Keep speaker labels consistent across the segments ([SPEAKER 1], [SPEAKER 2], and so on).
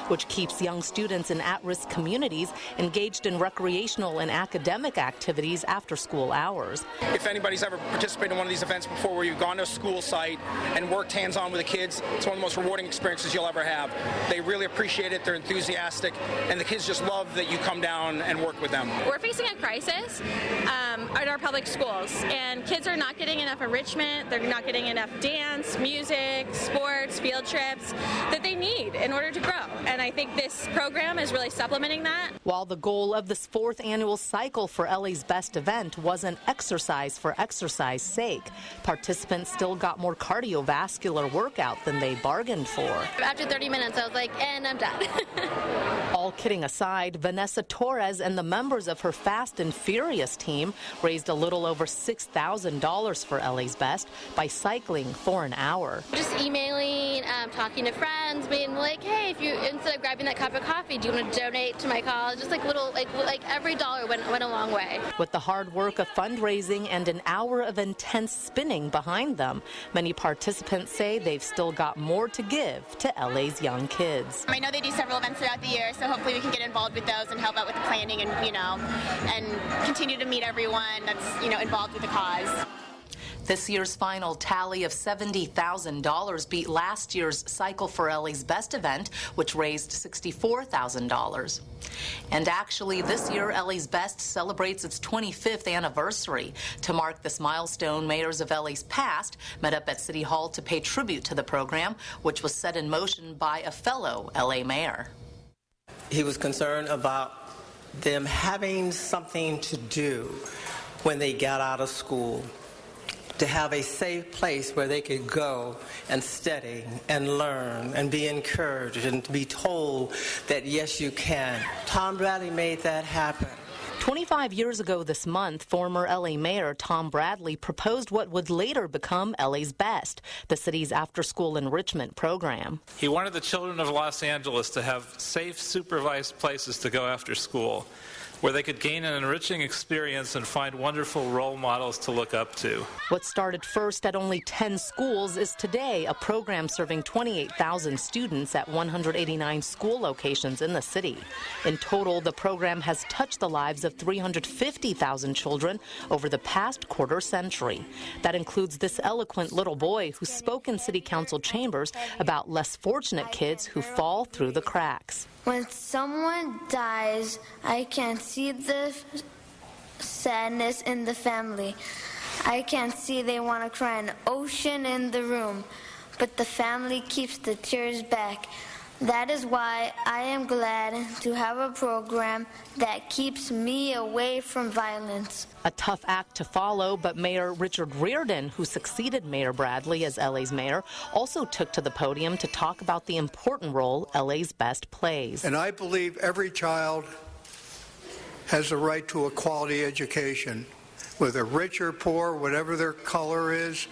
[SPEAKER 1] which keeps young students in at-risk communities engaged in recreational and academic activities after school hours.
[SPEAKER 2] If anybody's ever participated in one of these events before where you've gone to a school site and worked hands-on with the kids, it's one of the most rewarding experiences you'll ever have. They really appreciate it, they're enthusiastic, and the kids just love that you come down and work with them.
[SPEAKER 3] We're facing a crisis at our public schools, and kids are not getting enough enrichment, they're not getting enough dance, music, sports, field trips that they need in order to grow. And I think this program is really supplementing that.
[SPEAKER 1] While the goal of this 4th annual cycle for LA's Best event wasn't exercise for exercise sake, participants still got more cardiovascular workout than they bargained for.
[SPEAKER 4] After 30 minutes, I was like, and I'm done.
[SPEAKER 1] All kidding aside, Vanessa Torres and the members of her Fast and Furious team raised a little over $6,000 for LA's Best by cycling for an hour.
[SPEAKER 4] Just emailing, talking to friends, being like, hey, if you, instead of grabbing that cup of coffee, do you want to donate to my cause? Just like little, like every dollar went a long way.
[SPEAKER 1] With the hard work of fundraising and an hour of intense spinning behind them, many participants say they've still got more to give to LA's young kids.
[SPEAKER 5] I know they do several events throughout the year, so hopefully we can get involved with those and help out with the planning and, and continue to meet everyone that's, involved with the cause.
[SPEAKER 1] This year's final tally of $70,000 beat last year's Cycle for LA's Best event, which raised $64,000. And actually, this year, LA's Best celebrates its 25th anniversary. To mark this milestone, mayors of LA's past met up at City Hall to pay tribute to the program, which was set in motion by a fellow LA mayor.
[SPEAKER 6] He was concerned about them having something to do when they got out of school, to have a safe place where they could go and study and learn and be encouraged and to be told that, yes, you can. Tom Bradley made that happen.
[SPEAKER 1] 25 years ago this month, former LA Mayor Tom Bradley proposed what would later become LA's Best, the city's after-school enrichment program.
[SPEAKER 7] He wanted the children of Los Angeles to have safe, supervised places to go after school, where they could gain an enriching experience and find wonderful role models to look up to.
[SPEAKER 1] What started first at only 10 schools is today a program serving 28,000 students at 189 school locations in the city. In total, the program has touched the lives of 350,000 children over the past quarter century. That includes this eloquent little boy who spoke in city council chambers about less fortunate kids who fall through the cracks.
[SPEAKER 8] When someone dies, I can see the sadness in the family. I can see they want to cry an ocean in the room, but the family keeps the tears back. That is why I am glad to have a program that keeps me away from violence.
[SPEAKER 1] A tough act to follow, but Mayor Richard Riordan, who succeeded Mayor Bradley as LA's mayor, also took to the podium to talk about the important role LA's Best plays.
[SPEAKER 9] And I believe every child has the right to a quality education, whether rich or poor, whatever their color is.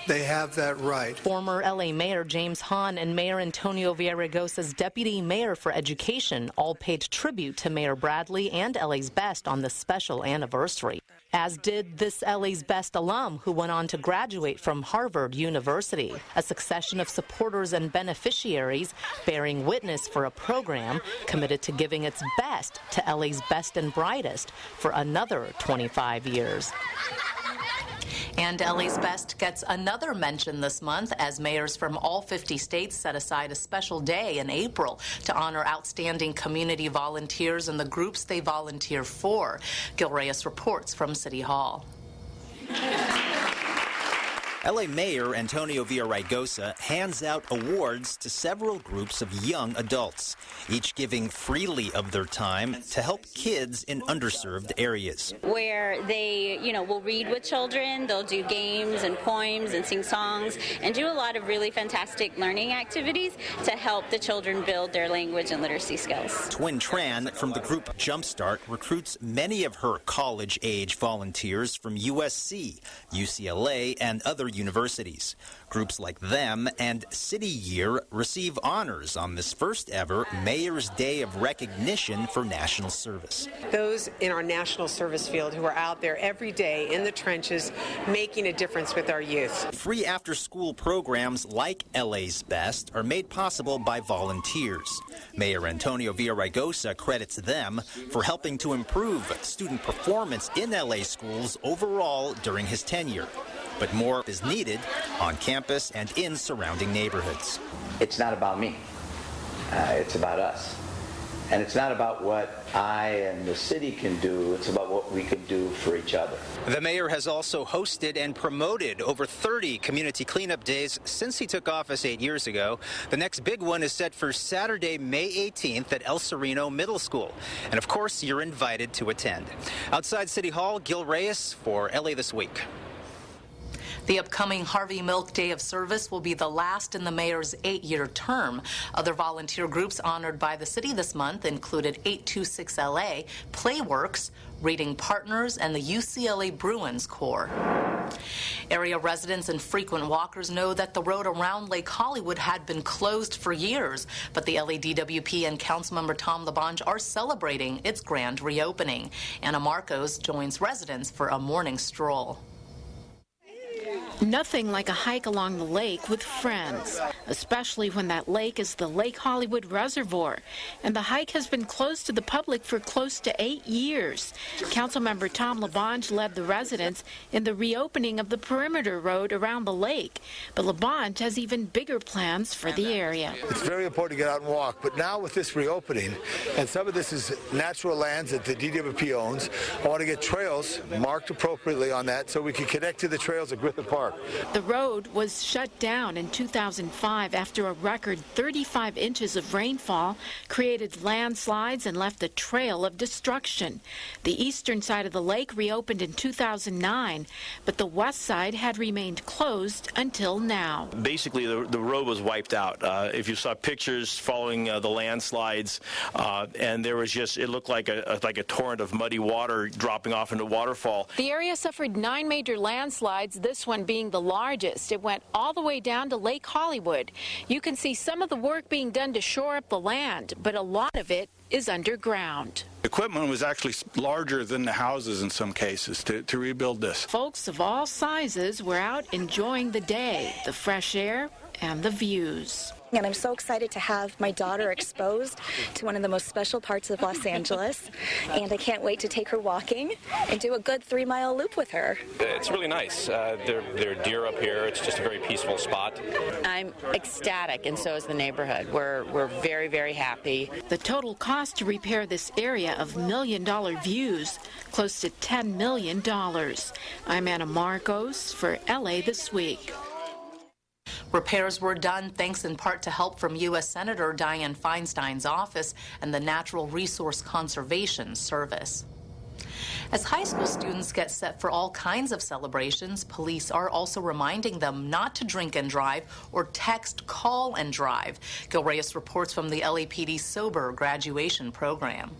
[SPEAKER 9] They have that right.
[SPEAKER 1] Former LA Mayor James Hahn and Mayor Antonio Villaraigosa's Deputy Mayor for Education all paid tribute to Mayor Bradley and LA's Best on this special anniversary, as did this LA's Best alum who went on to graduate from Harvard University. A succession of supporters and beneficiaries bearing witness for a program committed to giving its best to LA's best and brightest for another 25 years. And LA's Best gets another mention this month as mayors from all 50 states set aside a special day in April to honor outstanding community volunteers and the groups they volunteer for. Gil Reyes reports from City Hall.
[SPEAKER 10] LA Mayor Antonio Villaraigosa hands out awards to several groups of young adults, each giving freely of their time to help kids in underserved areas.
[SPEAKER 11] Where they, will read with children, they'll do games and poems and sing songs and do a lot of really fantastic learning activities to help the children build their language and literacy skills.
[SPEAKER 10] Twin Tran from the group Jumpstart recruits many of her college-age volunteers from USC, UCLA, and other accredited universities. Groups like them and City Year receive honors on this first ever Mayor's Day of Recognition for national service.
[SPEAKER 12] Those in our national service field who are out there every day in the trenches making a difference with our youth.
[SPEAKER 10] Free after-school programs like LA's Best are made possible by volunteers. Mayor Antonio Villaraigosa credits them for helping to improve student performance in LA schools overall during his tenure. But more is needed on campus and in surrounding neighborhoods.
[SPEAKER 13] It's not about me. It's about us. And it's not about what I and the city can do. It's about what we can do for each other.
[SPEAKER 10] The mayor has also hosted and promoted over 30 community cleanup days since he took office 8 years ago. The next big one is set for Saturday, May 18th at El Sereno Middle School. And of course, you're invited to attend. Outside City Hall, Gil Reyes for LA This Week.
[SPEAKER 1] The upcoming Harvey Milk Day of Service will be the last in the mayor's 8-year term. Other volunteer groups honored by the city this month included 826LA, Playworks, Reading Partners, and the UCLA Bruins Corps. Area residents and frequent walkers know that the road around Lake Hollywood had been closed for years, but the LADWP and Councilmember Tom LaBonge are celebrating its grand reopening. Anna Marcos joins residents for a morning stroll.
[SPEAKER 14] Nothing like a hike along the lake with friends, especially when that lake is the Lake Hollywood Reservoir, and the hike has been closed to the public for close to 8 years. Councilmember Tom LaBonge led the residents in the reopening of the perimeter road around the lake, but LaBonge has even bigger plans for the area.
[SPEAKER 15] It's very important to get out and walk, but now with this reopening, and some of this is natural lands that the DWP owns, I want to get trails marked appropriately on that so we can connect to the trails at Griffith Park.
[SPEAKER 14] The road was shut down in 2005 after a record 35 inches of rainfall created landslides and left a trail of destruction. The eastern side of the lake reopened in 2009, but the west side had remained closed until now.
[SPEAKER 16] Basically, the road was wiped out. If you saw pictures following the landslides, and there was just, it looked like a torrent of muddy water dropping off into a waterfall.
[SPEAKER 14] The area suffered 9 major landslides, this one being the largest. It went all the way down to Lake Hollywood. You can see some of the work being done to shore up the land, but a lot of it is underground.
[SPEAKER 17] Equipment was actually larger than the houses in some cases to rebuild this.
[SPEAKER 14] Folks of all sizes were out enjoying the day, the fresh air, and the views.
[SPEAKER 18] And I'm so excited to have my daughter exposed to one of the most special parts of Los Angeles, and I can't wait to take her walking and do a good 3-mile loop with her.
[SPEAKER 19] It's really nice. There are deer up here. It's just a very peaceful spot.
[SPEAKER 20] I'm ecstatic, and so is the neighborhood. We're very, very happy.
[SPEAKER 14] The total cost to repair this area of million-dollar views, close to $10 million. I'm Anna Marcos for LA This Week.
[SPEAKER 1] Repairs were done thanks in part to help from U.S. Senator Dianne Feinstein's office and the Natural Resource Conservation Service. As high school students get set for all kinds of celebrations, police are also reminding them not to drink and drive or text, call and drive. Gil Reyes reports from the LAPD Sober graduation program.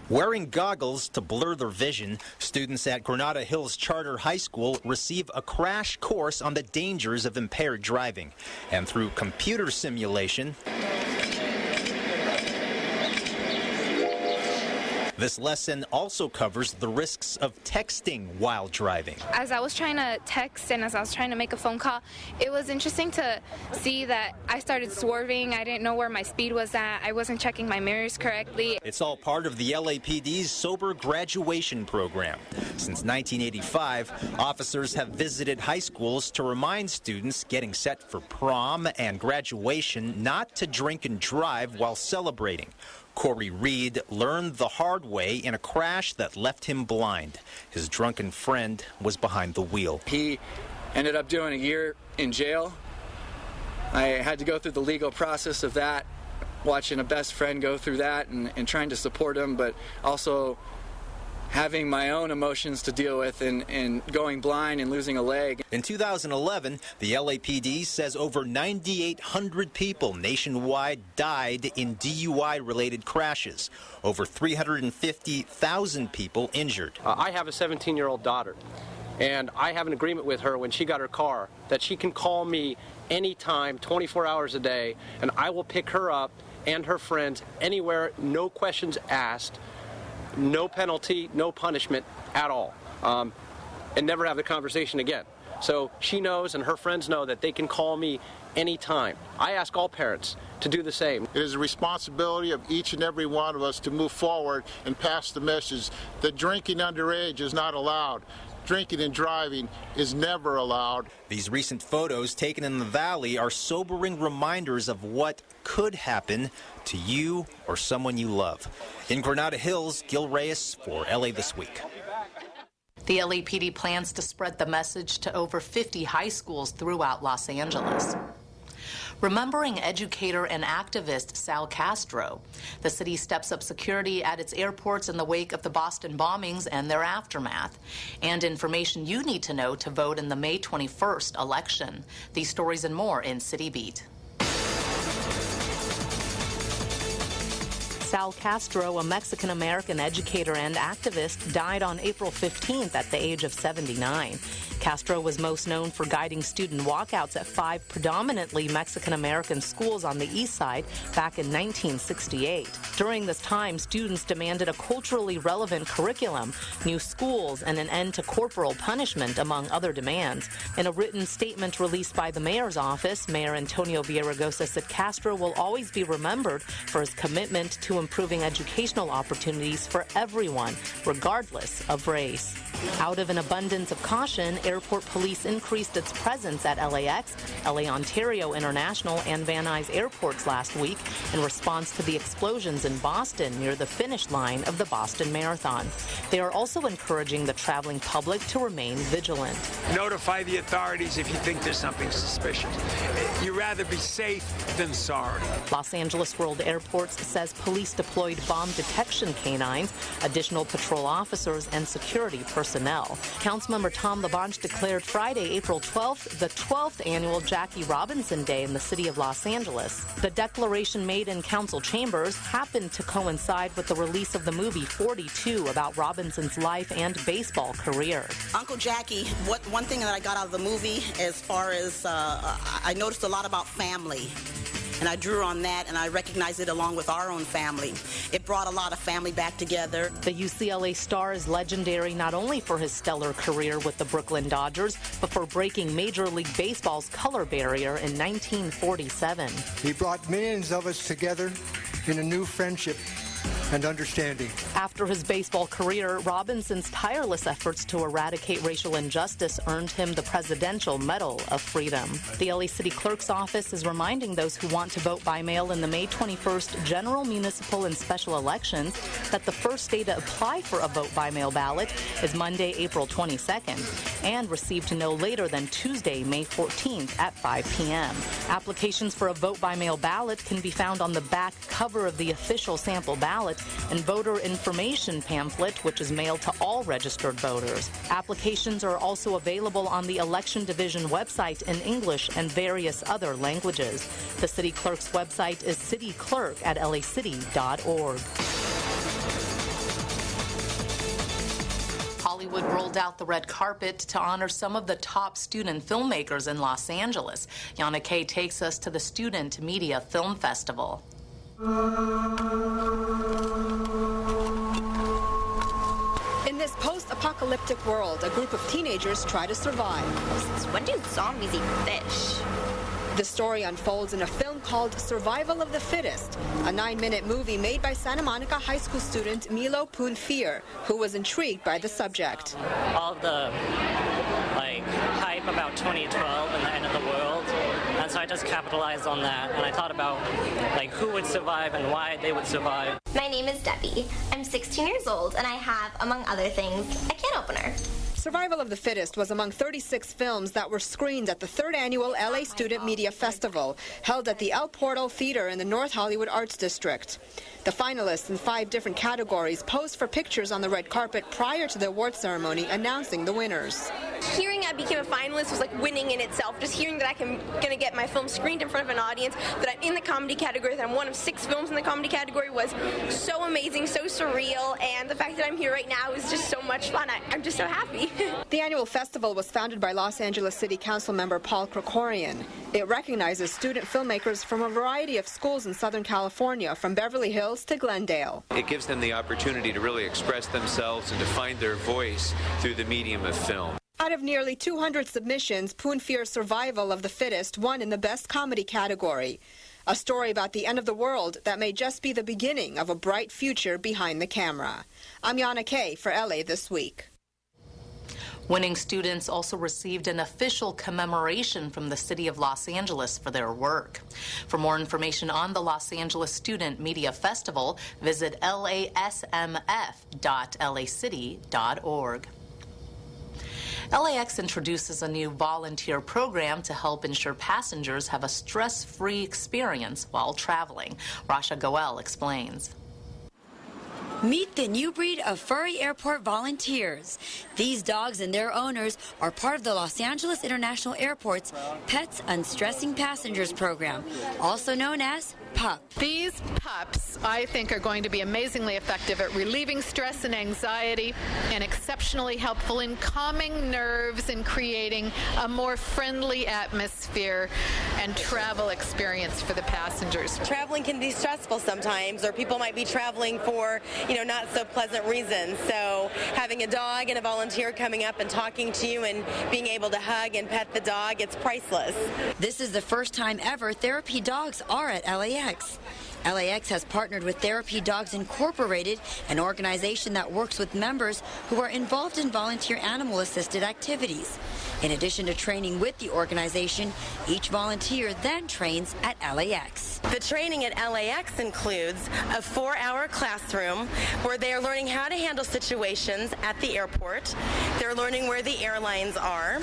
[SPEAKER 10] Wearing goggles to blur their vision, students at Granada Hills Charter High School receive a crash course on the dangers of impaired driving. And through computer simulation, this lesson also covers the risks of texting while driving.
[SPEAKER 21] As I was trying to text and as I was trying to make a phone call, it was interesting to see that I started swerving. I didn't know where my speed was at. I wasn't checking my mirrors correctly.
[SPEAKER 10] It's all part of the LAPD's Sober Graduation Program. Since 1985, officers have visited high schools to remind students getting set for prom and graduation not to drink and drive while celebrating. Corey Reed learned the hard way in a crash that left him blind. His drunken friend was behind the wheel.
[SPEAKER 22] He ended up doing a year in jail. I had to go through the legal process of that, watching a best friend go through that and trying to support him, but also having my own emotions to deal with and going blind and losing a leg.
[SPEAKER 10] In 2011, the LAPD says over 9,800 people nationwide died in DUI-related crashes. Over 350,000 people injured.
[SPEAKER 23] I have a 17-year-old daughter,
[SPEAKER 2] And I have an agreement with her when she got her car that she can call me anytime, 24 hours a day, and I will pick her up and her friends anywhere, no questions asked, no penalty, no punishment at all, and never have the conversation again. So she knows and her friends know that they can call me anytime. I ask all parents to do the same.
[SPEAKER 3] It is a responsibility of each and every one of us to move forward and pass the message that drinking underage is not allowed. Drinking and driving is never allowed.
[SPEAKER 10] These recent photos taken in the valley are sobering reminders of what could happen to you or someone you love. In Granada Hills, Gil Reyes for LA This Week.
[SPEAKER 1] The LAPD plans to spread the message to over 50 high schools throughout Los Angeles. Remembering educator and activist Sal Castro, the city steps up security at its airports in the wake of the Boston bombings and their aftermath, and information you need to know to vote in the May 21st election. These stories and more in City Beat. Sal Castro, a Mexican-American educator and activist, died on April 15th at the age of 79. Castro was most known for guiding student walkouts at 5 predominantly Mexican-American schools on the east side back in 1968. During this time, students demanded a culturally relevant curriculum, new schools, and an end to corporal punishment, among other demands. In a written statement released by the mayor's office, Mayor Antonio Villaraigosa said Castro will always be remembered for his commitment to improving educational opportunities for everyone, regardless of race. Out of an abundance of caution, airport police increased its presence at LAX, LA Ontario International, and Van Nuys airports last week in response to the explosions in Boston near the finish line of the Boston Marathon. They are also encouraging the traveling public to remain vigilant.
[SPEAKER 23] Notify the authorities if you think there's something suspicious. You'd rather be safe than sorry.
[SPEAKER 1] Los Angeles World Airports says police deployed bomb detection canines, additional patrol officers, and security personnel. Councilmember Tom LaBonge declared Friday, April 12th, the 12th annual Jackie Robinson Day in the city of Los Angeles. The declaration made in council chambers happened to coincide with the release of the movie 42 about Robinson's life and baseball career.
[SPEAKER 24] Uncle Jackie, one thing that I got out of the movie, as far as I noticed a lot about family. And I drew on that, and I recognized it along with our own family. It brought a lot of family back together.
[SPEAKER 1] The UCLA star is legendary not only for his stellar career with the Brooklyn Dodgers, but for breaking Major League Baseball's color barrier in 1947.
[SPEAKER 9] He brought millions of us together in a new friendship and understanding.
[SPEAKER 1] After his baseball career, Robinson's tireless efforts to eradicate racial injustice earned him the Presidential Medal of Freedom. The LA City Clerk's office is reminding those who want to vote by mail in the May 21st general, municipal, and special elections that the first day to apply for a vote by mail ballot is Monday, April 22nd, and received no later than Tuesday, May 14th at 5 p.m. Applications for a vote by mail ballot can be found on the back cover of the official sample ballot and voter information pamphlet, which is mailed to all registered voters. Applications are also available on the Election Division website in English and various other languages. The city clerk's website is cityclerk@lacity.org. Hollywood rolled out the red carpet to honor some of the top student filmmakers in Los Angeles. Yana Kay takes us to the Student Media Film Festival.
[SPEAKER 25] In this post-apocalyptic world, a group of teenagers try to survive.
[SPEAKER 26] Since when do zombies eat fish?
[SPEAKER 25] The story unfolds in a film called Survival of the Fittest, a 9-minute movie made by Santa Monica High School student Milo Poon-Fear, who was intrigued by the subject.
[SPEAKER 27] All the hype about 2012 and the end of the world, and so I just capitalized on that, and I thought about who would survive and why they would survive.
[SPEAKER 26] My name is Debbie. I'm 16 years old, and I have, among other things, a can opener.
[SPEAKER 25] Survival of the Fittest was among 36 films that were screened at the 3rd annual LA Student Media Festival, held at the El Portal Theater in the North Hollywood Arts District. The finalists in 5 different categories posed for pictures on the red carpet prior to the award ceremony announcing the winners.
[SPEAKER 4] Hearing I became a finalist was like winning in itself. Just hearing that I'm going to get my film screened in front of an audience, that I'm in the comedy category, that I'm one of 6 films in the comedy category was so amazing, so surreal, and the fact that I'm here right now is just so much fun. I'm just so happy.
[SPEAKER 25] The annual festival was founded by Los Angeles City Council member Paul Krikorian. It recognizes student filmmakers from a variety of schools in Southern California, from Beverly Hills to Glendale.
[SPEAKER 5] It gives them the opportunity to really express themselves and to find their voice through the medium of film.
[SPEAKER 25] Out of nearly 200 submissions, Poon Fear's Survival of the Fittest won in the Best Comedy category. A story about the end of the world that may just be the beginning of a bright future behind the camera. I'm Yana Kay for LA This Week.
[SPEAKER 1] Winning students also received an official commemoration from the City of Los Angeles for their work. For more information on the Los Angeles Student Media Festival, visit lasmf.lacity.org. LAX introduces a new volunteer program to help ensure passengers have a stress-free experience while traveling. Rasha Goel explains.
[SPEAKER 6] Meet the new breed of furry airport volunteers. These dogs and their owners are part of the Los Angeles International Airport's Pets Unstressing Passengers program, also known as PUP.
[SPEAKER 7] These pups, I think, are going to be amazingly effective at relieving stress and anxiety, and exceptionally helpful in calming nerves and creating a more friendly atmosphere and travel experience for the passengers.
[SPEAKER 8] Traveling can be stressful sometimes, or people might be traveling for, not so pleasant reasons. So having a dog and a volunteer coming up and talking to you and being able to hug and pet the dog, it's priceless.
[SPEAKER 6] This is the first time ever therapy dogs are at LAX. LAX has partnered with Therapy Dogs Incorporated, an organization that works with members who are involved in volunteer animal-assisted activities. In addition to training with the organization, each volunteer then trains at LAX.
[SPEAKER 8] The training at LAX includes a 4-hour classroom where they are learning how to handle situations at the airport. They're learning where the airlines are.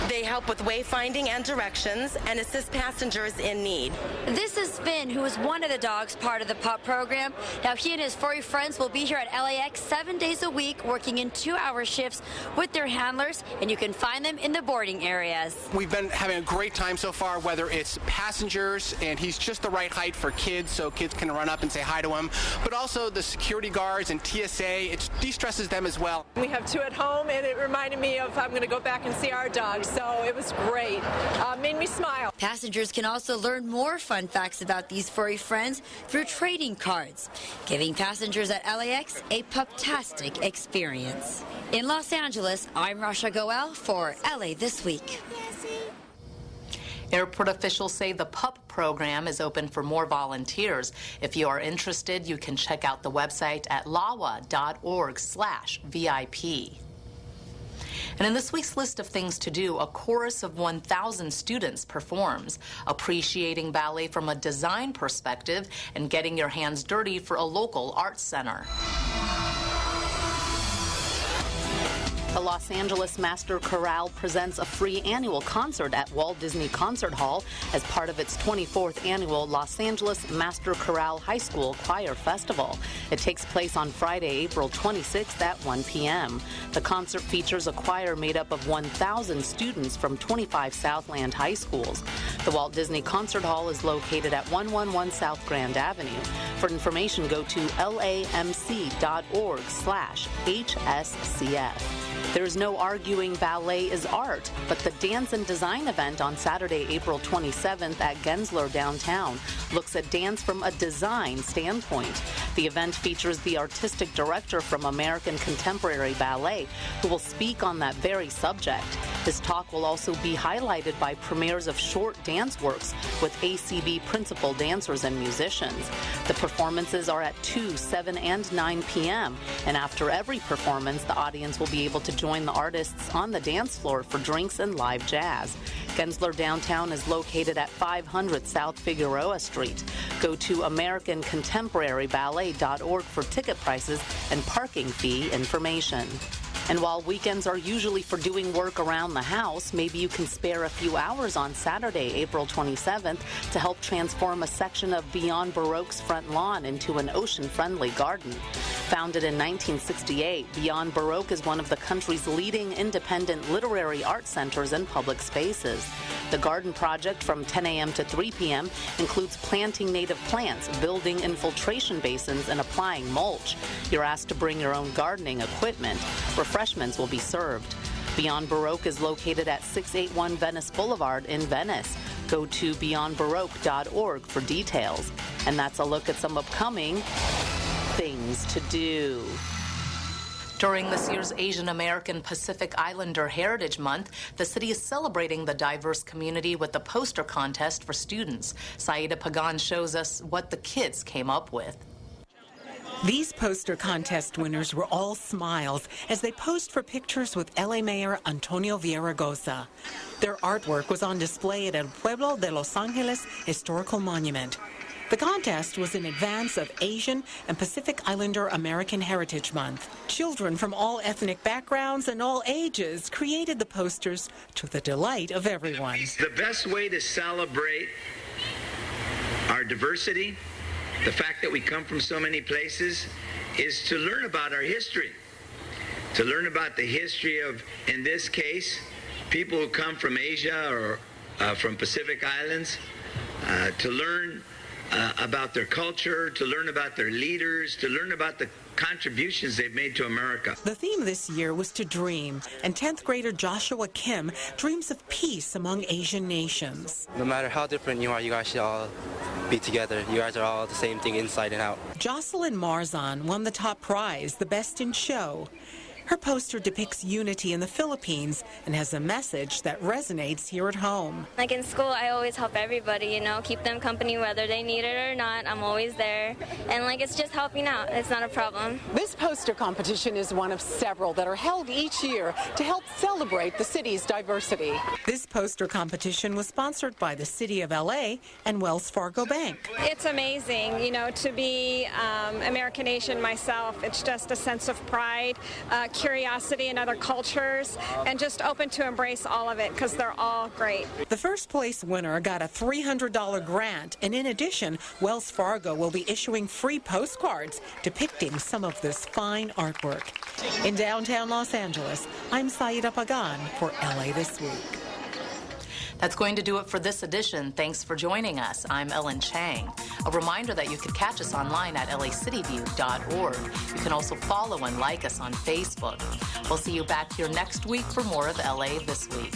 [SPEAKER 8] They help with wayfinding and directions and assist passengers in need.
[SPEAKER 6] This is Finn, who is one of the dogs part of the PUP program. Now, he and his furry friends will be here at LAX 7 days a week, working in 2-hour shifts with their handlers, and you can find them in the boarding areas.
[SPEAKER 11] We've been having a great time so far, whether it's passengers, and he's just the right height for kids, so kids can run up and say hi to him, but also the security guards and TSA. It de-stresses them as well.
[SPEAKER 12] We have 2 at home, and it reminded me of I'm going to go back and see our dogs. So it was great. Made me smile.
[SPEAKER 6] Passengers can also learn more fun facts about these furry friends through trading cards, giving passengers at LAX a pup-tastic experience. In Los Angeles, I'm Rasha Goel for LA This Week.
[SPEAKER 1] Airport officials say the PUP program is open for more volunteers. If you are interested, you can check out the website at lawa.org/VIP. And in this week's list of things to do, a chorus of 1,000 students performs, appreciating ballet from a design perspective and getting your hands dirty for a local arts center. The Los Angeles Master Chorale presents a free annual concert at Walt Disney Concert Hall as part of its 24th annual Los Angeles Master Chorale High School Choir Festival. It takes place on Friday, April 26th at 1 p.m. The concert features a choir made up of 1,000 students from 25 Southland high schools. The Walt Disney Concert Hall is located at 111 South Grand Avenue. For information, go to lamc.org/HSCF. There's no arguing ballet is art, but the Dance and Design event on Saturday, April 27th at Gensler downtown looks at dance from a design standpoint. The event features the artistic director from American Contemporary Ballet, who will speak on that very subject. His talk will also be highlighted by premieres of short dance works with ACB principal dancers and musicians. The performances are at 2, 7, and 9 p.m., and after every performance, the audience will be able to join the artists on the dance floor for drinks and live jazz. Gensler downtown is located at 500 South Figueroa Street. Go to AmericanContemporaryBallet.org for ticket prices and parking fee information. And while weekends are usually for doing work around the house, maybe you can spare a few hours on Saturday, April 27th, to help transform a section of Beyond Baroque's front lawn into an ocean-friendly garden. Founded in 1968, Beyond Baroque is one of the country's leading independent literary art centers and public spaces. The garden project from 10 a.m. to 3 p.m. includes planting native plants, building infiltration basins, and applying mulch. You're asked to bring your own gardening equipment. Refreshments will be served. Beyond Baroque is located at 681 Venice Boulevard in Venice. Go to beyondbaroque.org for details. And that's a look at some upcoming things to do. During this year's Asian American Pacific Islander Heritage Month, the city is celebrating the diverse community with a poster contest for students. Saida Pagan shows us what the kids came up with.
[SPEAKER 13] These poster contest winners were all smiles as they posed for pictures with LA Mayor Antonio Villaraigosa. Their artwork was on display at El Pueblo de Los Angeles Historical Monument. The contest was in advance of Asian and Pacific Islander American Heritage Month. Children from all ethnic backgrounds and all ages created the posters to the delight of everyone.
[SPEAKER 15] The best way to celebrate our diversity, the fact that we come from so many places, is to learn about our history. To learn about the history of, in this case, people who come from Asia or from Pacific Islands, to learn about their culture, to learn about their leaders, to learn about the contributions they've made to America.
[SPEAKER 13] The theme this year was to dream, and 10th grader Joshua Kim dreams of peace among Asian nations.
[SPEAKER 16] No matter how different you are, you guys should all be together. You guys are all the same thing inside and out.
[SPEAKER 13] Jocelyn Marzan won the top prize, the Best in Show. Her poster depicts unity in the Philippines and has a message that resonates here at home.
[SPEAKER 17] Like in school, I always help everybody, you know, keep them company whether they need it or not. I'm always there. And like it's just helping out. It's not a problem.
[SPEAKER 12] This poster competition is one of several that are held each year to help celebrate the city's diversity.
[SPEAKER 13] This poster competition was sponsored by the City of LA and Wells Fargo Bank.
[SPEAKER 18] It's amazing, you know, to be American Asian myself. It's just a sense of pride, curiosity in other cultures, and just open to embrace all of it because they're all great.
[SPEAKER 13] The first place winner got a $300 grant, and in addition, Wells Fargo will be issuing free postcards depicting some of this fine artwork. In downtown Los Angeles, I'm Saida Pagan for LA This Week.
[SPEAKER 1] That's going to do it for this edition. Thanks for joining us. I'm Ellen Chang. A reminder that you can catch us online at lacityview.org. You can also follow and like us on Facebook. We'll see you back here next week for more of LA This Week.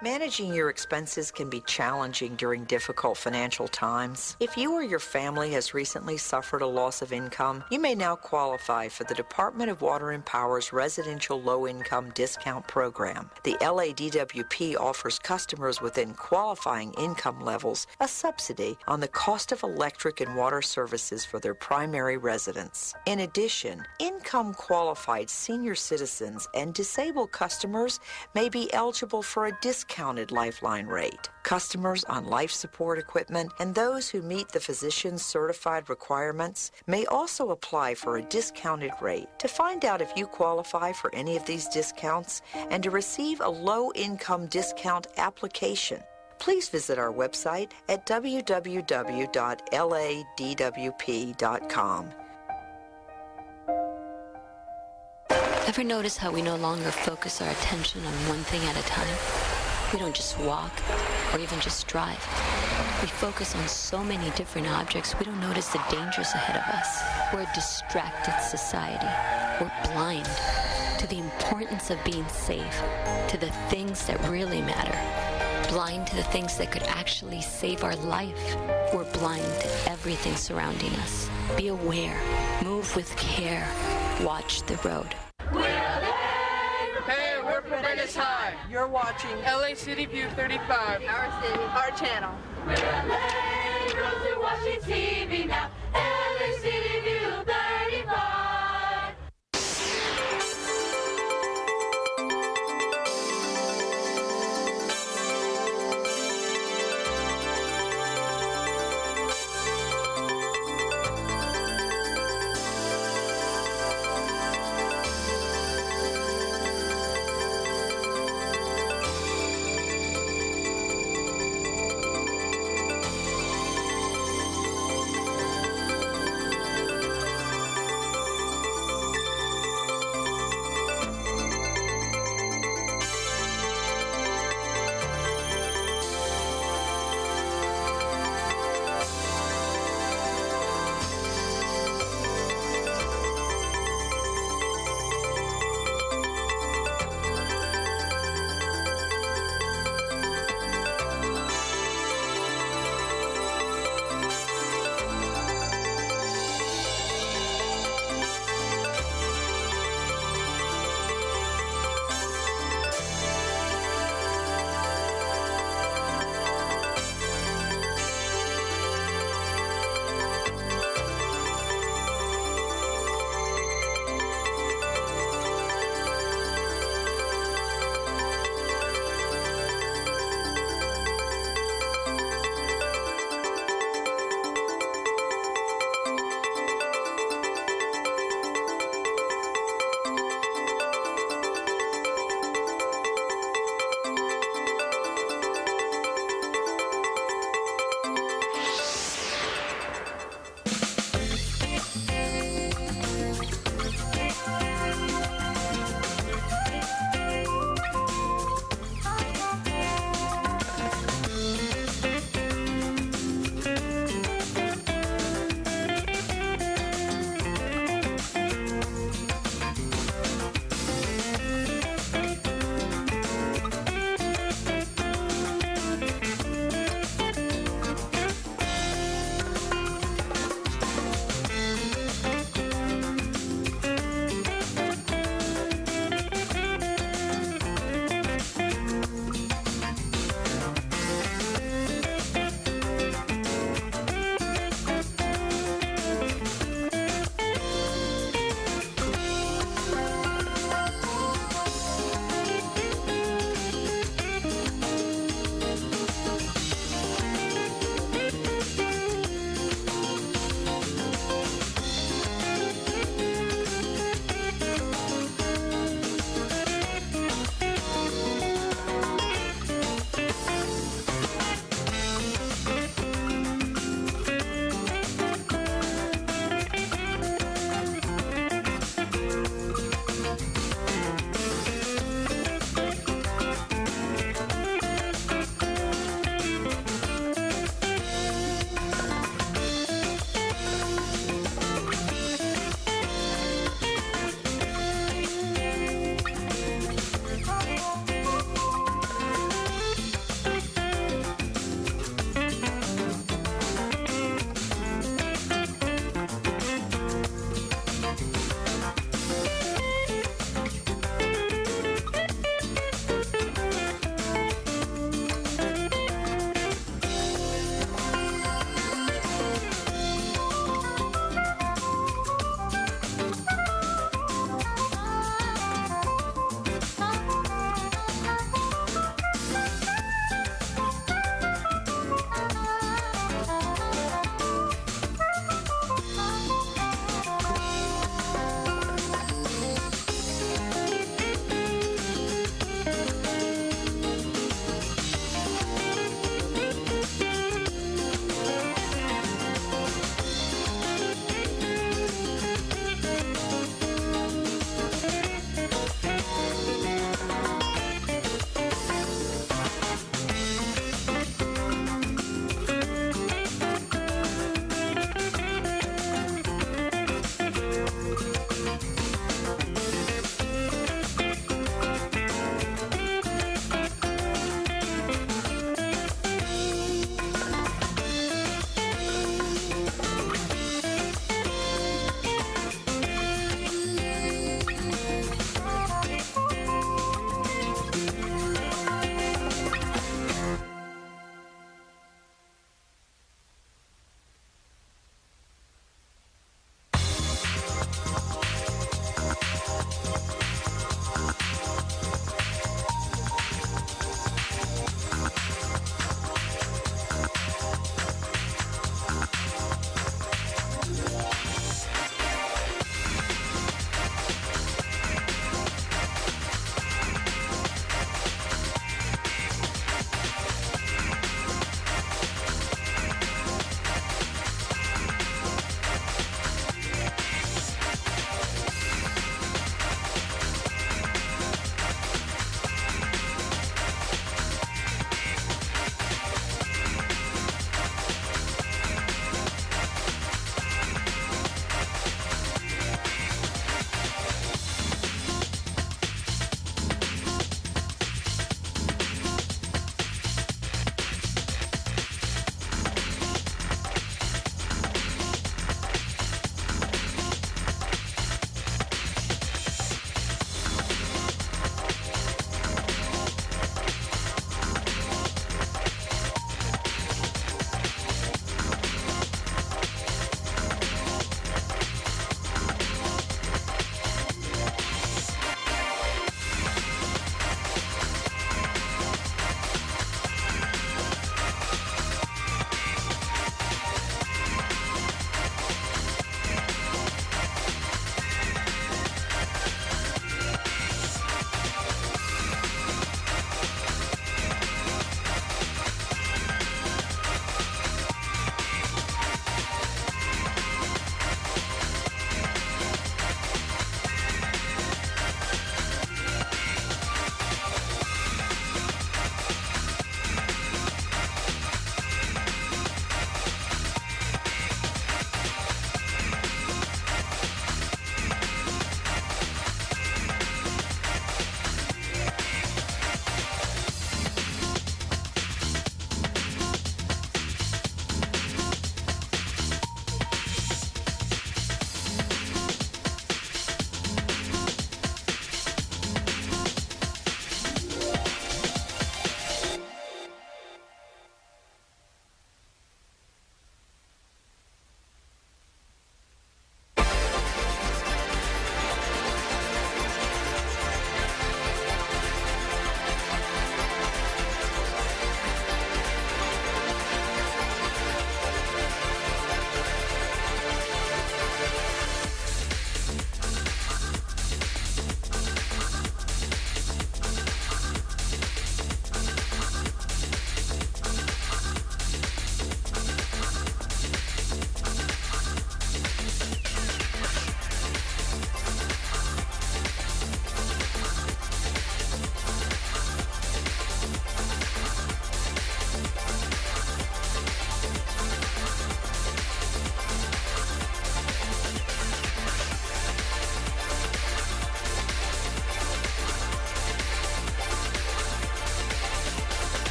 [SPEAKER 19] Managing your expenses can be challenging during difficult financial times. If you or your family has recently suffered a loss of income, you may now qualify for the Department of Water and Power's Residential Low-Income Discount Program. The LADWP offers customers within qualifying income levels a subsidy on the cost of electric and water services for their primary residence. In addition, income-qualified senior citizens and disabled customers may be eligible for a discounted Lifeline rate. Customers on life support equipment and those who meet the physician's certified requirements may also apply for a discounted rate. To find out if you qualify for any of these discounts and to receive a low-income discount application, please visit our website at www.ladwp.com.
[SPEAKER 2] Ever notice how we no longer focus our attention on one thing at a time? We don't just walk or even just drive. We focus on so many different objects, we don't notice the dangers ahead of us. We're a distracted society. We're blind to the importance of being safe, to the things that really matter. Blind to the things that could actually save our life. We're blind to everything surrounding us. Be aware. Move with care. Watch the road.
[SPEAKER 3] Hey, we're from Venice High. You're watching LA City View 35. Our city, our channel. We're LA, girls are watching TV now. LA City View 35.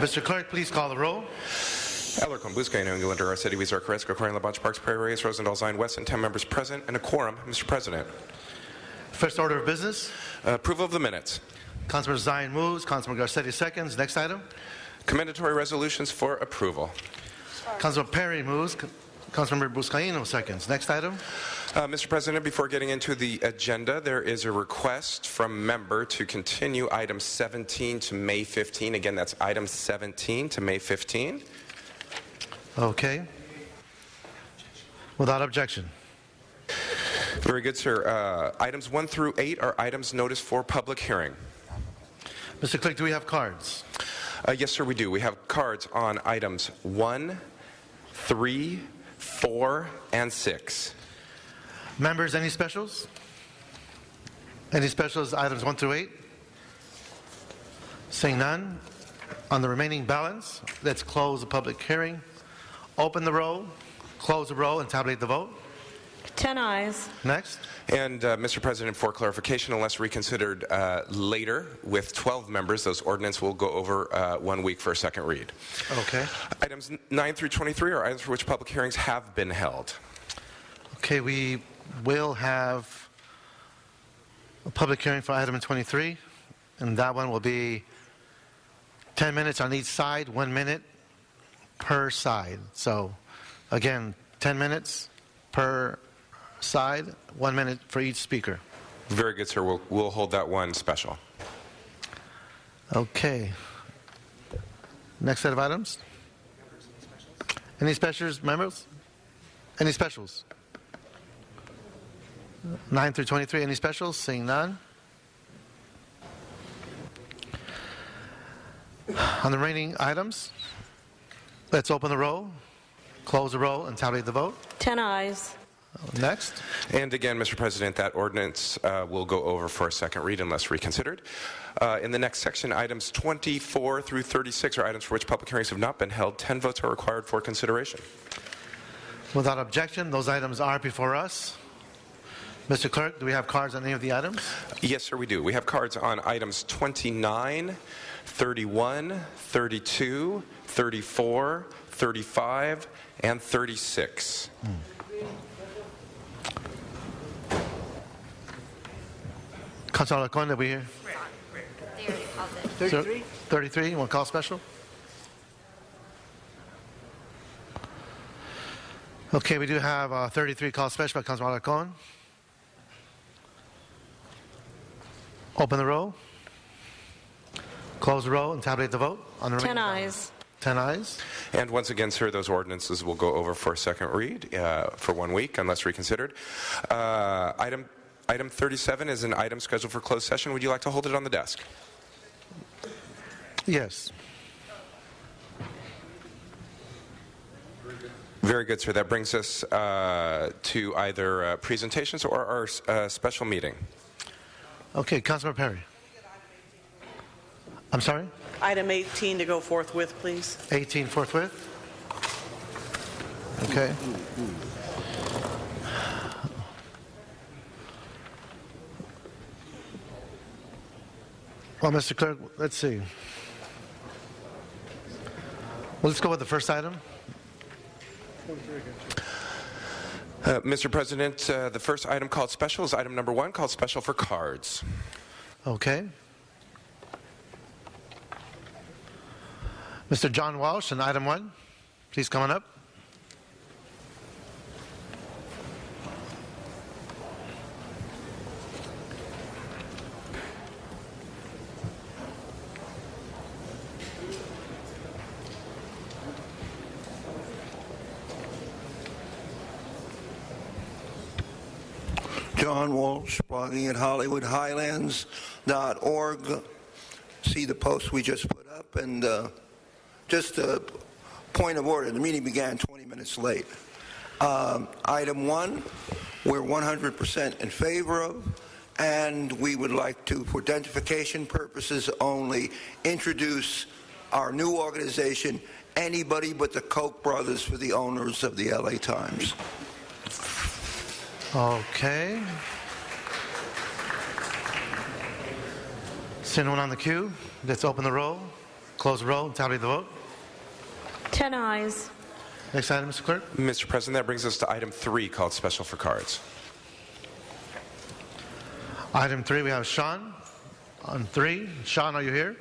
[SPEAKER 10] Mr. Clerk, please call the roll.
[SPEAKER 14] Alarcon, Buscaino, England, Our City, Weezer, Carrasco, Corrigan, La Bunch, Parks, Prairie, Reyes, Rosendahl, Zion, Weston, 10 members present, and a quorum. Mr. President.
[SPEAKER 10] First order of business.
[SPEAKER 14] Approval of the minutes.
[SPEAKER 10] Councilmember Zion moves. Councilmember Garcetti seconds. Next item.
[SPEAKER 14] Commendatory resolutions for approval.
[SPEAKER 10] Councilmember Perry moves. Councilmember Buscaino seconds. Next item.
[SPEAKER 14] Mr. President, before getting into the agenda, there is a request from member to continue item 17 to May 15. Again, that's item 17 to May 15.
[SPEAKER 10] Okay. Without objection.
[SPEAKER 14] Very good, sir. Items 1 through 8 are items noticed for public hearing.
[SPEAKER 10] Mr. Clerk, do we have cards?
[SPEAKER 14] Yes, sir, we do. We have cards on items 1, 3, 4, and 6.
[SPEAKER 10] Members, any specials? Any specials, items 1 through 8? Seeing none. On the remaining balance, let's close the public hearing. Open the roll, close the roll, and tabulate the vote.
[SPEAKER 20] 10 ayes.
[SPEAKER 10] Next.
[SPEAKER 14] And, Mr. President, for clarification, unless reconsidered later with 12 members, those ordinance will go over 1 week for a second read.
[SPEAKER 10] Okay.
[SPEAKER 14] Items 9 through 23 are items for which public hearings have been held.
[SPEAKER 10] Okay, we will have a public hearing for item 23, and that one will be 10 minutes on each side, 1 minute per side. So, again, 10 minutes per side, 1 minute for each speaker.
[SPEAKER 14] Very good, sir. We'll hold that one special.
[SPEAKER 10] Okay. Next set of items. Any specials, members? Any specials? 9 through 23, any specials? Seeing none. On the remaining items, let's open the roll, close the roll, and tabulate the vote.
[SPEAKER 20] 10 ayes.
[SPEAKER 10] Next.
[SPEAKER 14] And again, Mr. President, that ordinance will go over for a second read unless reconsidered. In the next section, items 24 through 36 are items for which public hearings have not been held. 10 votes are required for consideration.
[SPEAKER 10] Without objection, those items are before us. Mr. Clerk, do we have cards on any of the items?
[SPEAKER 14] Yes, sir, we do. We have cards on items 29, 31, 32, 34, 35, and 36.
[SPEAKER 10] Councilor Alarcon, are we here? 33? 33, you want to call special? Okay, we do have 33 call special by Councilor Alarcon. Open the roll, close the roll, and tabulate the vote. On the
[SPEAKER 20] 10 ayes.
[SPEAKER 10] 10 ayes.
[SPEAKER 14] And once again, sir, those ordinances will go over for a second read for 1 week unless reconsidered. Item 37 is an item scheduled for closed session. Would you like to hold it on the desk?
[SPEAKER 10] Yes.
[SPEAKER 14] Very good, sir. That brings us to either presentations or our special meeting.
[SPEAKER 10] Okay, Councilor Perry. I'm sorry?
[SPEAKER 21] Item 18 to go forthwith, please.
[SPEAKER 10] 18 forthwith? Okay. Well, Mr. Clerk, let's see. Well, let's go with the first item.
[SPEAKER 14] Mr. President, the first item called special is item number 1, called special for cards.
[SPEAKER 10] Okay. Mr. John Walsh, on item 1, please come on up.
[SPEAKER 4] John Walsh, blogging at HollywoodHighlands.org. See the post we just put up, and just a point of order, the meeting began 20 minutes late. Item 1, we're 100% in favor of, and we would like to, for identification purposes only, introduce our new organization, Anybody But the Koch brothers, for the owners of the LA Times.
[SPEAKER 10] Okay. Is anyone on the queue? Let's open the roll, close the roll, tally the vote.
[SPEAKER 20] 10 ayes.
[SPEAKER 10] Next item, Mr. Clerk.
[SPEAKER 14] Mr. President, that brings us to item 3, called special for cards.
[SPEAKER 10] Item 3, we have Sean on 3. Sean, are you here?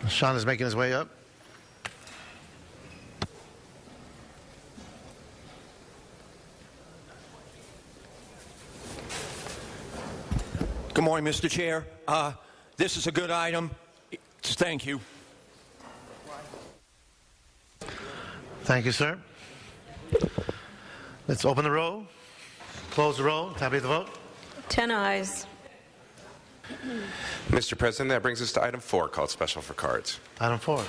[SPEAKER 10] Sean is making his way up.
[SPEAKER 9] Good morning, Mr. Chair. This is a good item. Thank you.
[SPEAKER 10] Thank you, sir. Let's open the roll, close the roll, tally the vote.
[SPEAKER 20] 10 ayes.
[SPEAKER 14] Mr. President, that brings us to item 4, called special for cards.
[SPEAKER 10] Item 4.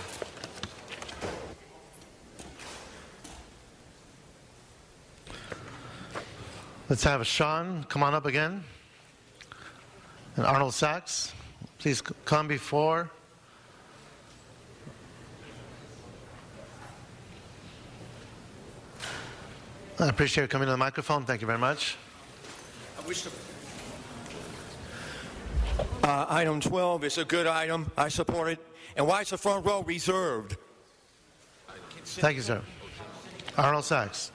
[SPEAKER 10] Let's have Sean come on up again. And Arnold Sachs, please come before. I appreciate you coming to the microphone. Thank you very much.
[SPEAKER 9] Item 12 is a good item. I support it. And why is the front row reserved?
[SPEAKER 10] Thank you, sir. Arnold Sachs.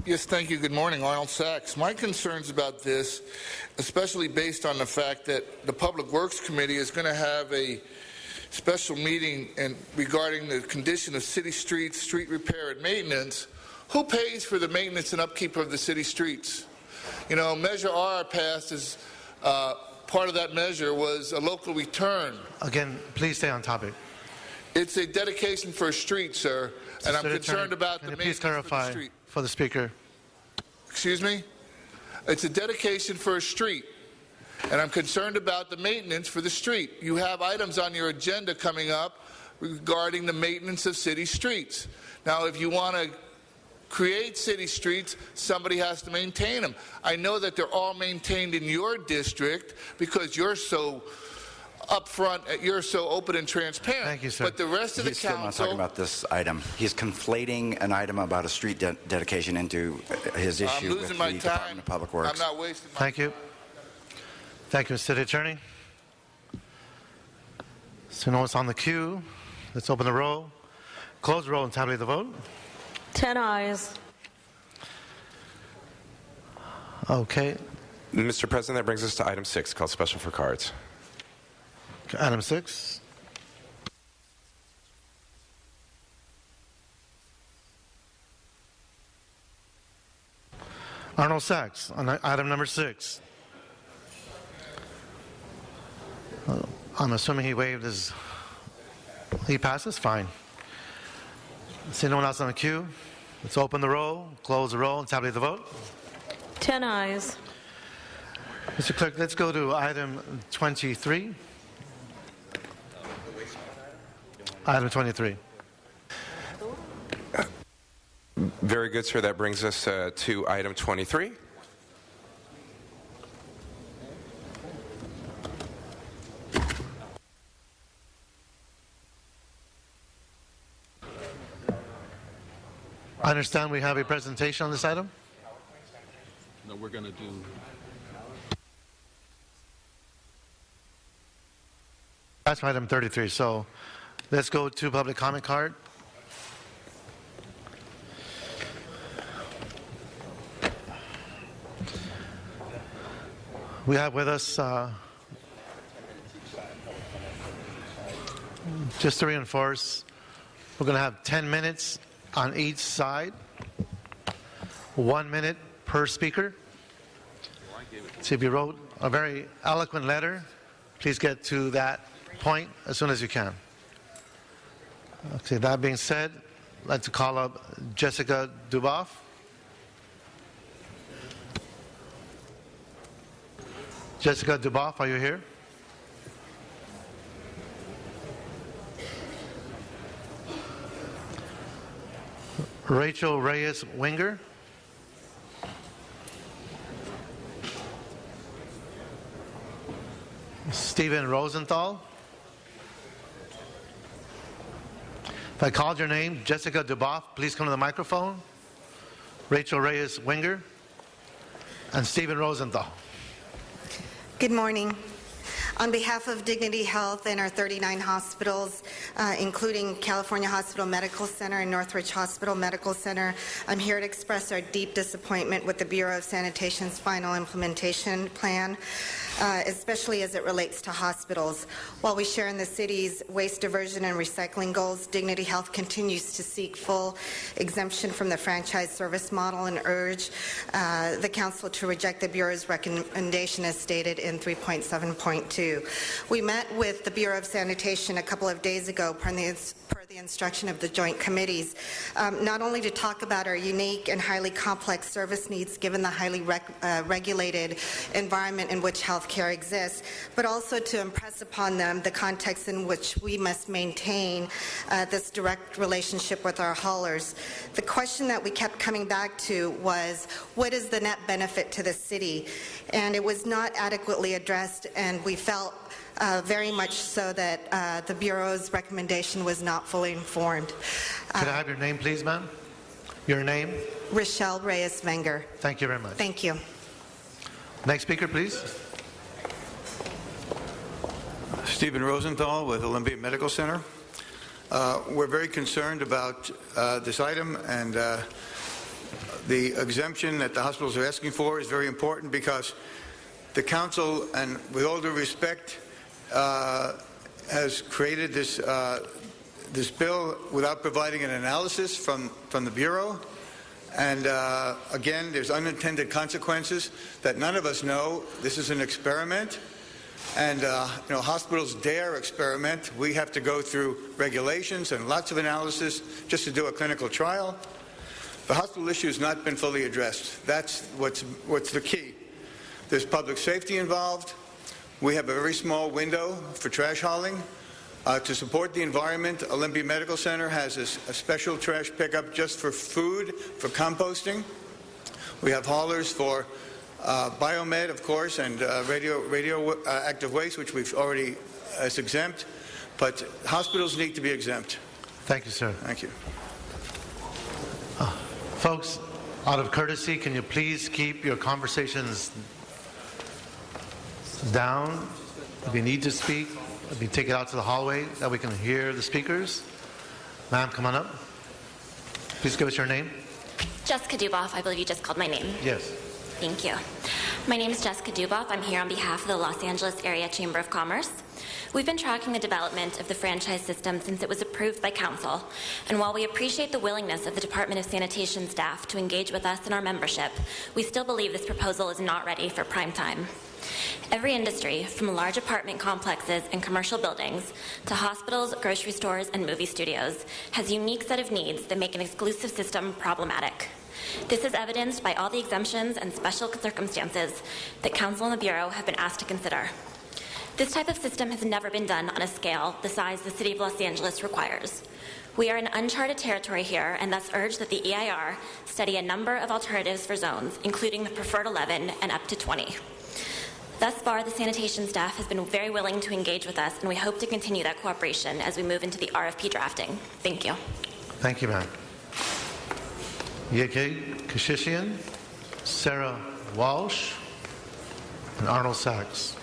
[SPEAKER 22] Yes, thank you. Good morning. Arnold Sachs. My concerns about this, especially based on the fact that the Public Works Committee is going to have a special meeting regarding the condition of city streets, street repair and maintenance. Who pays for the maintenance and upkeep of the city streets? You know, Measure R passed as part of that measure was a local return.
[SPEAKER 10] Again, please stay on topic.
[SPEAKER 22] It's a dedication for a street, sir, and I'm concerned about the maintenance
[SPEAKER 10] for the street. Please clarify for the speaker.
[SPEAKER 22] Excuse me? It's a dedication for a street, and I'm concerned about the maintenance for the street. You have items on your agenda coming up regarding the maintenance of city streets. Now, if you want to create city streets, somebody has to maintain them. I know that they're all maintained in your district because you're so upfront, you're so open and transparent.
[SPEAKER 10] Thank you, sir.
[SPEAKER 22] But the rest of the
[SPEAKER 23] He's still not talking about this item. He's conflating an item about a street dedication into his issue with the Department of Public Works.
[SPEAKER 22] I'm not wasting my
[SPEAKER 10] Thank you. Thank you, Mr. City Attorney. So now it's on the queue. Let's open the roll, close the roll, and tally the vote.
[SPEAKER 20] 10 ayes.
[SPEAKER 10] Okay.
[SPEAKER 14] Mr. President, that brings us to item 6, called special for cards.
[SPEAKER 10] Item 6. Arnold Sachs on item number 6. I'm assuming he waived his. He passes? Fine. See no one else on the queue? Let's open the roll, close the roll, and tally the vote.
[SPEAKER 20] 10 ayes.
[SPEAKER 10] Mr. Clerk, let's go to item 23. Item 23.
[SPEAKER 14] Very good, sir. That brings us to item 23.
[SPEAKER 10] I understand we have a presentation on this item.
[SPEAKER 5] No, we're going to do...
[SPEAKER 10] That's item 33. So let's go to public comment card. We have with us, just to reinforce, we're going to have 10 minutes on each side, 1 minute per speaker. So if you wrote a very eloquent letter, please get to that point as soon as you can. Okay, that being said, I'd like to call up Jessica Duboff. Jessica Duboff, are you here? Rachel Reyes Winger. Stephen Rosenthal. If I called your name, Jessica Duboff, please come to the microphone. Rachel Reyes Winger and Stephen Rosenthal.
[SPEAKER 7] Good morning. On behalf of Dignity Health and our 39 hospitals, including California Hospital Medical Center and Northridge Hospital Medical Center, I'm here to express our deep disappointment with the Bureau of Sanitation's final implementation plan, especially as it relates to hospitals. While we share in the city's waste diversion and recycling goals, Dignity Health continues to seek full exemption from the franchise service model and urge the Council to reject the Bureau's recommendation as stated in 3.7.2. We met with the Bureau of Sanitation a couple of days ago per the instruction of the joint committees, not only to talk about our unique and highly complex service needs given the highly regulated environment in which healthcare exists, but also to impress upon them the context in which we must maintain this direct relationship with our haulers. The question that we kept coming back to was, what is the net benefit to the city? And it was not adequately addressed, and we felt very much so that the Bureau's recommendation was not fully informed.
[SPEAKER 10] Could I have your name, please, ma'am? Your name?
[SPEAKER 7] Rochelle Reyes Wenger.
[SPEAKER 10] Thank you very much.
[SPEAKER 7] Thank you.
[SPEAKER 10] Next speaker, please.
[SPEAKER 8] Stephen Rosenthal with Olympia Medical Center. We're very concerned about this item, and the exemption that the hospitals are asking for is very important because the council, and with all due respect, has created this this bill without providing an analysis from the Bureau. And again, there's unintended consequences that none of us know. This is an experiment. And hospitals dare experiment. We have to go through regulations and lots of analysis just to do a clinical trial. The hospital issue has not been fully addressed. That's what's the key. There's public safety involved. We have a very small window for trash hauling. To support the environment, Olympia Medical Center has a special trash pickup just for food, for composting. We have haulers for biomed, of course, and radioactive waste, which we've already is exempt. But hospitals need to be exempt.
[SPEAKER 10] Thank you, sir.
[SPEAKER 8] Thank you.
[SPEAKER 10] Folks, out of courtesy, can you please keep your conversations down? If you need to speak, if you take it out to the hallway that we can hear the speakers. Ma'am, come on up. Please give us your name.
[SPEAKER 24] Jessica Duboff, I believe you just called my name.
[SPEAKER 10] Yes.
[SPEAKER 24] Thank you. My name is Jessica Duboff. I'm here on behalf of the Los Angeles Area Chamber of Commerce. We've been tracking the development of the franchise system since it was approved by Council, and while we appreciate the willingness of the Department of Sanitation staff to engage with us and our membership, we still believe this proposal is not ready for prime time. Every industry, from large apartment complexes and commercial buildings to hospitals, grocery stores, and movie studios, has a unique set of needs that make an exclusive system problematic. This is evidenced by all the exemptions and special circumstances that Council and the Bureau have been asked to consider. This type of system has never been done on a scale the size the City of Los Angeles requires. We are in uncharted territory here and thus urge that the EIR study a number of alternatives for zones, including the preferred 11 and up to 20. Thus far, the sanitation staff has been very willing to engage with us, and we hope to continue that cooperation as we move into the RFP drafting. Thank you.
[SPEAKER 10] Thank you, ma'am. Yeke Kashishian, Sarah Walsh, and Arnold Sachs.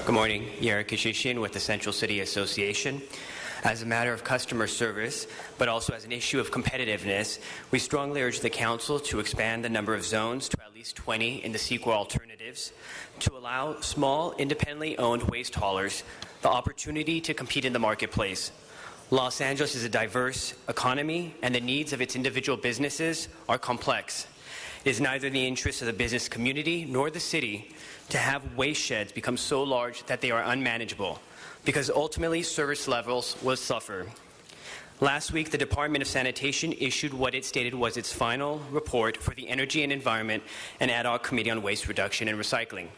[SPEAKER 6] Good morning. Yara Kashishian with the Central City Association. As a matter of customer service, but also as an issue of competitiveness, we strongly urge the Council to expand the number of zones to at least 20 in the CEQA alternatives, to allow small, independently owned waste haulers the opportunity to compete in the marketplace. Los Angeles is a diverse economy, and the needs of its individual businesses are complex. It is neither in the interest of the business community nor the city to have waste sheds become so large that they are unmanageable, because ultimately service levels will suffer. Last week, the Department of Sanitation issued what it stated was its final report for the Energy and Environment and Ad Hoc Committee on Waste Reduction and Recycling.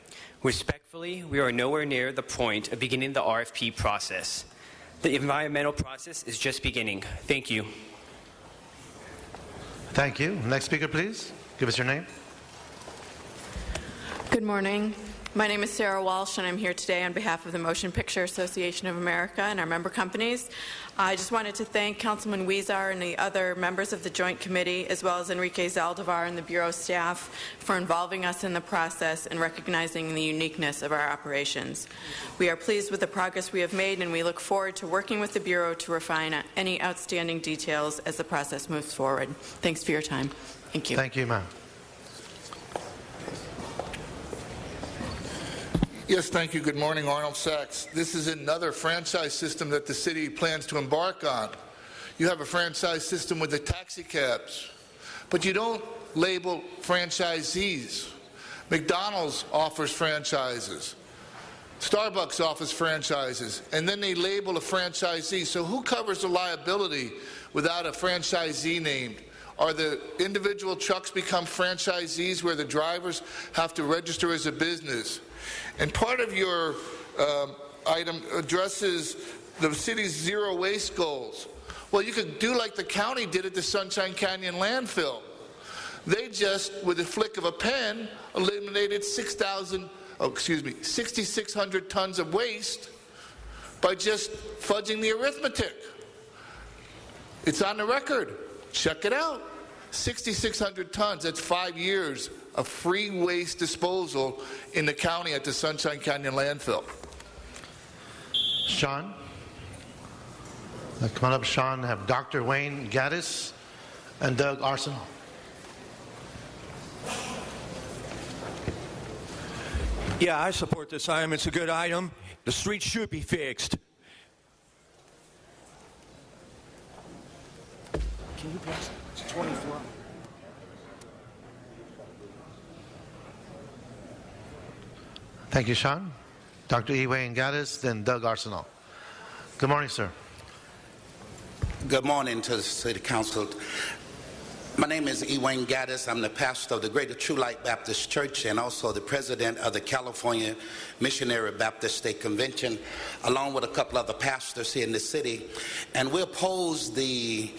[SPEAKER 6] Respectfully, we are nowhere near the point of beginning the RFP process. The environmental process is just beginning. Thank you.
[SPEAKER 10] Thank you. Next speaker, please. Give us your name.
[SPEAKER 11] Good morning. My name is Sarah Walsh, and I'm here today on behalf of the Motion Picture Association of America and our member companies. I just wanted to thank Councilman Huizar and the other members of the Joint Committee, as well as Enrique Zaldivar and the Bureau staff, for involving us in the process and recognizing the uniqueness of our operations. We are pleased with the progress we have made, and we look forward to working with the Bureau to refine any outstanding details as the process moves forward. Thanks for your time. Thank you.
[SPEAKER 10] Thank you, ma'am.
[SPEAKER 22] Yes, thank you. Good morning, Arnold Sachs. This is another franchise system that the city plans to embark on. You have a franchise system with the taxi cabs, but you don't label franchisees. McDonald's offers franchises. Starbucks offers franchises, and then they label a franchisee. So who covers the liability without a franchisee named? Are the individual trucks become franchisees where the drivers have to register as a business? And part of your item addresses the city's zero waste goals. Well, you could do like the county did at the Sunshine Canyon landfill. They just, with a flick of a pen, eliminated 6,600 tons of waste by just fudging the arithmetic. It's on the record. Check it out. 6,600 tons, that's 5 years of free waste disposal in the county at the Sunshine Canyon landfill.
[SPEAKER 10] Sean. Come on up, Sean. Have Dr. Wayne Gaddis and Doug Arsenal.
[SPEAKER 9] Yeah, I support this item. It's a good item. The streets should be fixed.
[SPEAKER 15] Can you pass it? It's 24.
[SPEAKER 10] Thank you, Sean. Dr. E. Wayne Gaddis, then Doug Arsenal. Good morning, sir.
[SPEAKER 16] Good morning to the City Council. My name is E. Wayne Gaddis. I'm the pastor of the Greater True Light Baptist Church and also the president of the California Missionary Baptist State Convention, along with a couple other pastors here in the city. And we oppose the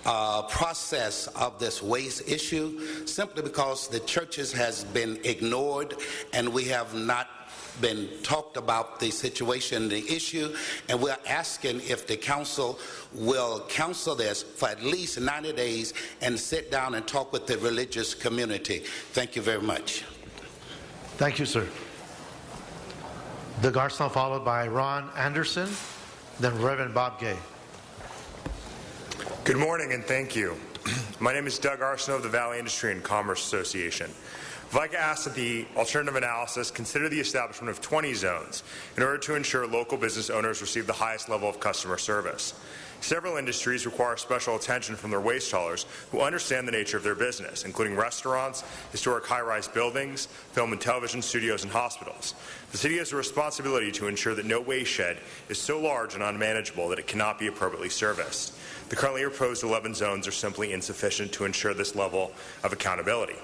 [SPEAKER 16] process of this waste issue simply because the churches has been ignored and we have not been talked about the situation, the issue, and we're asking if the council will counsel this for at least 90 days and sit down and talk with the religious community. Thank you very much.
[SPEAKER 10] Thank you, sir. Doug Arsenal, followed by Ron Anderson, then Reverend Bob Gay.
[SPEAKER 25] Good morning and thank you. My name is Doug Arsenault of the Valley Industry and Commerce Association. VICA asks that the alternative analysis consider the establishment of 20 zones in order to ensure local business owners receive the highest level of customer service. Several industries require special attention from their waste haulers who understand the nature of their business, including restaurants, historic high-rise buildings, film and television studios, and hospitals. The city has a responsibility to ensure that no waste shed is so large and unmanageable that it cannot be appropriately serviced. The currently proposed 11 zones are simply insufficient to ensure this level of accountability.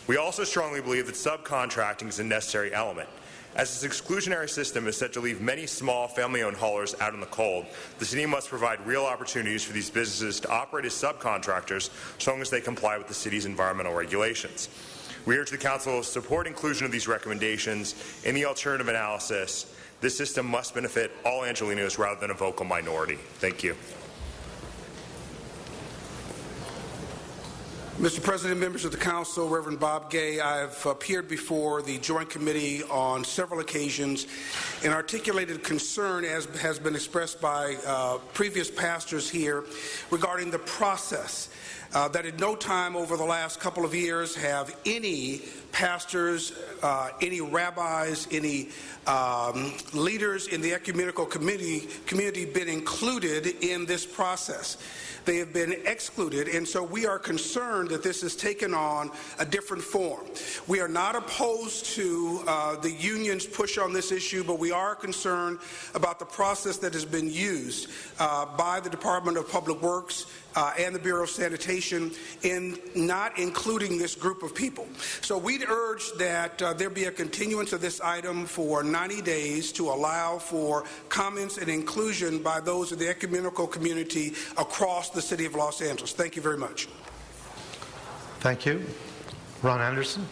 [SPEAKER 25] We also strongly believe that subcontracting is a necessary element. As this exclusionary system is set to leave many small family-owned haulers out in the cold, the city must provide real opportunities for these businesses to operate as subcontractors so long as they comply with the city's environmental regulations. We urge the Council to support inclusion of these recommendations in the alternative analysis This system must benefit all Angelenos rather than a vocal minority. Thank you.
[SPEAKER 1] Mr. President, members of the Council, Reverend Bob Gay, I have appeared before the Joint Committee on several occasions and articulated concern, as has been expressed by previous pastors here, regarding the process. That at no time over the last couple of years have any pastors, any rabbis, any leaders in the ecumenical community been included in this process. They have been excluded, and so we are concerned that this has taken on a different form. We are not opposed to the union's push on this issue, but we are concerned about the process that has been used by the Department of Public Works and the Bureau of Sanitation in not including this group of people. So we'd urge that there be a continuance of this item for 90 days to allow for comments and inclusion by those of the ecumenical community across the city of Los Angeles. Thank you very much.
[SPEAKER 10] Thank you. Ron Anderson.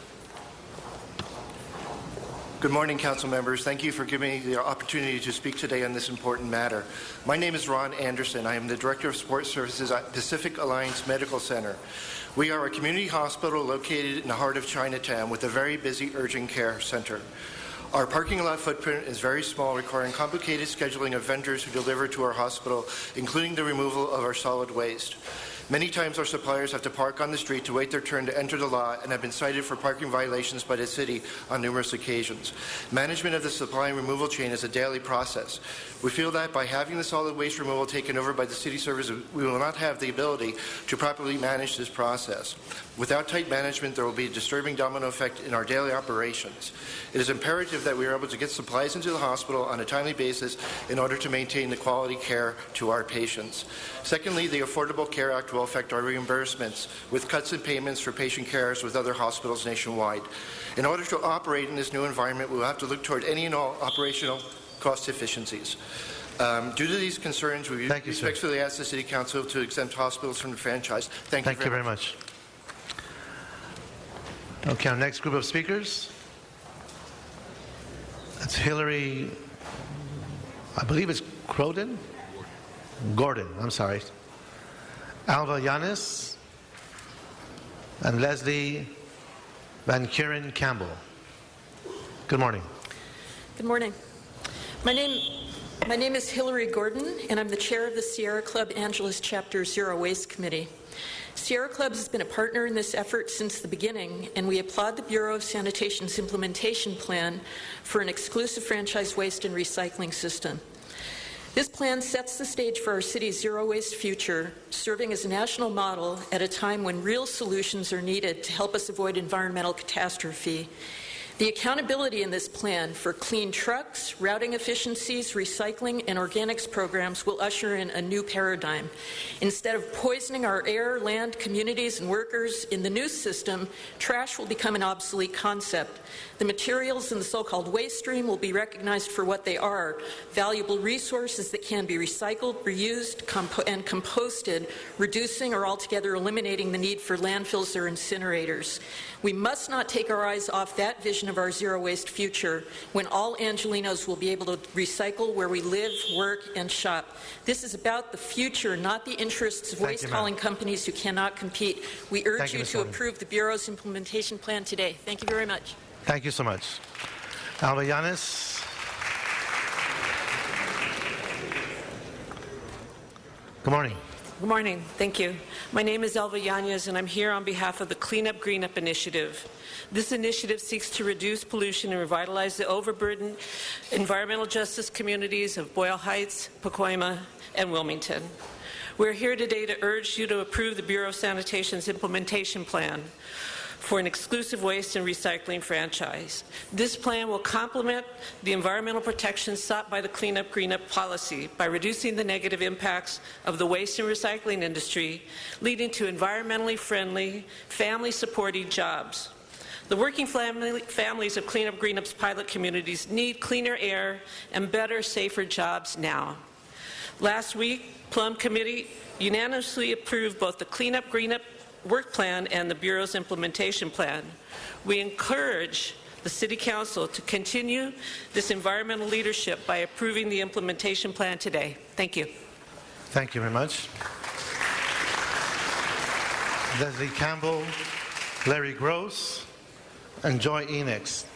[SPEAKER 12] Good morning, Council members. Thank you for giving me the opportunity to speak today on this important matter. My name is Ron Anderson. I am the Director of Support Services at Pacific Alliance Medical Center. We are a community hospital located in the heart of Chinatown with a very busy urgent care center. Our parking lot footprint is very small, requiring complicated scheduling of vendors who deliver to our hospital, including the removal of our solid waste. Many times our suppliers have to park on the street to wait their turn to enter the lot and have been cited for parking violations by the city on numerous occasions. Management of the supply and removal chain is a daily process. We feel that by having the solid waste removal taken over by the city service, we will not have the ability to properly manage this process. Without tight management, there will be a disturbing domino effect in our daily operations. It is imperative that we are able to get supplies into the hospital on a timely basis in order to maintain the quality care to our patients. Secondly, the Affordable Care Act will affect our reimbursements with cuts in payments for patient carers with other hospitals nationwide. In order to operate in this new environment, we will have to look toward any and all operational cost efficiencies. Due to these concerns, we respectfully ask the City Council to exempt hospitals from the franchise. Thank you very much.
[SPEAKER 10] Okay, our next group of speakers. That's Hillary, I believe it's Gordon, I'm sorry. Alva Yanis and Leslie Van Kuren Campbell. Good morning.
[SPEAKER 13] Good morning. My name is Hillary Gordon, and I'm the chair of the Sierra Club Angeles Chapter Zero Waste Committee. Sierra Club has been a partner in this effort since the beginning, and we applaud the Bureau of Sanitation's implementation plan for an exclusive franchise waste and recycling system. This plan sets the stage for our city's zero-waste future, serving as a national model at a time when real solutions are needed to help us avoid environmental catastrophe. The accountability in this plan for clean trucks, routing efficiencies, recycling, and organics programs will usher in a new paradigm. Instead of poisoning our air, land, communities, and workers in the new system, trash will become an obsolete concept. The materials in the so-called waste stream will be recognized for what they are, valuable resources that can be recycled, reused, and composted, reducing or altogether eliminating the need for landfills or incinerators. We must not take our eyes off that vision of our zero-waste future when all Angelenos will be able to recycle where we live, work, and shop. This is about the future, not the interests of waste-hauling companies who cannot compete. We urge you to approve the Bureau's implementation plan today. Thank you very much.
[SPEAKER 10] Thank you so much. Alva Yanis. Good morning.
[SPEAKER 17] Good morning. Thank you. My name is Elva Yanez, and I'm here on behalf of the Clean Up Green Up initiative. This initiative seeks to reduce pollution and revitalize the overburdened environmental justice communities of Boyle Heights, Pacoima, and Wilmington. We're here today to urge you to approve the Bureau of Sanitation's implementation plan for an exclusive waste and recycling franchise. This plan will complement the environmental protections sought by the Clean Up Green Up policy by reducing the negative impacts of the waste and recycling industry, leading to environmentally friendly, family-supporting jobs. The working families of Clean Up Green Up's pilot communities need cleaner air and better, safer jobs now. Last week, Plum Committee unanimously approved both the Clean Up Green Up work plan and the Bureau's implementation plan. We encourage the City Council to continue this environmental leadership by approving the implementation plan today. Thank you.
[SPEAKER 10] Thank you very much. Leslie Campbell, Larry Gross, and Joy Enix.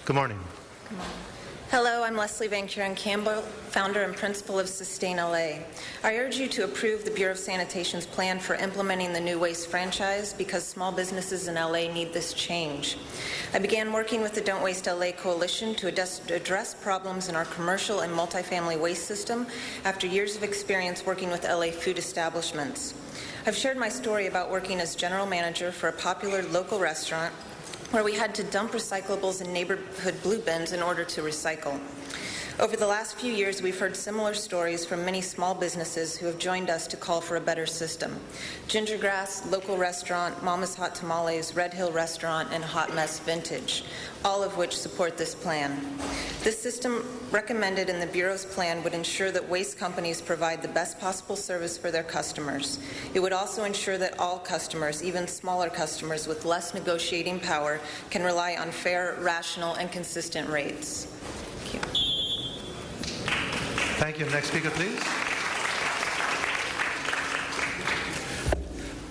[SPEAKER 10] Good morning.
[SPEAKER 2] Good morning. Hello, I'm Leslie Van Kuren Campbell, founder and principal of Sustain LA. I urge you to approve the Bureau of Sanitation's plan for implementing the new waste franchise because small businesses in LA need this change. I began working with the Don't Waste LA Coalition to address problems in our commercial and multifamily waste system after years of experience working with LA food establishments. I've shared my story about working as general manager for a popular local restaurant where we had to dump recyclables in neighborhood blue bins in order to recycle. Over the last few years, we've heard similar stories from many small businesses who have joined us to call for a better system. Gingergrass, Local Restaurant, Mama's Hot Tamales, Red Hill Restaurant, and Hot Mess Vintage, all of which support this plan. This system recommended in the Bureau's plan would ensure that waste companies provide the best possible service for their customers. It would also ensure that all customers, even smaller customers with less negotiating power, can rely on fair, rational, and consistent rates. Thank you.
[SPEAKER 10] Thank you. Next speaker, please.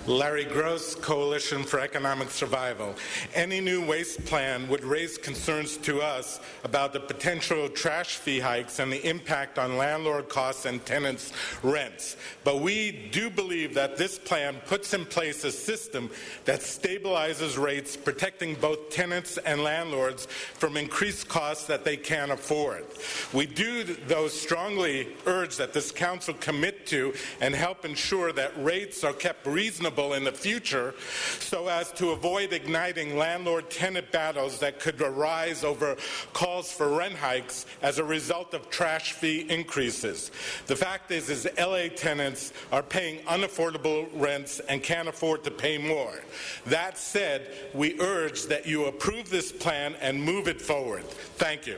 [SPEAKER 3] Larry Gross, Coalition for Economic Survival. Any new waste plan would raise concerns to us about the potential trash fee hikes and the impact on landlord costs and tenants' rents. But we do believe that this plan puts in place a system that stabilizes rates, protecting both tenants and landlords from increased costs that they can't afford. We do, though, strongly urge that this Council commit to and help ensure that rates are kept reasonable in the future so as to avoid igniting landlord-tenant battles that could arise over calls for rent hikes as a result of trash fee increases. The fact is LA tenants are paying unaffordable rents and can't afford to pay more. That said, we urge that you approve this plan and move it forward. Thank you.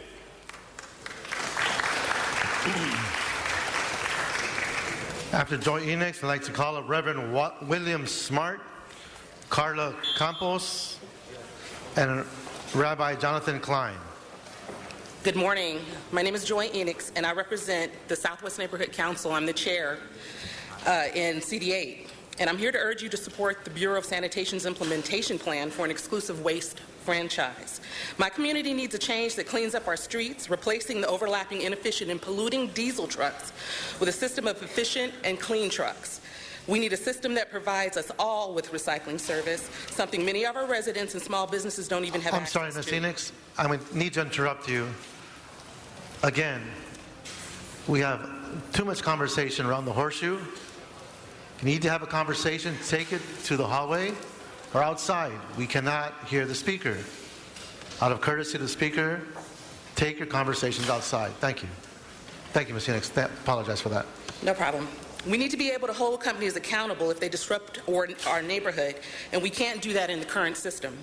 [SPEAKER 10] After Joy Enix, I'd like to call up Reverend William Smart, Carla Campos, and Rabbi Jonathan Klein.
[SPEAKER 18] Good morning. My name is Joy Enix, and I represent the Southwest Neighborhood Council. I'm the chair in CD8, and I'm here to urge you to support the Bureau of Sanitation's implementation plan for an exclusive waste franchise. My community needs a change that cleans up our streets, replacing the overlapping, inefficient, and polluting diesel trucks with a system of efficient and clean trucks. We need a system that provides us all with recycling service, something many of our residents and small businesses don't even have access to.
[SPEAKER 10] I'm sorry, Ms. Enix. I need to interrupt you. Again, we have too much conversation around the horseshoe. If you need to have a conversation, take it to the hallway or outside. We cannot hear the speaker. Out of courtesy to the speaker, take your conversations outside. Thank you. Thank you, Ms. Enix. Apologize for that.
[SPEAKER 18] No problem. We need to be able to hold companies accountable if they disrupt our neighborhood, and we can't do that in the current system.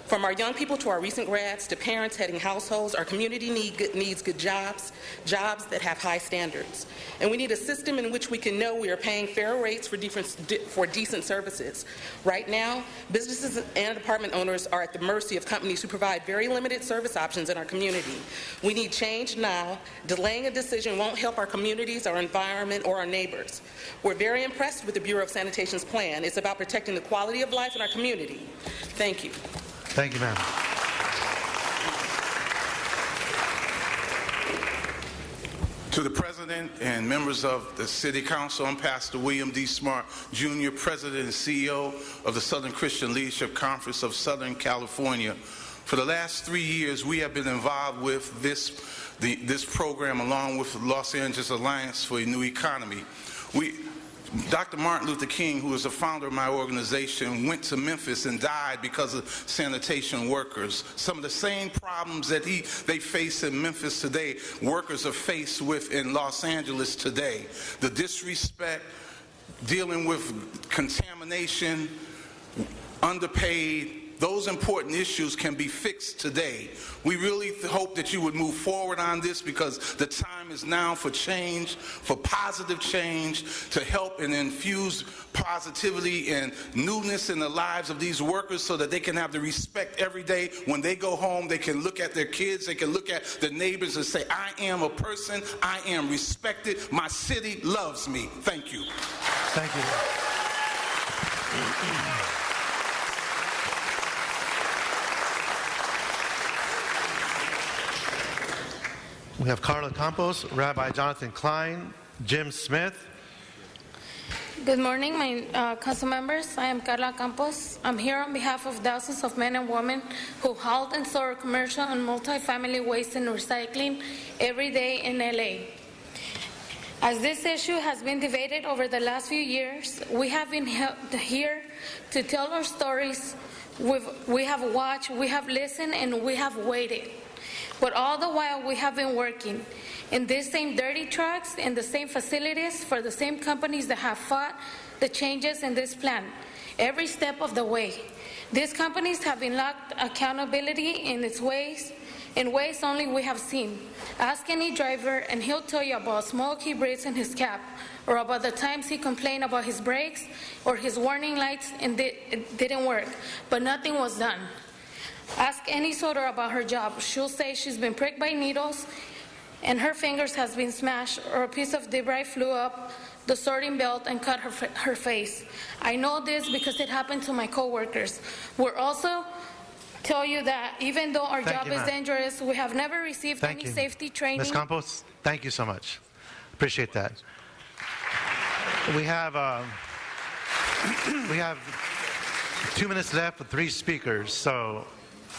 [SPEAKER 18] From our young people to our recent grads to parents heading households, our community needs good jobs that have high standards. And we need a system in which we can know we are paying fair rates for decent services. Right now, businesses and apartment owners are at the mercy of companies who provide very limited service options in our community. We need change now. Delaying a decision won't help our communities, our environment, or our neighbors. We're very impressed with the Bureau of Sanitation's plan. It's about protecting the quality of life in our community. Thank you.
[SPEAKER 10] Thank you, ma'am.
[SPEAKER 19] To the President and members of the City Council, I'm Pastor William D. Smart, Jr., President and CEO of the Southern Christian Leadership Conference of Southern California. For the last 3 years, we have been involved with this program along with the Los Angeles Alliance for a New Economy. Dr. Martin Luther King, who is the founder of my organization, went to Memphis and died because of sanitation workers. Some of the same problems that they face in Memphis today, workers are faced with in Los Angeles today. The disrespect, dealing with contamination, underpaid, those important issues can be fixed today. We really hope that you would move forward on this, because the time is now for change, for positive change, to help and infuse positivity and newness in the lives of these workers so that they can have the respect every day. When they go home, they can look at their kids, they can look at their neighbors and say, I am a person, I am respected, my city loves me. Thank you.
[SPEAKER 10] Thank you. We have Carla Campos, Rabbi Jonathan Klein, Jim Smith.
[SPEAKER 4] Good morning, my council members. I am Carla Campos. I'm here on behalf of thousands of men and women who haul and store commercial and multifamily waste and recycling every day in LA. As this issue has been debated over the last few years, we have been here to tell our stories. We have watched, we have listened, and we have waited. But all the while, we have been working in these same dirty trucks, in the same facilities, for the same companies that have fought the changes in this plan every step of the way. These companies have been lacked accountability in ways only we have seen. Ask any driver and he'll tell you about smoke he breathes in his cab, or about the times he complained about his brakes or his warning lights and it didn't work, but nothing was done. Ask any sorter about her job. She'll say she's been pricked by needles and her fingers has been smashed, or a piece of debris flew up the sorting belt and cut her face. I know this because it happened to my coworkers. We're also tell you that even though our job is dangerous, we have never received any safety training.
[SPEAKER 10] Ms. Campos, thank you so much. Appreciate that. We have 2 minutes left with 3 speakers, so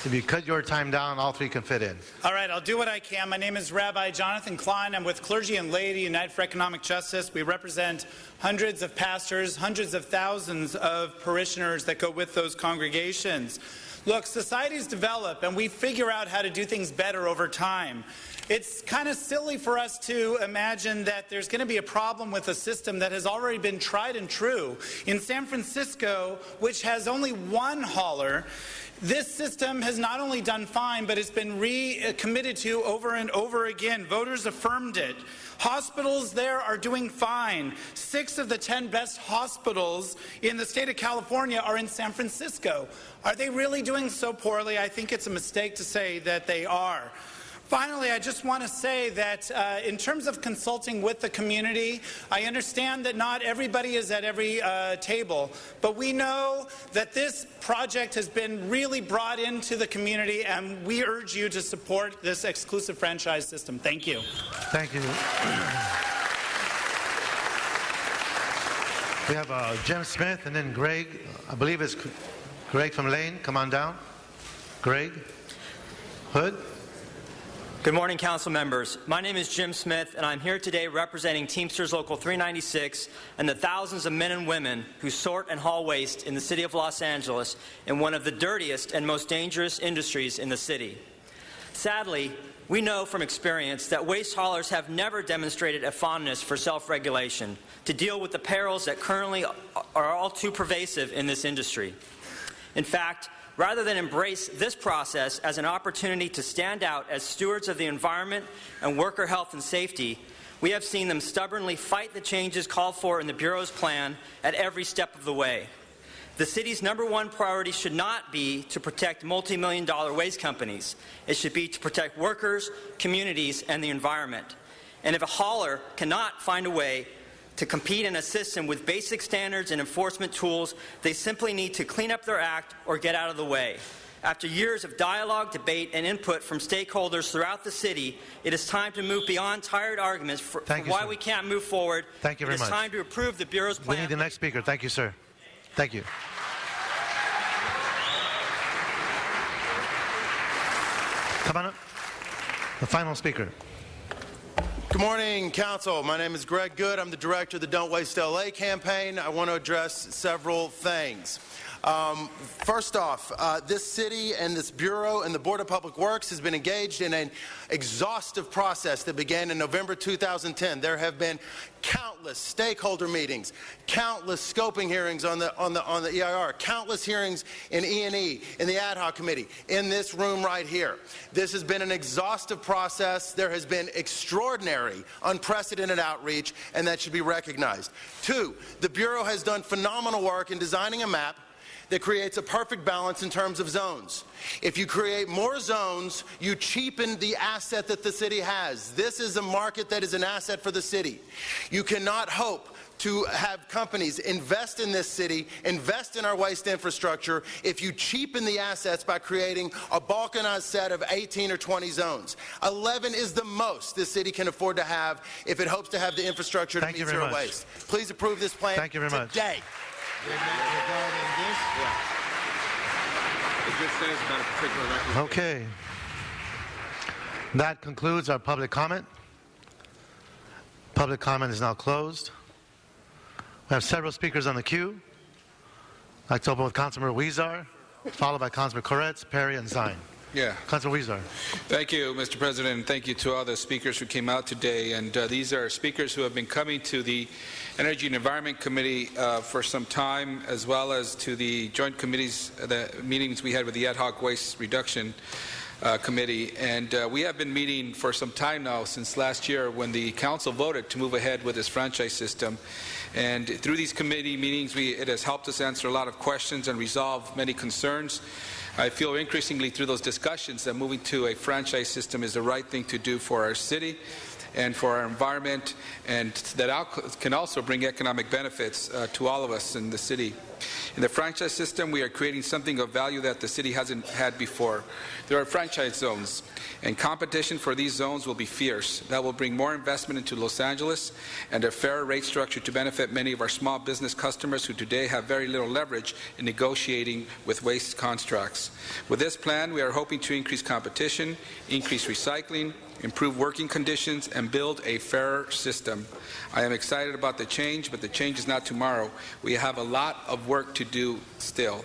[SPEAKER 10] if you cut your time down, all 3 can fit in.
[SPEAKER 14] All right, I'll do what I can. My name is Rabbi Jonathan Klein. I'm with Clergy and Laity United for Economic Justice. We represent hundreds of pastors, hundreds of thousands of parishioners that go with those congregations. Look, societies develop and we figure out how to do things better over time. It's kind of silly for us to imagine that there's going to be a problem with a system that has already been tried and true. In San Francisco, which has only one hauler, this system has not only done fine, but it's been recommitted to over and over again. Voters affirmed it. Hospitals there are doing fine. 6 of the 10 best hospitals in the state of California are in San Francisco. Are they really doing so poorly? I think it's a mistake to say that they are. Finally, I just want to say that in terms of consulting with the community, I understand that not everybody is at every table, but we know that this project has been really brought into the community, and we urge you to support this exclusive franchise system. Thank you.
[SPEAKER 10] Thank you. We have Jim Smith and then Greg. I believe it's Greg from Lane. Come on down. Greg Hood.
[SPEAKER 20] Good morning, council members. My name is Jim Smith, and I'm here today representing Teamsters Local 396 and the thousands of men and women who sort and haul waste in the city of Los Angeles in one of the dirtiest and most dangerous industries in the city. Sadly, we know from experience that waste haulers have never demonstrated a fondness for self-regulation to deal with the perils that currently are all too pervasive in this industry. In fact, rather than embrace this process as an opportunity to stand out as stewards of the environment and worker health and safety, we have seen them stubbornly fight the changes called for in the Bureau's plan at every step of the way. The city's #1 priority should not be to protect multi-million-dollar waste companies. It should be to protect workers, communities, and the environment. And if a hauler cannot find a way to compete in a system with basic standards and enforcement tools, they simply need to clean up their act or get out of the way. After years of dialogue, debate, and input from stakeholders throughout the city, it is time to move beyond tired arguments for why we can't move forward.
[SPEAKER 10] Thank you very much.
[SPEAKER 20] It is time to approve the Bureau's plan.
[SPEAKER 10] We need the next speaker. Thank you, sir. Thank you. Come on up. The final speaker.
[SPEAKER 21] Good morning, Council. My name is Greg Good. I'm the director of the Don't Waste LA campaign. I want to address several things. First off, this city and this Bureau and the Board of Public Works has been engaged in an exhaustive process that began in November 2010. There have been countless stakeholder meetings, countless scoping hearings on the EIR, countless hearings in E&E, in the ad hoc committee, in this room right here. This has been an exhaustive process. There has been extraordinary, unprecedented outreach, and that should be recognized. Two, the Bureau has done phenomenal work in designing a map that creates a perfect balance in terms of zones. If you create more zones, you cheapen the asset that the city has. This is a market that is an asset for the city. You cannot hope to have companies invest in this city, invest in our waste infrastructure, if you cheapen the assets by creating a balkanized set of 18 or 20 zones. 11 is the most this city can afford to have if it hopes to have the infrastructure to meet zero waste. Please approve this plan
[SPEAKER 10] Thank you very much.
[SPEAKER 21] today.
[SPEAKER 10] Okay. That concludes our public comment. Public comment is now closed. We have several speakers on the queue. I'd like to open with Councilmember Huizar, followed by Councilmember Koretz, Perry, and Zine.
[SPEAKER 5] Yeah.
[SPEAKER 10] Councilmember Huizar.
[SPEAKER 5] Thank you, Mr. President, and thank you to all the speakers who came out today. And these are speakers who have been coming to the Energy and Environment Committee for some time, as well as to the joint committees, the meetings we had with the Ad Hoc Waste Reduction Committee. And we have been meeting for some time now, since last year when the Council voted to move ahead with this franchise system. And through these committee meetings, it has helped us answer a lot of questions and resolve many concerns. I feel increasingly through those discussions that moving to a franchise system is the right thing to do for our city and for our environment, and that can also bring economic benefits to all of us in the city. In the franchise system, we are creating something of value that the city hasn't had before. There are franchise zones, and competition for these zones will be fierce. That will bring more investment into Los Angeles and a fairer rate structure to benefit many of our small business customers who today have very little leverage in negotiating with waste contracts. With this plan, we are hoping to increase competition, increase recycling, improve working conditions, and build a fairer system. I am excited about the change, but the change is not tomorrow. We have a lot of work to do still.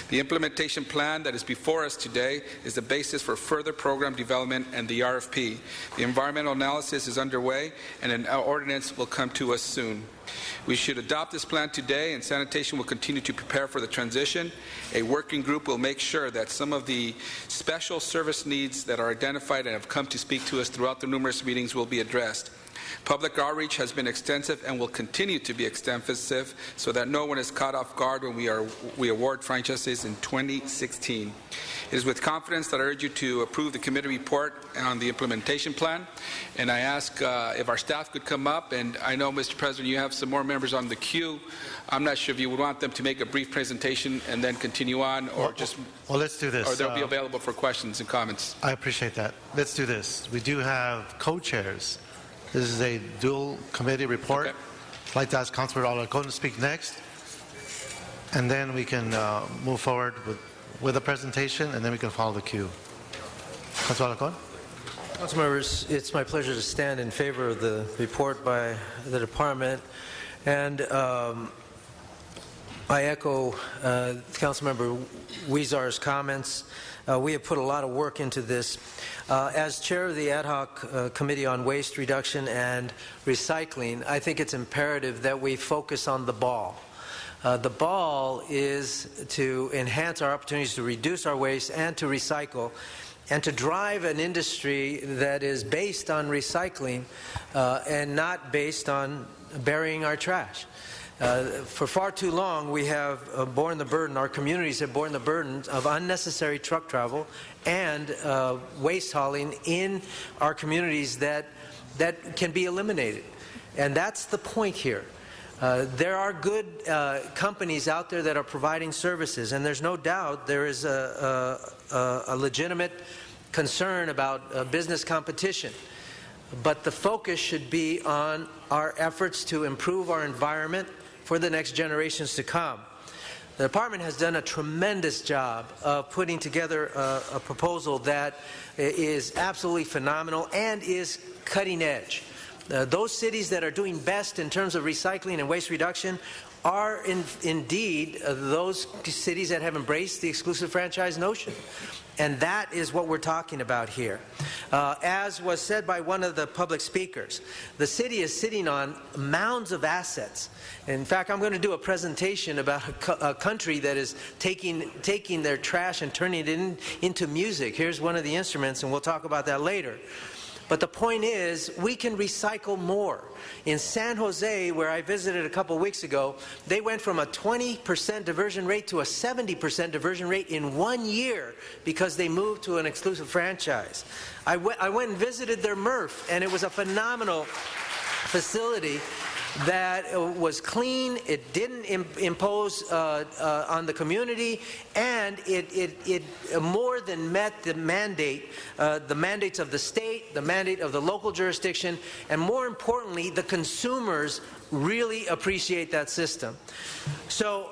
[SPEAKER 5] The implementation plan that is before us today is the basis for further program development and the RFP. The environmental analysis is underway, and an ordinance will come to us soon. We should adopt this plan today, and sanitation will continue to prepare for the transition. A working group will make sure that some of the special service needs that are identified and have come to speak to us throughout the numerous meetings will be addressed. Public outreach has been extensive and will continue to be extensive so that no one is caught off guard when we award franchises in 2016. It is with confidence that I urge you to approve the committee report on the implementation plan. And I ask if our staff could come up, and I know, Mr. President, you have some more members on the queue. I'm not sure if you would want them to make a brief presentation and then continue on, or
[SPEAKER 10] Well, let's do this.
[SPEAKER 5] Or they'll be available for questions and comments.
[SPEAKER 10] I appreciate that. Let's do this. We do have co-chairs. This is a dual committee report.
[SPEAKER 5] Okay.
[SPEAKER 10] I'd like to ask Councilor Alarcon to speak next, and then we can move forward with a presentation, and then we can follow the queue. Councilor Alarcon?
[SPEAKER 7] Council members, it's my pleasure to stand in favor of the report by the department, and I echo Councilmember Huizar's comments. We have put a lot of work into this. As chair of the Ad Hoc Committee on Waste Reduction and Recycling, I think it's imperative that we focus on the ball. The ball is to enhance our opportunities to reduce our waste and to recycle, and to drive an industry that is based on recycling and not based on burying our trash. For far too long, we have borne the burden, our communities have borne the burden of unnecessary truck travel and waste hauling in our communities that can be eliminated. And that's the point here. There are good companies out there that are providing services, and there's no doubt there is a legitimate concern about business competition. But the focus should be on our efforts to improve our environment for the next generations to come. The department has done a tremendous job of putting together a proposal that is absolutely phenomenal and is cutting edge. Those cities that are doing best in terms of recycling and waste reduction are indeed those cities that have embraced the exclusive franchise notion. And that is what we're talking about here. As was said by one of the public speakers, the city is sitting on mounds of assets. In fact, I'm going to do a presentation about a country that is taking their trash and turning it into music. Here's one of the instruments, and we'll talk about that later. But the point is, we can recycle more. In San Jose, where I visited a couple weeks ago, they went from a 20% diversion rate to a 70% diversion rate in 1 year because they moved to an exclusive franchise. I went and visited their MRF, and it was a phenomenal facility that was clean, it didn't impose on the community, and it more than met the mandates of the state, the mandate of the local jurisdiction, and more importantly, the consumers really appreciate that system. So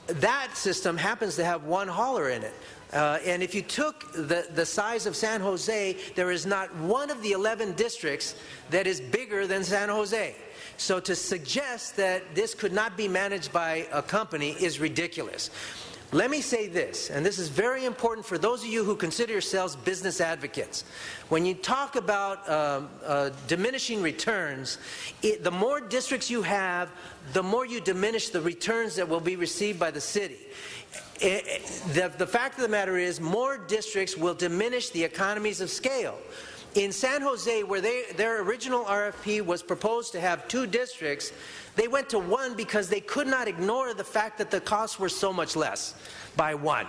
[SPEAKER 7] that system happens to have one hauler in it. And if you took the size of San Jose, there is not one of the 11 districts that is bigger than San Jose. So to suggest that this could not be managed by a company is ridiculous. Let me say this, and this is very important for those of you who consider yourselves business advocates. When you talk about diminishing returns, the more districts you have, the more you diminish the returns that will be received by the city. The fact of the matter is, more districts will diminish the economies of scale. In San Jose, where their original RFP was proposed to have 2 districts, they went to 1 because they could not ignore the fact that the costs were so much less by 1.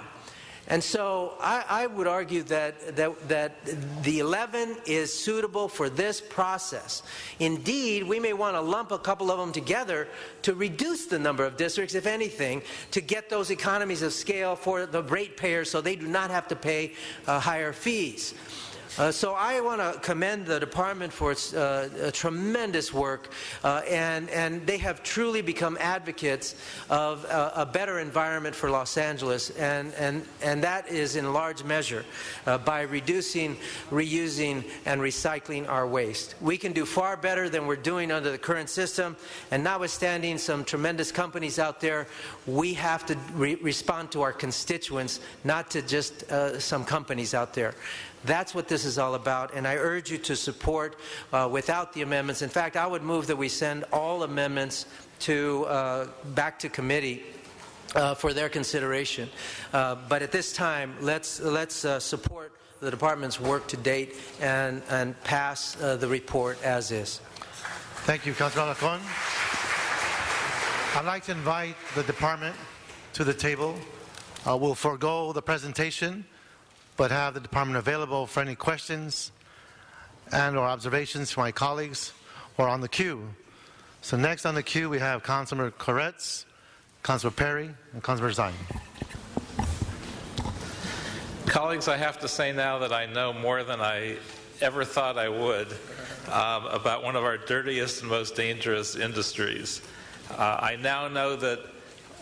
[SPEAKER 7] And so I would argue that the 11 is suitable for this process. Indeed, we may want to lump a couple of them together to reduce the number of districts, if anything, to get those economies of scale for the ratepayers so they do not have to pay higher fees. So I want to commend the department for its tremendous work, and they have truly become advocates of a better environment for Los Angeles, and that is in large measure by reducing, reusing, and recycling our waste. We can do far better than we're doing under the current system, and notwithstanding some tremendous companies out there, we have to respond to our constituents, not to just some companies out there. That's what this is all about, and I urge you to support without the amendments. In fact, I would move that we send all amendments back to committee for their consideration. But at this time, let's support the department's work to date and pass the report as is.
[SPEAKER 10] Thank you, Councilor Alarcon. I'd like to invite the department to the table. We'll forego the presentation, but have the department available for any questions and or observations from my colleagues or on the queue. So next on the queue we have Councilor Koretz, Councilor Perry, and Councilor Zine.
[SPEAKER 6] Colleagues, I have to say now that I know more than I ever thought I would about one of our dirtiest and most dangerous industries. I now know that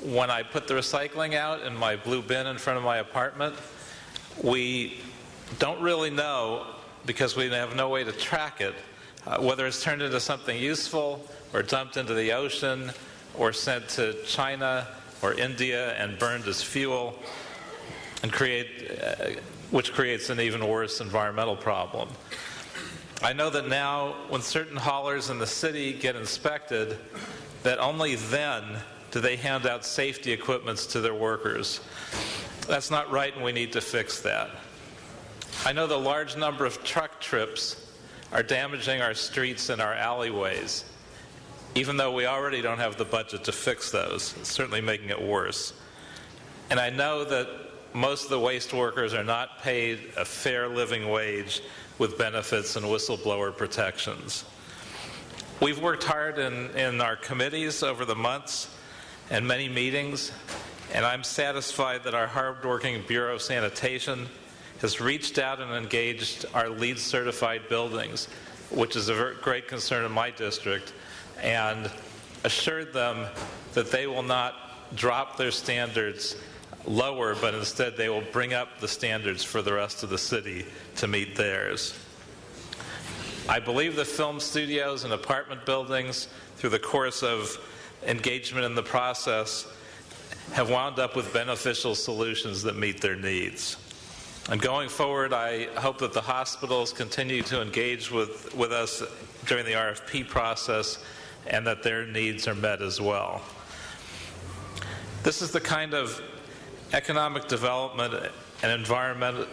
[SPEAKER 6] when I put the recycling out in my blue bin in front of my apartment, we don't really know, because we have no way to track it, whether it's turned into something useful or dumped into the ocean or sent to China or India and burned as fuel, and which creates an even worse environmental problem. I know that now when certain haulers in the city get inspected, that only then do they hand out safety equipments to their workers. That's not right, and we need to fix that. I know the large number of truck trips are damaging our streets and our alleyways, even though we already don't have the budget to fix those. It's certainly making it worse. And I know that most of the waste workers are not paid a fair living wage with benefits and whistleblower protections. We've worked hard in our committees over the months and many meetings, and I'm satisfied that our hard-working Bureau of Sanitation has reached out and engaged our LEED certified buildings, which is a great concern in my district, and assured them that they will not drop their standards lower, but instead they will bring up the standards for the rest of the city to meet theirs. I believe the film studios and apartment buildings, through the course of engagement in the process have wound up with beneficial solutions that meet their needs. And going forward, I hope that the hospitals continue to engage with us during the RFP process and that their needs are met as well. This is the kind of economic development and environmental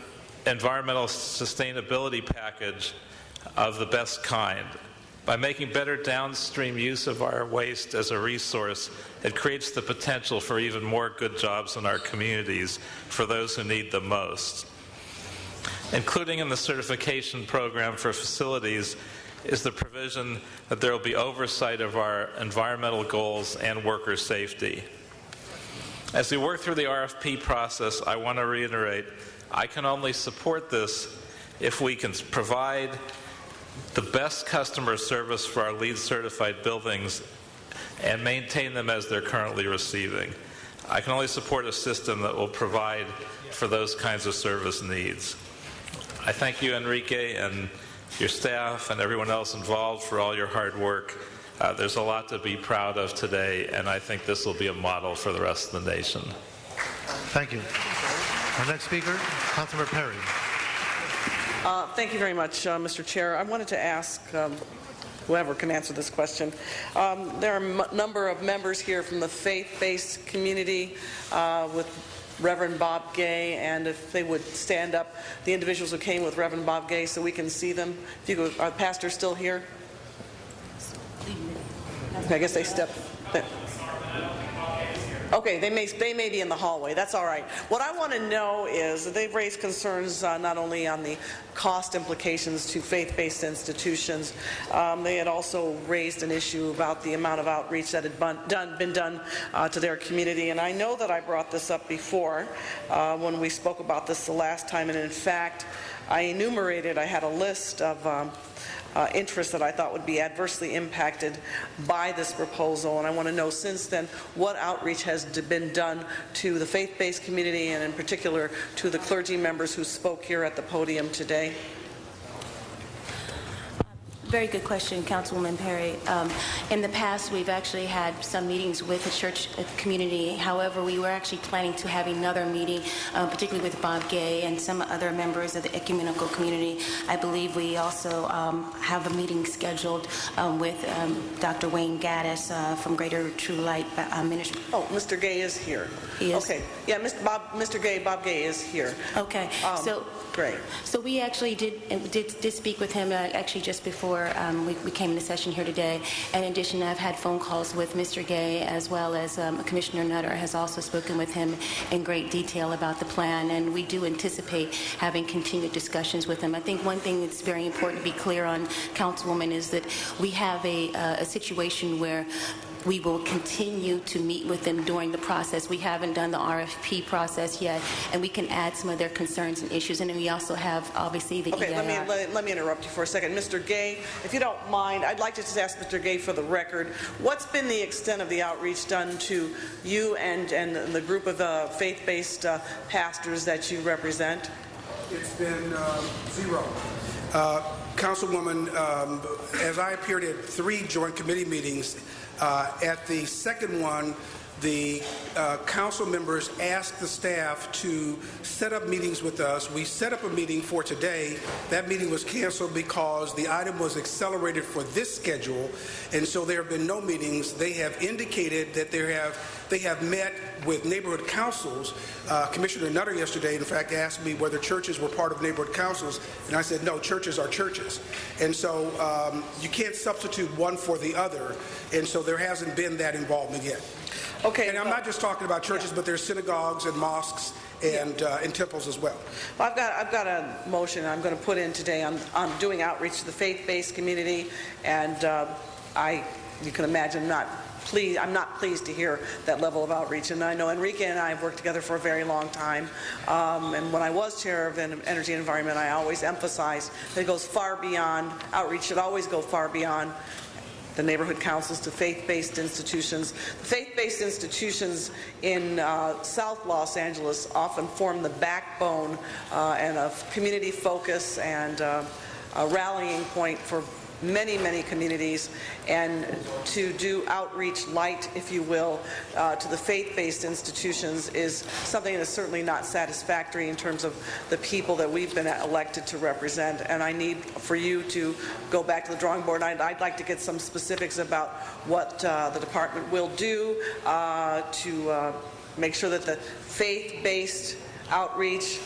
[SPEAKER 6] sustainability package of the best kind. By making better downstream use of our waste as a resource, it creates the potential for even more good jobs in our communities for those who need them most. Including in the certification program for facilities is the provision that there will be oversight of our environmental goals and worker safety. As we work through the RFP process, I want to reiterate, I can only support this if we can provide the best customer service for our LEED certified buildings and maintain them as they're currently receiving. I can only support a system that will provide for those kinds of service needs. I thank you, Enrique, and your staff and everyone else involved for all your hard work. There's a lot to be proud of today, and I think this will be a model for the rest of the nation.
[SPEAKER 10] Thank you. Our next speaker, Councilmember Perry.
[SPEAKER 8] Thank you very much, Mr. Chair. I wanted to ask whoever can answer this question. There are a number of members here from the faith-based community with Reverend Bob Gay, and if they would stand up, the individuals who came with Reverend Bob Gay, so we can see them. If you could, are the pastors still here? Okay, I guess they stepped. Okay, they may be in the hallway. That's all right. What I want to know is that they've raised concerns not only on the cost implications to faith-based institutions. They had also raised an issue about the amount of outreach that had been done to their community. And I know that I brought this up before when we spoke about this the last time. And in fact, I had a list of interests that I thought would be adversely impacted by this proposal, and I want to know since then what outreach has been done to the faith-based community and in particular to the clergy members who spoke here at the podium today.
[SPEAKER 11] Very good question, Councilwoman Perry. In the past, we've actually had some meetings with the church community. However, we were actually planning to have another meeting, particularly with Bob Gay and some other members of the ecumenical community. I believe we also have a meeting scheduled with Dr. Wayne Gaddis from Greater True Light Ministry.
[SPEAKER 8] Oh, Mr. Gay is here.
[SPEAKER 11] He is?
[SPEAKER 8] Okay. Yeah, Bob Gay is here.
[SPEAKER 11] Okay.
[SPEAKER 8] Great.
[SPEAKER 11] So we actually did speak with him actually just before we came into session here today. In addition, I've had phone calls with Mr. Gay as well as Commissioner Nutter has also spoken with him in great detail about the plan, and we do anticipate having continued discussions with him. I think one thing that's very important to be clear on, Councilwoman, is that we have a situation where we will continue to meet with them during the process. We haven't done the RFP process yet, and we can add some of their concerns and issues. And then we also have, obviously, the EIR.
[SPEAKER 8] Let me interrupt you for a second. Mr. Gay, if you don't mind, I'd like to just ask Mr. Gay for the record, what's been the extent of the outreach done to you and the group of faith-based pastors that you represent?
[SPEAKER 1] It's been zero. Councilwoman, as I appeared at 3 joint committee meetings, at the second one, the council members asked the staff to set up meetings with us. We set up a meeting for today. That meeting was canceled because the item was accelerated for this schedule, and so there have been no meetings. They have indicated that they have met with neighborhood councils. Commissioner Nutter yesterday, in fact, asked me whether churches were part of neighborhood councils, and I said, no, churches are churches. And so you can't substitute one for the other, and so there hasn't been that involvement yet.
[SPEAKER 8] Okay,
[SPEAKER 1] and I'm not just talking about churches, but there's synagogues and mosques and temples as well.
[SPEAKER 8] I've got a motion I'm going to put in today on doing outreach to the faith-based community, and you can imagine I'm not pleased to hear that level of outreach. And I know Enrique and I have worked together for a very long time. And when I was chair of Energy and Environment, I always emphasized that it goes far beyond, outreach should always go far beyond the neighborhood councils to faith-based institutions. The faith-based institutions in South Los Angeles often form the backbone and of community focus and a rallying point for many, many communities, and to do outreach light, if you will, to the faith-based institutions is something that's certainly not satisfactory in terms of the people that we've been elected to represent. And I need for you to go back to the drawing board. I'd like to get some specifics about what the department will do to make sure that the faith-based outreach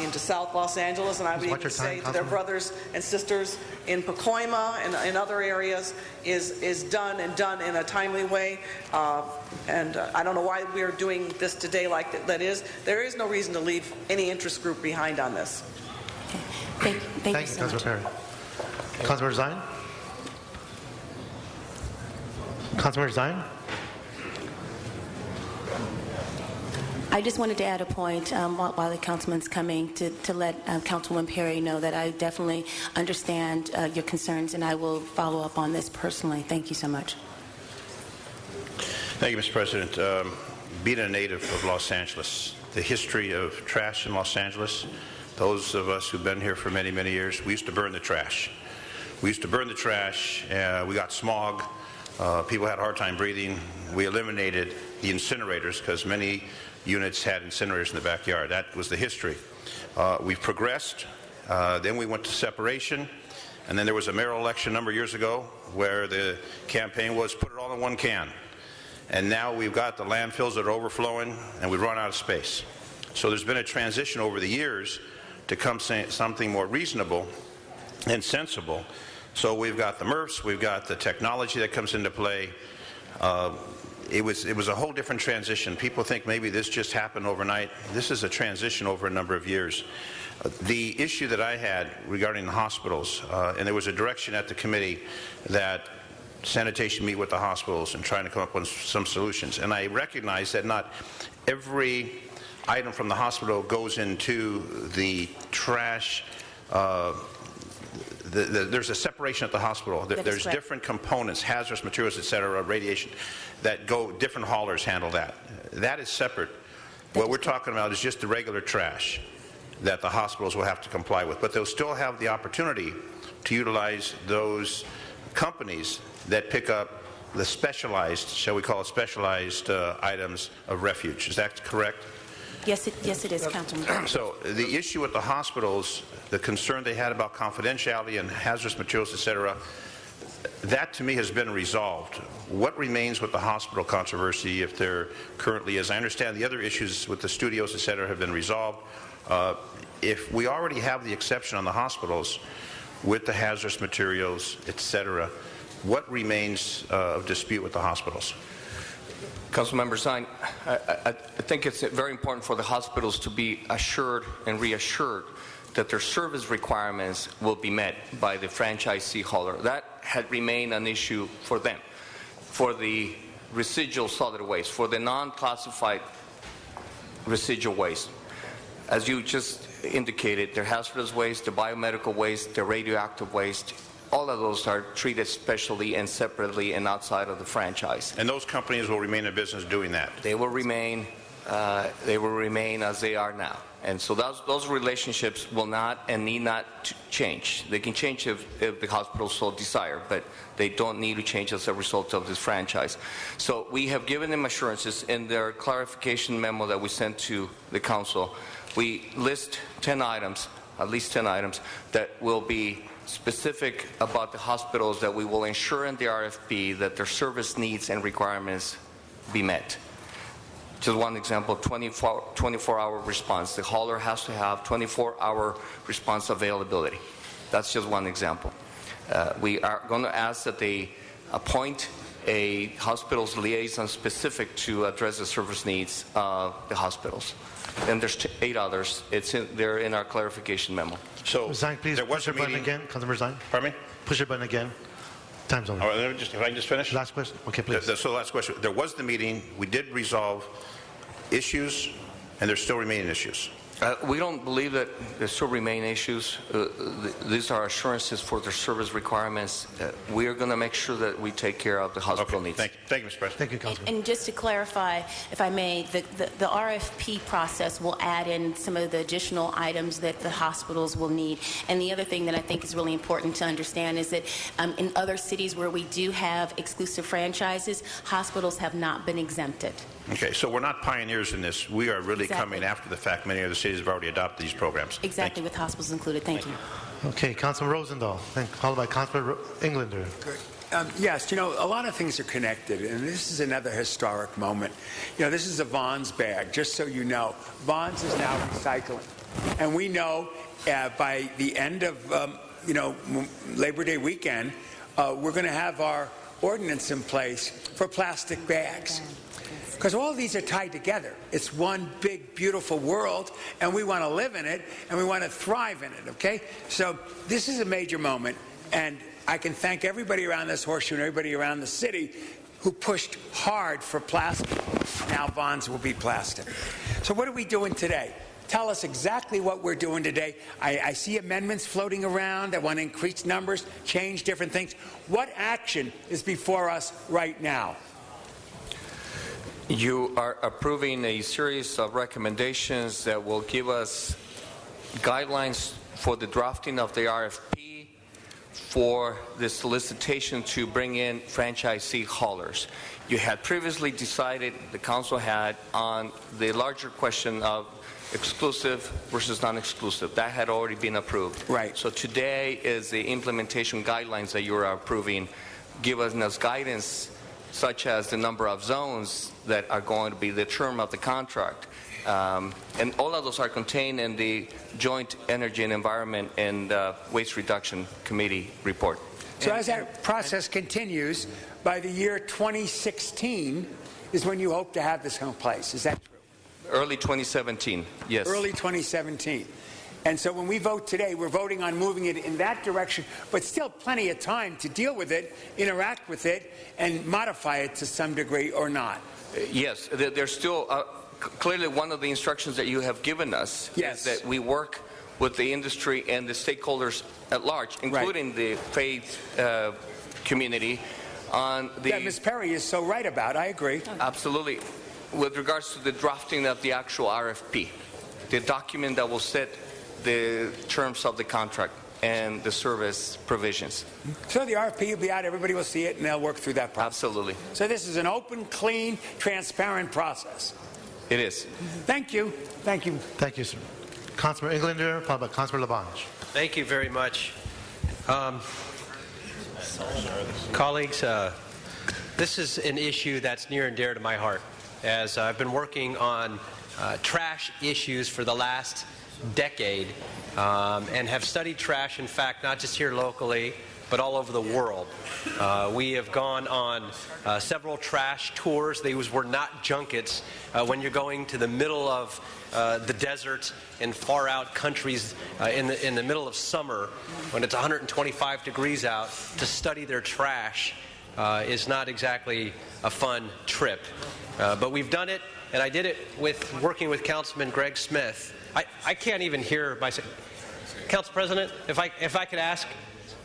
[SPEAKER 8] into South Los Angeles, and I would even say to their brothers and sisters in Pacoima and in other areas, is done in a timely way. And I don't know why we are doing this today like that is. There is no reason to leave any interest group behind on this.
[SPEAKER 11] Thank you,
[SPEAKER 10] Councilor Perry. Councilor Zine? Councilor Zine?
[SPEAKER 11] I just wanted to add a point while the councilman's coming to let Councilwoman Perry know that I definitely understand your concerns, and I will follow up on this personally. Thank you so much.
[SPEAKER 9] Thank you, Mr. President. Being a native of Los Angeles, the history of trash in Los Angeles, those of us who've been here for many, many years, we used to burn the trash. We used to burn the trash. We got smog. People had a hard time breathing. We eliminated the incinerators because many units had incinerators in the backyard. That was the history. We've progressed. Then we went to separation. And then there was a mayoral election a number of years ago where the campaign was put it all in one can. And now we've got the landfills that are overflowing and we've run out of space. So there's been a transition over the years to come something more reasonable and sensible. So we've got the MRFs, we've got the technology that comes into play. It was a whole different transition. People think maybe this just happened overnight. This is a transition over a number of years. The issue that I had regarding the hospitals, and there was a direction at the committee that sanitation meet with the hospitals and trying to come up with some solutions. And I recognize that not every item from the hospital goes into the trash. There's a separation at the hospital. There's different components, hazardous materials, et cetera, radiation, that go, different haulers handle that. That is separate. What we're talking about is just the regular trash that the hospitals will have to comply with. But they'll still have the opportunity to utilize those companies that pick up the specialized, shall we call it specialized items of refuge. Is that correct?
[SPEAKER 11] Yes, it is, Councilman.
[SPEAKER 9] So the issue with the hospitals, the concern they had about confidentiality and hazardous materials, et cetera, that to me has been resolved. What remains with the hospital controversy, if there currently is? I understand the other issues with the studios, et cetera, have been resolved. If we already have the exception on the hospitals with the hazardous materials, et cetera, what remains of dispute with the hospitals?
[SPEAKER 15] Councilmember Zine, I think it's very important for the hospitals to be assured and reassured that their service requirements will be met by the franchisee hauler. That had remained an issue for them. For the residual solid waste, for the non-classified residual waste, as you just indicated, their hazardous waste, the biomedical waste, the radioactive waste, all of those are treated specially and separately and outside of the franchise.
[SPEAKER 9] And those companies will remain in business doing that?
[SPEAKER 15] They will remain as they are now. And so those relationships will not and need not change. They can change if the hospitals so desire, but they don't need to change as a result of this franchise. So we have given them assurances in their clarification memo that we sent to the council. We list 10 items, at least 10 items, that will be specific about the hospitals that we will ensure in the RFP that their service needs and requirements be met. Just one example, 24-hour response. The hauler has to have 24-hour response availability. That's just one example. We are going to ask that they appoint a hospital's liaison specific to address the service needs of the hospitals. And there's 8 others. They're in our clarification memo.
[SPEAKER 9] So
[SPEAKER 10] Zine, please push your button again. Councilmember Zine.
[SPEAKER 9] Pardon me?
[SPEAKER 10] Push your button again. Time's over.
[SPEAKER 9] All right, if I can just finish?
[SPEAKER 10] Last question. Okay, please.
[SPEAKER 9] So last question. There was the meeting. We did resolve issues, and there's still remaining issues.
[SPEAKER 15] We don't believe that there still remain issues. These are assurances for the service requirements. We are going to make sure that we take care of the hospital needs.
[SPEAKER 9] Thank you, Mr. President.
[SPEAKER 10] Thank you, Councilman.
[SPEAKER 11] And just to clarify, if I may, the RFP process will add in some of the additional items that the hospitals will need. And the other thing that I think is really important to understand is that in other cities where we do have exclusive franchises, hospitals have not been exempted.
[SPEAKER 9] Okay, so we're not pioneers in this. We are really coming after the fact. Many other cities have already adopted these programs.
[SPEAKER 11] Exactly, with hospitals included. Thank you.
[SPEAKER 10] Okay, Councilman Rosendahl, then followed by Councilman Englander.
[SPEAKER 16] Yes, you know, a lot of things are connected, and this is another historic moment. You know, this is a Vons bag, just so you know. Vons is now recycling. And we know by the end of, Labor Day weekend, we're going to have our ordinance in place for plastic bags. Because all these are tied together. It's one big, beautiful world, and we want to live in it, and we want to thrive in it, okay? So this is a major moment, and I can thank everybody around this horseshoe and everybody around the city who pushed hard for plastic. Now Vons will be plastic. So what are we doing today? Tell us exactly what we're doing today. I see amendments floating around. I want to increase numbers, change different things. What action is before us right now?
[SPEAKER 15] You are approving a series of recommendations that will give us guidelines for the drafting of the RFP, for the solicitation to bring in franchisee haulers. You had previously decided, the council had, on the larger question of exclusive versus non-exclusive. That had already been approved.
[SPEAKER 16] Right.
[SPEAKER 15] So today is the implementation guidelines that you are approving, giving us guidance such as the number of zones that are going to be the term of the contract. And all of those are contained in the Joint Energy and Environment and Waste Reduction Committee report.
[SPEAKER 16] So as that process continues, by the year 2016 is when you hope to have this in place. Is that true?
[SPEAKER 15] Early 2017, yes.
[SPEAKER 16] Early 2017. And so when we vote today, we're voting on moving it in that direction, but still plenty of time to deal with it, interact with it, and modify it to some degree or not.
[SPEAKER 15] Yes, there's still clearly one of the instructions that you have given us is that we work with the industry and the stakeholders at large, including the faith community, on the...
[SPEAKER 16] Yeah, Ms. Perry is so right about. I agree.
[SPEAKER 15] Absolutely. With regards to the drafting of the actual RFP, the document that will set the terms of the contract and the service provisions.
[SPEAKER 16] So the RFP will be out, everybody will see it, and they'll work through that process.
[SPEAKER 15] Absolutely.
[SPEAKER 16] So this is an open, clean, transparent process.
[SPEAKER 15] It is.
[SPEAKER 16] Thank you. Thank you.
[SPEAKER 10] Thank you, sir. Councilman Englander, followed by Councilman Labange.
[SPEAKER 22] Thank you very much. Colleagues, this is an issue that's near and dear to my heart, as I've been working on trash issues for the last decade and have studied trash, in fact, not just here locally, but all over the world. We have gone on several trash tours. These were not junkets. When you're going to the middle of the desert in far out countries in the middle of summer when it's 125 degrees out, to study their trash is not exactly a fun trip. But we've done it, and I did it working with Councilman Greg Smith. I can't even hear myself. Council President, if I could ask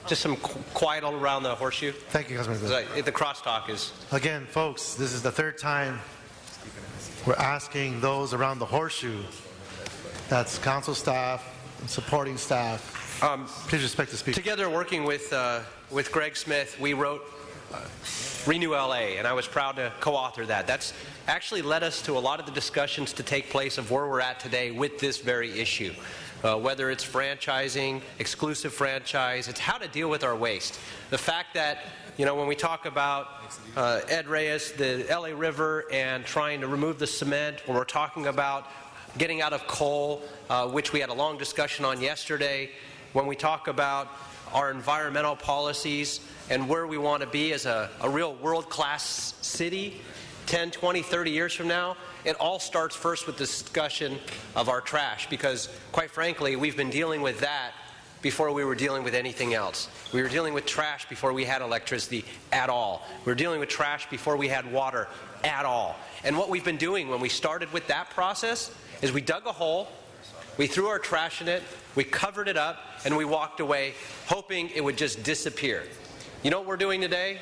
[SPEAKER 22] just some quiet all around the horseshoe.
[SPEAKER 10] Thank you, Councilman.
[SPEAKER 22] The crosstalk is...
[SPEAKER 10] Again, folks, this is the third time we're asking those around the horseshoe, that's council staff and supporting staff, please respect the speaker.
[SPEAKER 22] Together, working with Greg Smith, we wrote Renew LA, and I was proud to co-author that. That's actually led us to a lot of the discussions to take place of where we're at today with this very issue. Whether it's franchising, exclusive franchise, it's how to deal with our waste. The fact that, when we talk about Ed Reyes, the LA River, and trying to remove the cement, when we're talking about getting out of coal, which we had a long discussion on yesterday, when we talk about our environmental policies and where we want to be as a real world-class city 10, 20, 30 years from now, it all starts first with the discussion of our trash, because quite frankly, we've been dealing with that before we were dealing with anything else. We were dealing with trash before we had electricity at all. We were dealing with trash before we had water at all. And what we've been doing when we started with that process is we dug a hole, We threw our trash in it, we covered it up, and we walked away hoping it would just disappear. You know what we're doing today?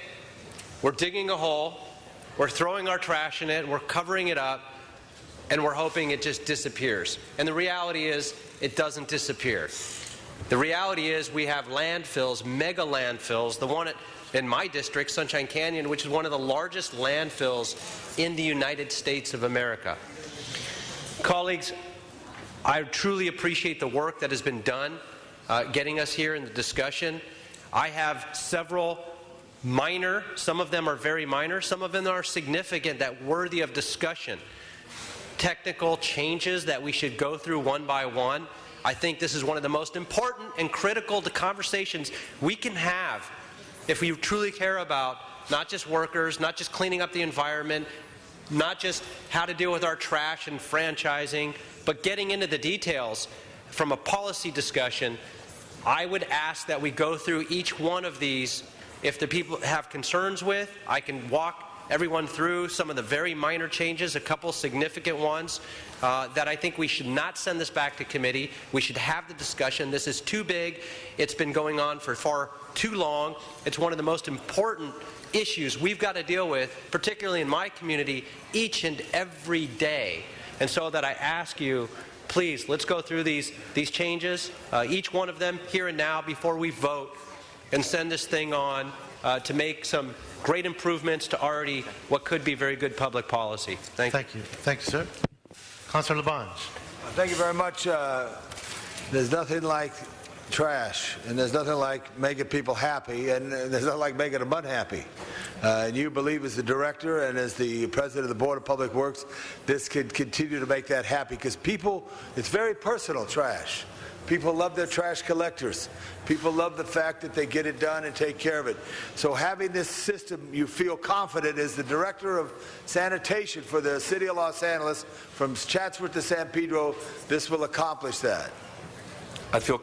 [SPEAKER 22] We're digging a hole, we're throwing our trash in it, we're covering it up, and we're hoping it just disappears. And the reality is, it doesn't disappear. The reality is we have landfills, mega landfills, the one in my district, Sunshine Canyon, which is one of the largest landfills in the United States of America. Colleagues, I truly appreciate the work that has been done getting us here in the discussion. I have several minor, some of them are very minor, some of them are significant, that worthy of discussion. Technical changes that we should go through one by one. I think this is one of the most important and critical conversations we can have if we truly care about not just workers, not just cleaning up the environment, not just how to deal with our trash and franchising, but getting into the details from a policy discussion. I would ask that we go through each one of these. If the people have concerns with, I can walk everyone through some of the very minor changes, a couple significant ones that I think we should not send this back to committee. We should have the discussion. This is too big. It's been going on for far too long. It's one of the most important issues we've got to deal with, particularly in my community, each and every day. And so that I ask you, please, let's go through these changes, each one of them here and now before we vote, and send this thing on to make some great improvements to already what could be very good public policy. Thank you.
[SPEAKER 10] Thank you, sir. Councilor Labange.
[SPEAKER 12] Thank you very much. There's nothing like trash, and there's nothing like making people happy, and there's nothing like making them unhappy. And you believe as the director and as the president of the Board of Public Works, this could continue to make that happy, because people, it's very personal, trash. People love their trash collectors. People love the fact that they get it done and take care of it. So having this system, you feel confident as the director of sanitation for the city of Los Angeles, from Chatsworth to San Pedro, this will accomplish that.
[SPEAKER 15] I feel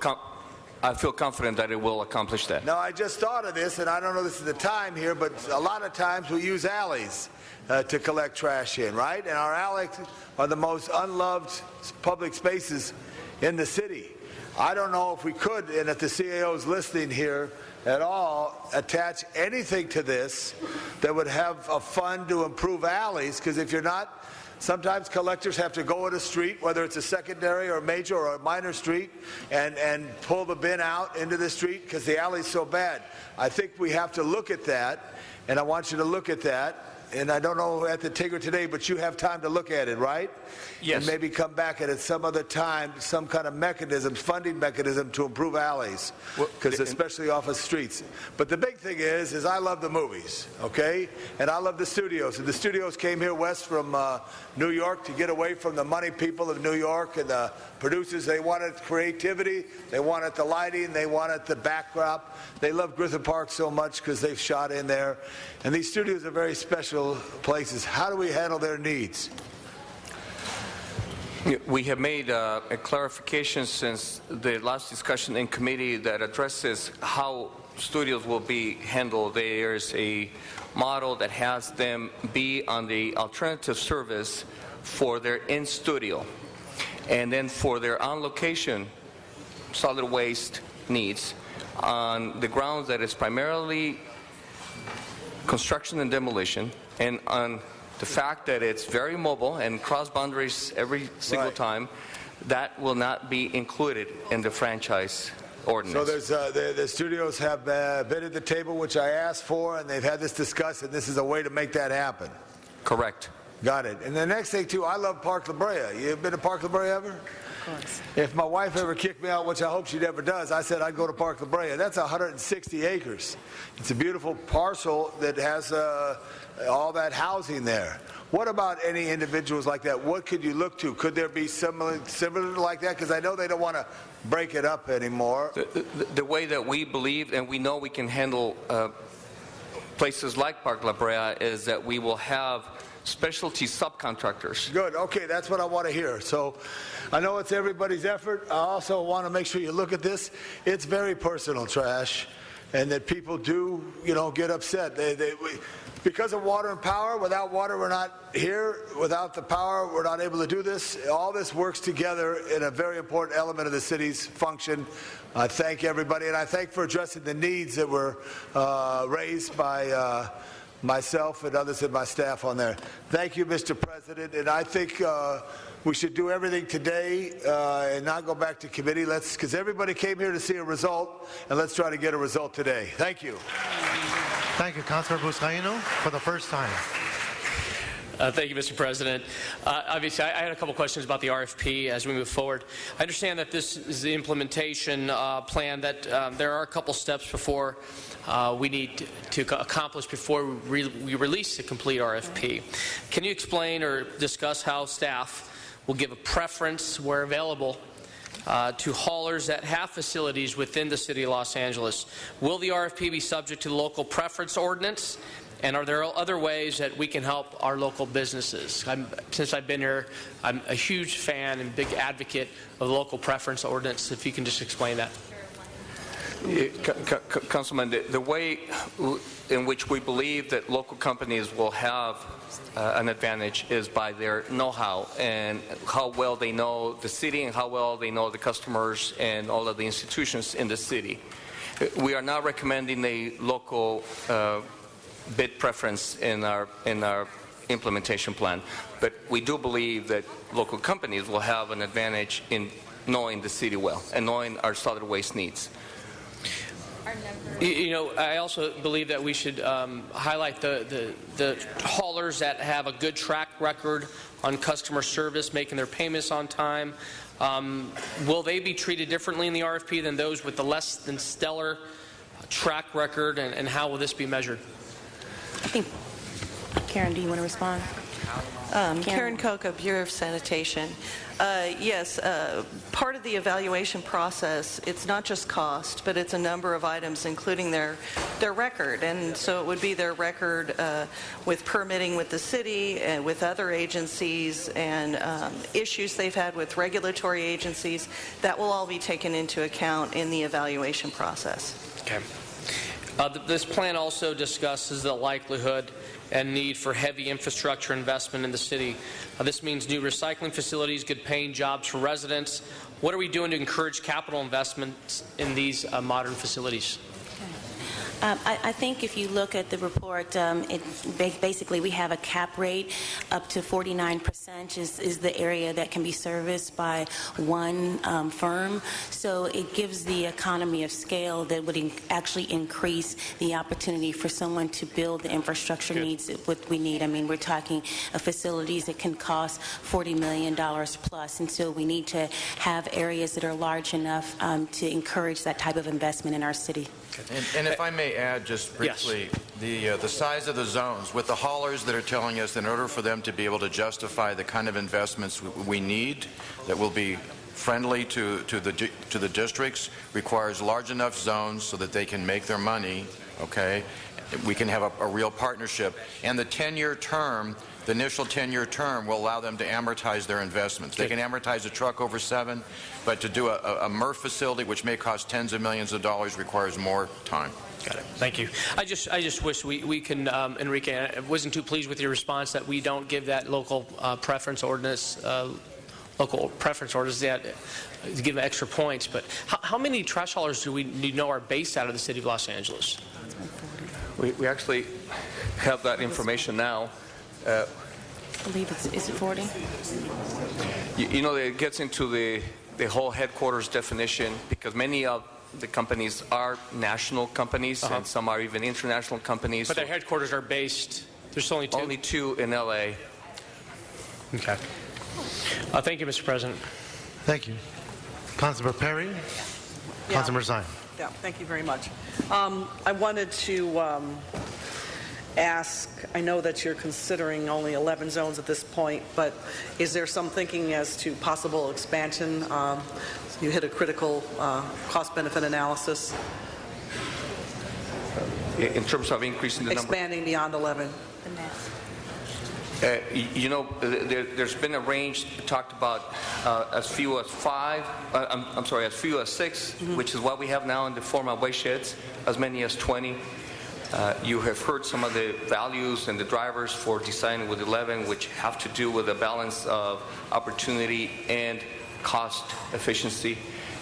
[SPEAKER 15] confident that it will accomplish that.
[SPEAKER 12] Now, I just thought of this, and I don't know this is the time here, but a lot of times we use alleys to collect trash in, right? And our alleys are the most unloved public spaces in the city. I don't know if we could, and if the CAO is listening here at all, attach anything to this that would have a fund to improve alleys, because if you're not, sometimes collectors have to go in a street, whether it's a secondary or a major or a minor street, and pull the bin out into the street because the alley's so bad. I think we have to look at that, and I want you to look at that. And I don't know at the Tigger today, but you have time to look at it, right?
[SPEAKER 15] Yes.
[SPEAKER 12] And maybe come back at it some other time, some kind of mechanism, funding mechanism to improve alleys, because especially off of streets. But the big thing is I love the movies, okay? And I love the studios. And the studios came here west from New York to get away from the money people of New York and the producers. They wanted creativity, they wanted the lighting, they wanted the backdrop. They love Griffith Park so much because they've shot in there. And these studios are very special places. How do we handle their needs?
[SPEAKER 15] We have made a clarification since the last discussion in committee that addresses how studios will be handled. There's a model that has them be on the alternative service for their in-studio, and then for their on-location solid waste needs on the grounds that it's primarily construction and demolition, and on the fact that it's very mobile and cross boundaries every single time, that will not be included in the franchise ordinance.
[SPEAKER 12] So there's the studios have been at the table, which I asked for, and they've had this discussed, and this is a way to make that happen.
[SPEAKER 15] Correct.
[SPEAKER 12] Got it. And the next thing, too, I love Park La Brea. You been to Park La Brea ever?
[SPEAKER 11] Of course.
[SPEAKER 12] If my wife ever kicked me out, which I hope she never does, I said I'd go to Park La Brea. That's 160 acres. It's a beautiful parcel that has all that housing there. What about any individuals like that? What could you look to? Could there be similar like that? Because I know they don't want to break it up anymore.
[SPEAKER 15] The way that we believe and we know we can handle places like Park La Brea is that we will have specialty subcontractors.
[SPEAKER 12] Good. Okay, that's what I want to hear. So I know it's everybody's effort. I also want to make sure you look at this. It's very personal trash. and that people do, get upset. Because of water and power, without water we're not here. Without the power, we're not able to do this. All this works together in a very important element of the city's function. I thank everybody, and I thank for addressing the needs that were raised by myself and others in my staff on there. Thank you, Mr. President, and I think we should do everything today and not go back to committee. Because everybody came here to see a result, and let's try to get a result today. Thank you.
[SPEAKER 10] Thank you, Councilor Buscaino, for the first time.
[SPEAKER 13] Thank you, Mr. President. Obviously, I had a couple questions about the RFP as we move forward. I understand that this is the implementation plan, that there are a couple steps before we need to accomplish before we release the complete RFP. Can you explain or discuss how staff will give a preference, where available, to haulers that have facilities within the City of Los Angeles? Will the RFP be subject to the local preference ordinance? And are there other ways that we can help our local businesses? Since I've been here, I'm a huge fan and big advocate of the local preference ordinance. If you can just explain that.
[SPEAKER 15] Councilman, the way in which we believe that local companies will have an advantage is by their know-how and how well they know the city and how well they know the customers and all of the institutions in the city. We are not recommending a local bid preference in our implementation plan, but we do believe that local companies will have an advantage in knowing the city well and knowing our solid waste needs.
[SPEAKER 13] I also believe that we should highlight the haulers that have a good track record on customer service, making their payments on time. Will they be treated differently in the RFP than those with the less than stellar track record, and how will this be measured?
[SPEAKER 11] I think, Karen, do you want to respond?
[SPEAKER 17] Karen Coca, Bureau of Sanitation. Yes, part of the evaluation process, it's not just cost, but it's a number of items, including their record. And so it would be their record with permitting with the city and with other agencies, and issues they've had with regulatory agencies. That will all be taken into account in the evaluation process.
[SPEAKER 13] Okay. This plan also discusses the likelihood and need for heavy infrastructure investment in the city. This means new recycling facilities, good paying jobs for residents. What are we doing to encourage capital investments in these modern facilities?
[SPEAKER 11] I think if you look at the report, basically we have a cap rate up to 49% is the area that can be serviced by one firm. So it gives the economy of scale that would actually increase the opportunity for someone to build the infrastructure needs what we need. I mean, we're talking facilities that can cost $40 million plus, and so we need to have areas that are large enough to encourage that type of investment in our city.
[SPEAKER 23] And if I may add just briefly, the size of the zones, with the haulers that are telling us that in order for them to be able to justify the kind of investments we need that will be friendly to the districts, requires large enough zones so that they can make their money, okay? We can have a real partnership. And the 10-year term, the initial 10-year term will allow them to amortize their investments. They can amortize a truck over 7, but to do a MRF facility, which may cost tens of millions of dollars, requires more time.
[SPEAKER 13] Got it. Thank you. I just wish we can, Enrique, I wasn't too pleased with your response that we don't give that local preference ordinance, that to give them extra points. But how many trash haulers do we know are based out of the city of Los Angeles?
[SPEAKER 15] We actually have that information now.
[SPEAKER 11] I believe is it 40?
[SPEAKER 15] It gets into the whole headquarters definition, because many of the companies are national companies, and some are even international companies.
[SPEAKER 13] But their headquarters are based, there's only 2?
[SPEAKER 15] Only 2 in L.A.
[SPEAKER 13] Okay. Thank you, Mr. President.
[SPEAKER 10] Thank you. Councilor Perry. Councilor Zion.
[SPEAKER 8] Yeah, thank you very much. I wanted to ask, I know that you're considering only 11 zones at this point, but is there some thinking as to possible expansion? You hit a critical cost-benefit analysis.
[SPEAKER 15] In terms of increasing the number?
[SPEAKER 8] Expanding beyond 11.
[SPEAKER 15] You know, there's been a range talked about as few as 5, as few as 6, which is what we have now in the form of waste sheds, as many as 20. You have heard some of the values and the drivers for designing with 11, which have to do with a balance of opportunity and cost efficiency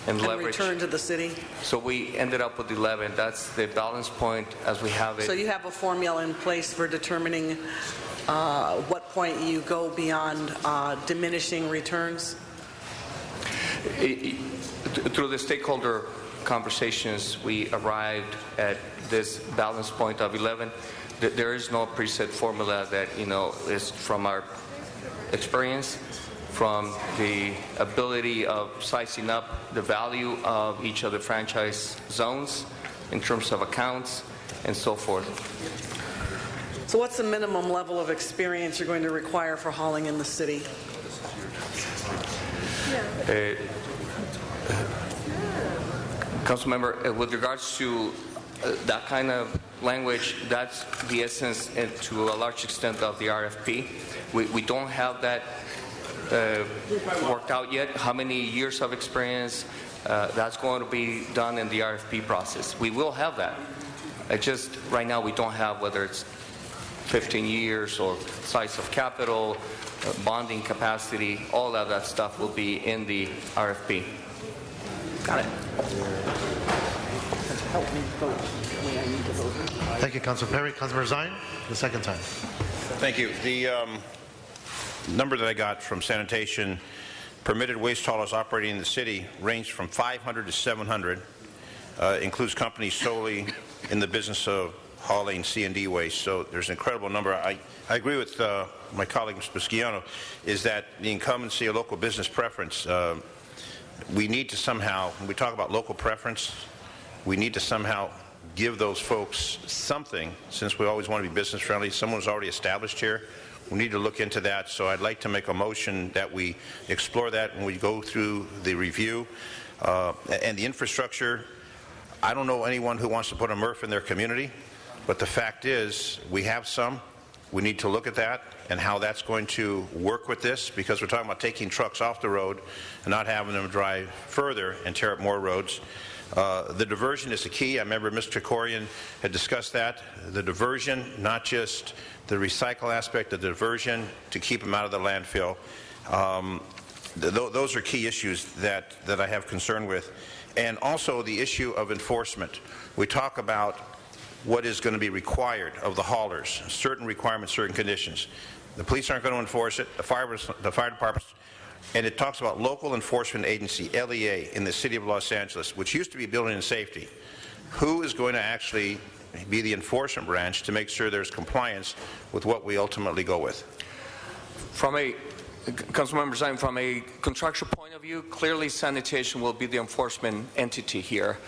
[SPEAKER 15] and leverage.
[SPEAKER 8] Return to the city.
[SPEAKER 15] So we ended up with 11. That's the balance point as we have it.
[SPEAKER 8] So you have a formula in place for determining what point you go beyond diminishing returns?
[SPEAKER 15] Through the stakeholder conversations, we arrived at this balance point of 11. There is no preset formula that, you know, is from our experience, from the ability of sizing up the value of each of the franchise zones in terms of accounts and so forth.
[SPEAKER 8] So what's the minimum level of experience you're going to require for hauling in the city?
[SPEAKER 15] Councilmember, with regards to that kind of language, that's the essence and to a large extent of the RFP. We don't have that worked out yet. How many years of experience, that's going to be done in the RFP process. We will have that. Just right now we don't have whether it's 15 years or size of capital, bonding capacity, all of that stuff will be in the RFP. Got it.
[SPEAKER 10] Thank you, Councilor Perry. Councilor Zine, the second time.
[SPEAKER 9] Thank you. The number that I got from sanitation, permitted waste haulers operating in the city ranged from 500 to 700, includes companies solely in the business of hauling C&D waste. So there's an incredible number. I agree with my colleague, Mr. Busquiano, is that the incumbency of local business preference, we need to somehow, when we talk about local preference, we need to somehow give those folks something, since we always want to be business friendly. Someone's already established here. We need to look into that. So I'd like to make a motion that we explore that when we go through the review. And the infrastructure, I don't know anyone who wants to put a MRF in their community, but the fact is we have some. We need to look at that and how that's going to work with this, because we're talking about taking trucks off the road and not having them drive further and tear up more roads. The diversion is the key. I remember Mr. Krikorian had discussed that. The diversion, not just the recycle aspect, the diversion to keep them out of the landfill. Those are key issues that I have concern with. And also the issue of enforcement. We talk about what is going to be required of the haulers, certain requirements, certain conditions. The police aren't going to enforce it, the fire department, and it talks about local enforcement agency, LEA, in the city of Los Angeles, which used to be building and safety. Who is going to actually be the enforcement branch to make sure there's compliance with what we ultimately go with?
[SPEAKER 15] From a Councilmember Zine, from a contractual point of view, clearly sanitation will be the enforcement entity here.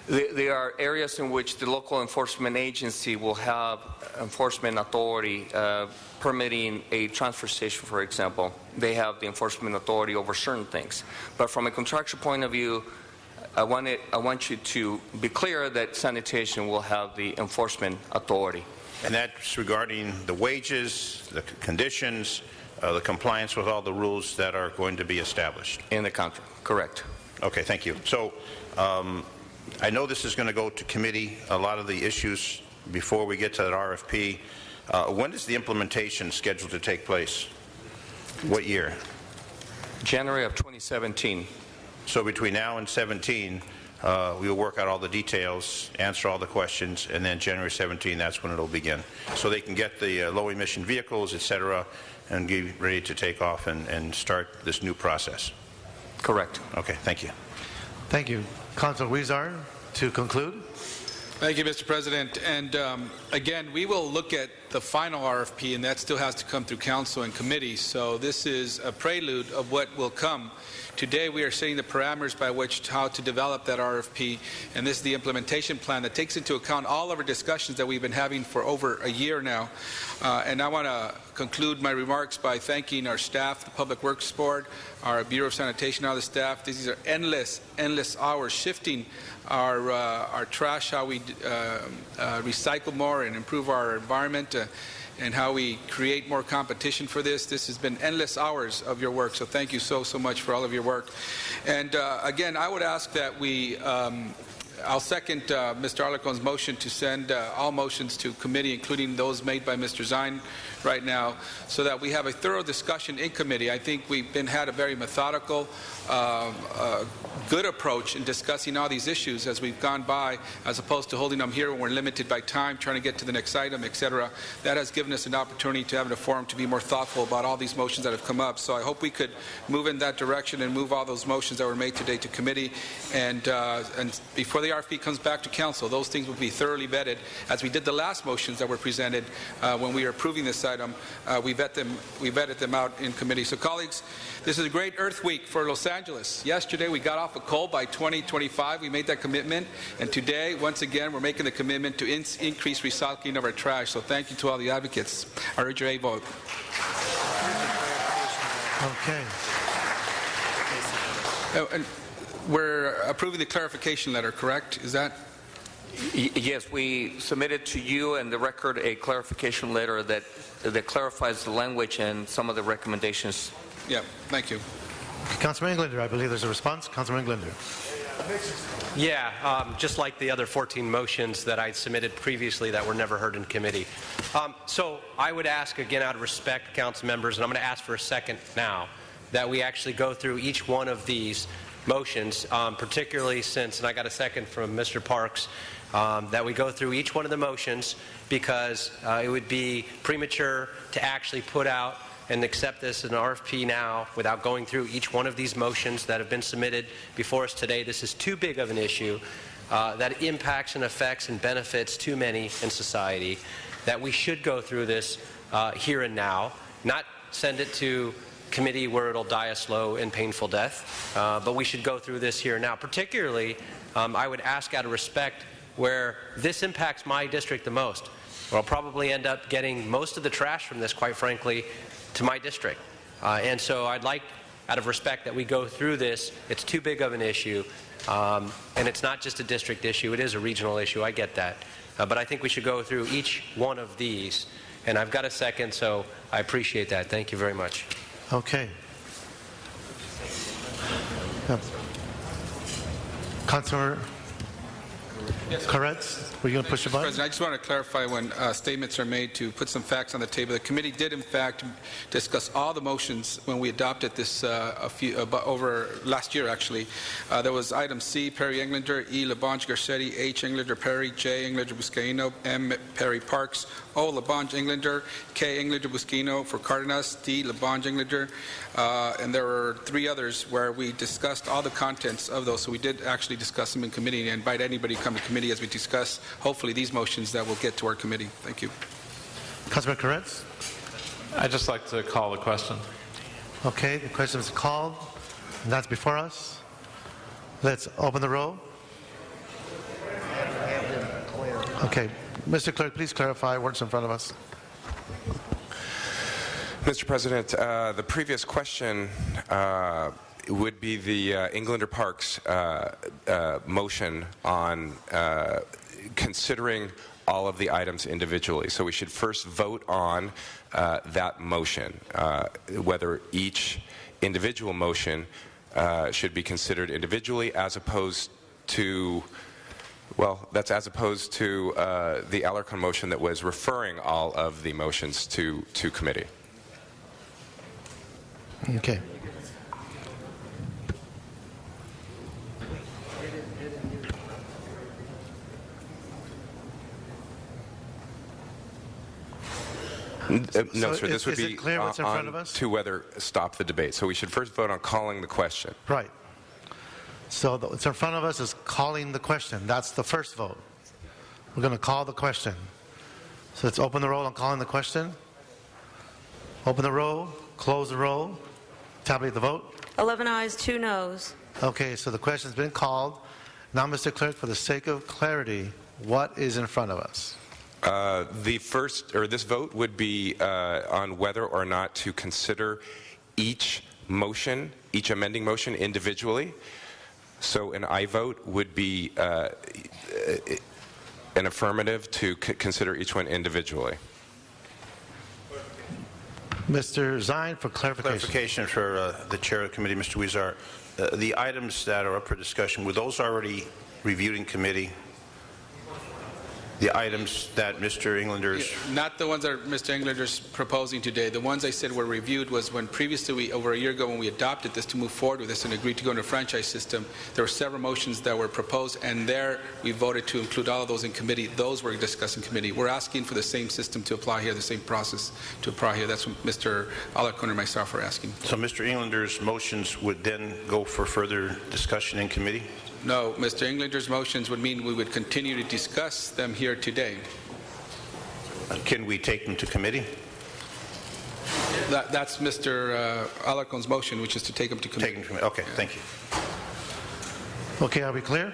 [SPEAKER 15] There are areas in which the local enforcement agency will have enforcement authority, permitting a transfer station, for example. They have the enforcement authority over certain things. But from a contractual point of view, I want you to be clear that sanitation will have the enforcement authority.
[SPEAKER 9] And that's regarding the wages, the conditions, the compliance with all the rules that are going to be established.
[SPEAKER 15] In the contract, correct.
[SPEAKER 9] Okay, thank you. So I know this is going to go to committee, a lot of the issues before we get to that RFP. When is the implementation scheduled to take place? What year?
[SPEAKER 15] January of 2017.
[SPEAKER 9] So between now and 17, we will work out all the details, answer all the questions, and then January 17, that's when it will begin. So they can get the low emission vehicles, et cetera, and be ready to take off and start this new process.
[SPEAKER 15] Correct.
[SPEAKER 9] Okay, thank you.
[SPEAKER 10] Thank you. Councilor Huizar, to conclude.
[SPEAKER 5] Thank you, Mr. President. And again, we will look at the final RFP, and that still has to come through council and committee. So this is a prelude of what will come. Today, we are setting the parameters by which how to develop that RFP, and this is the implementation plan that takes into account all of our discussions that we've been having for over a year now. And I want to conclude my remarks by thanking our staff, the Public Works Board, our Bureau of Sanitation, all the staff. These are endless hours shifting our trash, how we recycle more and improve our environment. and how we create more competition for this. This has been endless hours of your work, so thank you so much for all of your work. And again, I would ask that we I'll second Mr. Alarcon's motion to send all motions to committee, including those made by Mr. Zine right now, so that we have a thorough discussion in committee. I think we've had a very methodical, good approach in discussing all these issues as we've gone by, as opposed to holding them here when we're limited by time, trying to get to the next item, etc. That has given us an opportunity to have a forum to be more thoughtful about all these motions that have come up. So I hope we could move in that direction and move all those motions that were made today to committee. And before the RFP comes back to council, those things will be thoroughly vetted, as we did the last motions that were presented when we were approving this item. We vetted them out in committee. So, colleagues, this is a great Earth Week for Los Angeles. Yesterday, we got off of coal by 2025. We made that commitment. And today, once again, we're making the commitment to increase recycling of our trash. So thank you to all the advocates. I urge your vote.
[SPEAKER 10] Okay.
[SPEAKER 5] And we're approving the clarification letter, correct? Is that?
[SPEAKER 15] Yes, we submitted to you and the record a clarification letter that clarifies the language and some of the recommendations.
[SPEAKER 5] Yeah, thank you.
[SPEAKER 10] Councilman Englander, I believe there's a response. Councilman Englander.
[SPEAKER 22] Yeah, just like the other 14 motions that I submitted previously that were never heard in committee. So I would ask, again, out of respect, council members, and I'm going to ask for a second now, that we actually go through each one of these motions, particularly since, and I got a second from Mr. Parks, that we go through each one of the motions, because it would be premature to actually put out and accept this as an RFP now without going through each one of these motions that have been submitted before us today. This is too big of an issue that impacts and affects and benefits too many in society, that we should go through this here and now, not send it to committee where it'll die a slow and painful death, but we should go through this here and now. Particularly, I would ask out of respect where this impacts my district the most, where I'll probably end up getting most of the trash from this, quite frankly, to my district. And so I'd like, out of respect, that we go through this. It's too big of an issue, and it's not just a district issue, it is a regional issue, I get that. But I think we should go through each one of these, and I've got a second, so I appreciate that. Thank you very much.
[SPEAKER 10] Okay. Councilor Koretz, were you going to push the button?
[SPEAKER 5] President, I just want to clarify when statements are made to put some facts on the table. The committee did, in fact, discuss all the motions when we adopted this over last year, actually. There was item C, Perry Englander, E, LaBonge Garcetti, H, Englander Perry, J, Englander Buscaino, M, Perry Parks, O, LaBonge Englander, K, Englander Buscaino for Cardenas, D, LaBonge Englander, and there were 3 others where we discussed all the contents of those. So we did actually discuss them in committee, and invite anybody to come to committee as we discuss, hopefully, these motions that will get to our committee. Thank you.
[SPEAKER 10] Councilman Koretz?
[SPEAKER 6] I'd just like to call the question.
[SPEAKER 10] Okay, the question is called, and that's before us. Let's open the roll. Okay, Mr. Clerk, please clarify what's in front of us.
[SPEAKER 2] Mr. President, the previous question would be the Englander Parks motion on considering all of the items individually. So we should first vote on that motion, whether each individual motion should be considered individually as opposed to, well, that's as opposed to the Alarcon motion that was referring all of the motions to committee.
[SPEAKER 10] Okay.
[SPEAKER 2] No, sir. This would be
[SPEAKER 10] clear what's in front of us?
[SPEAKER 2] to whether stop the debate. So we should first vote on calling the question.
[SPEAKER 10] Right. So what's in front of us is calling the question. That's the first vote. We're going to call the question. So let's open the roll on calling the question. Open the roll. Close the roll. Tabulate the vote.
[SPEAKER 3] 11 ayes, 2 noes.
[SPEAKER 10] Okay, so the question's been called. Now, Mr. Clerk, for the sake of clarity, what is in front of us?
[SPEAKER 2] This vote would be on whether or not to consider each motion, each amending motion individually. So an aye vote would be an affirmative to consider each one individually.
[SPEAKER 10] Mr. Zine for clarification.
[SPEAKER 9] Clarification for the chair of the committee, Mr. Huizar. The items that are up for discussion, were those already reviewed in committee? The items that Mr. Englander's...
[SPEAKER 5] Not the ones that Mr. Englander's proposing today. The ones I said were reviewed was when previously, over a year ago, when we adopted this to move forward with this and agreed to go into a franchise system, there were several motions that were proposed, and there we voted to include all of those in committee. Those were discussed in committee. We're asking for the same system to apply here, the same process to apply here. That's what Mr. Alarcon and myself are asking.
[SPEAKER 9] So Mr. Englander's motions would then go for further discussion in committee?
[SPEAKER 5] No, Mr. Englander's motions would mean we would continue to discuss them here today.
[SPEAKER 9] Can we take them to committee?
[SPEAKER 5] That's Mr. Alarcon's motion, which is to take them to committee.
[SPEAKER 9] Take them to committee. Okay, thank you.
[SPEAKER 10] Okay, are we clear?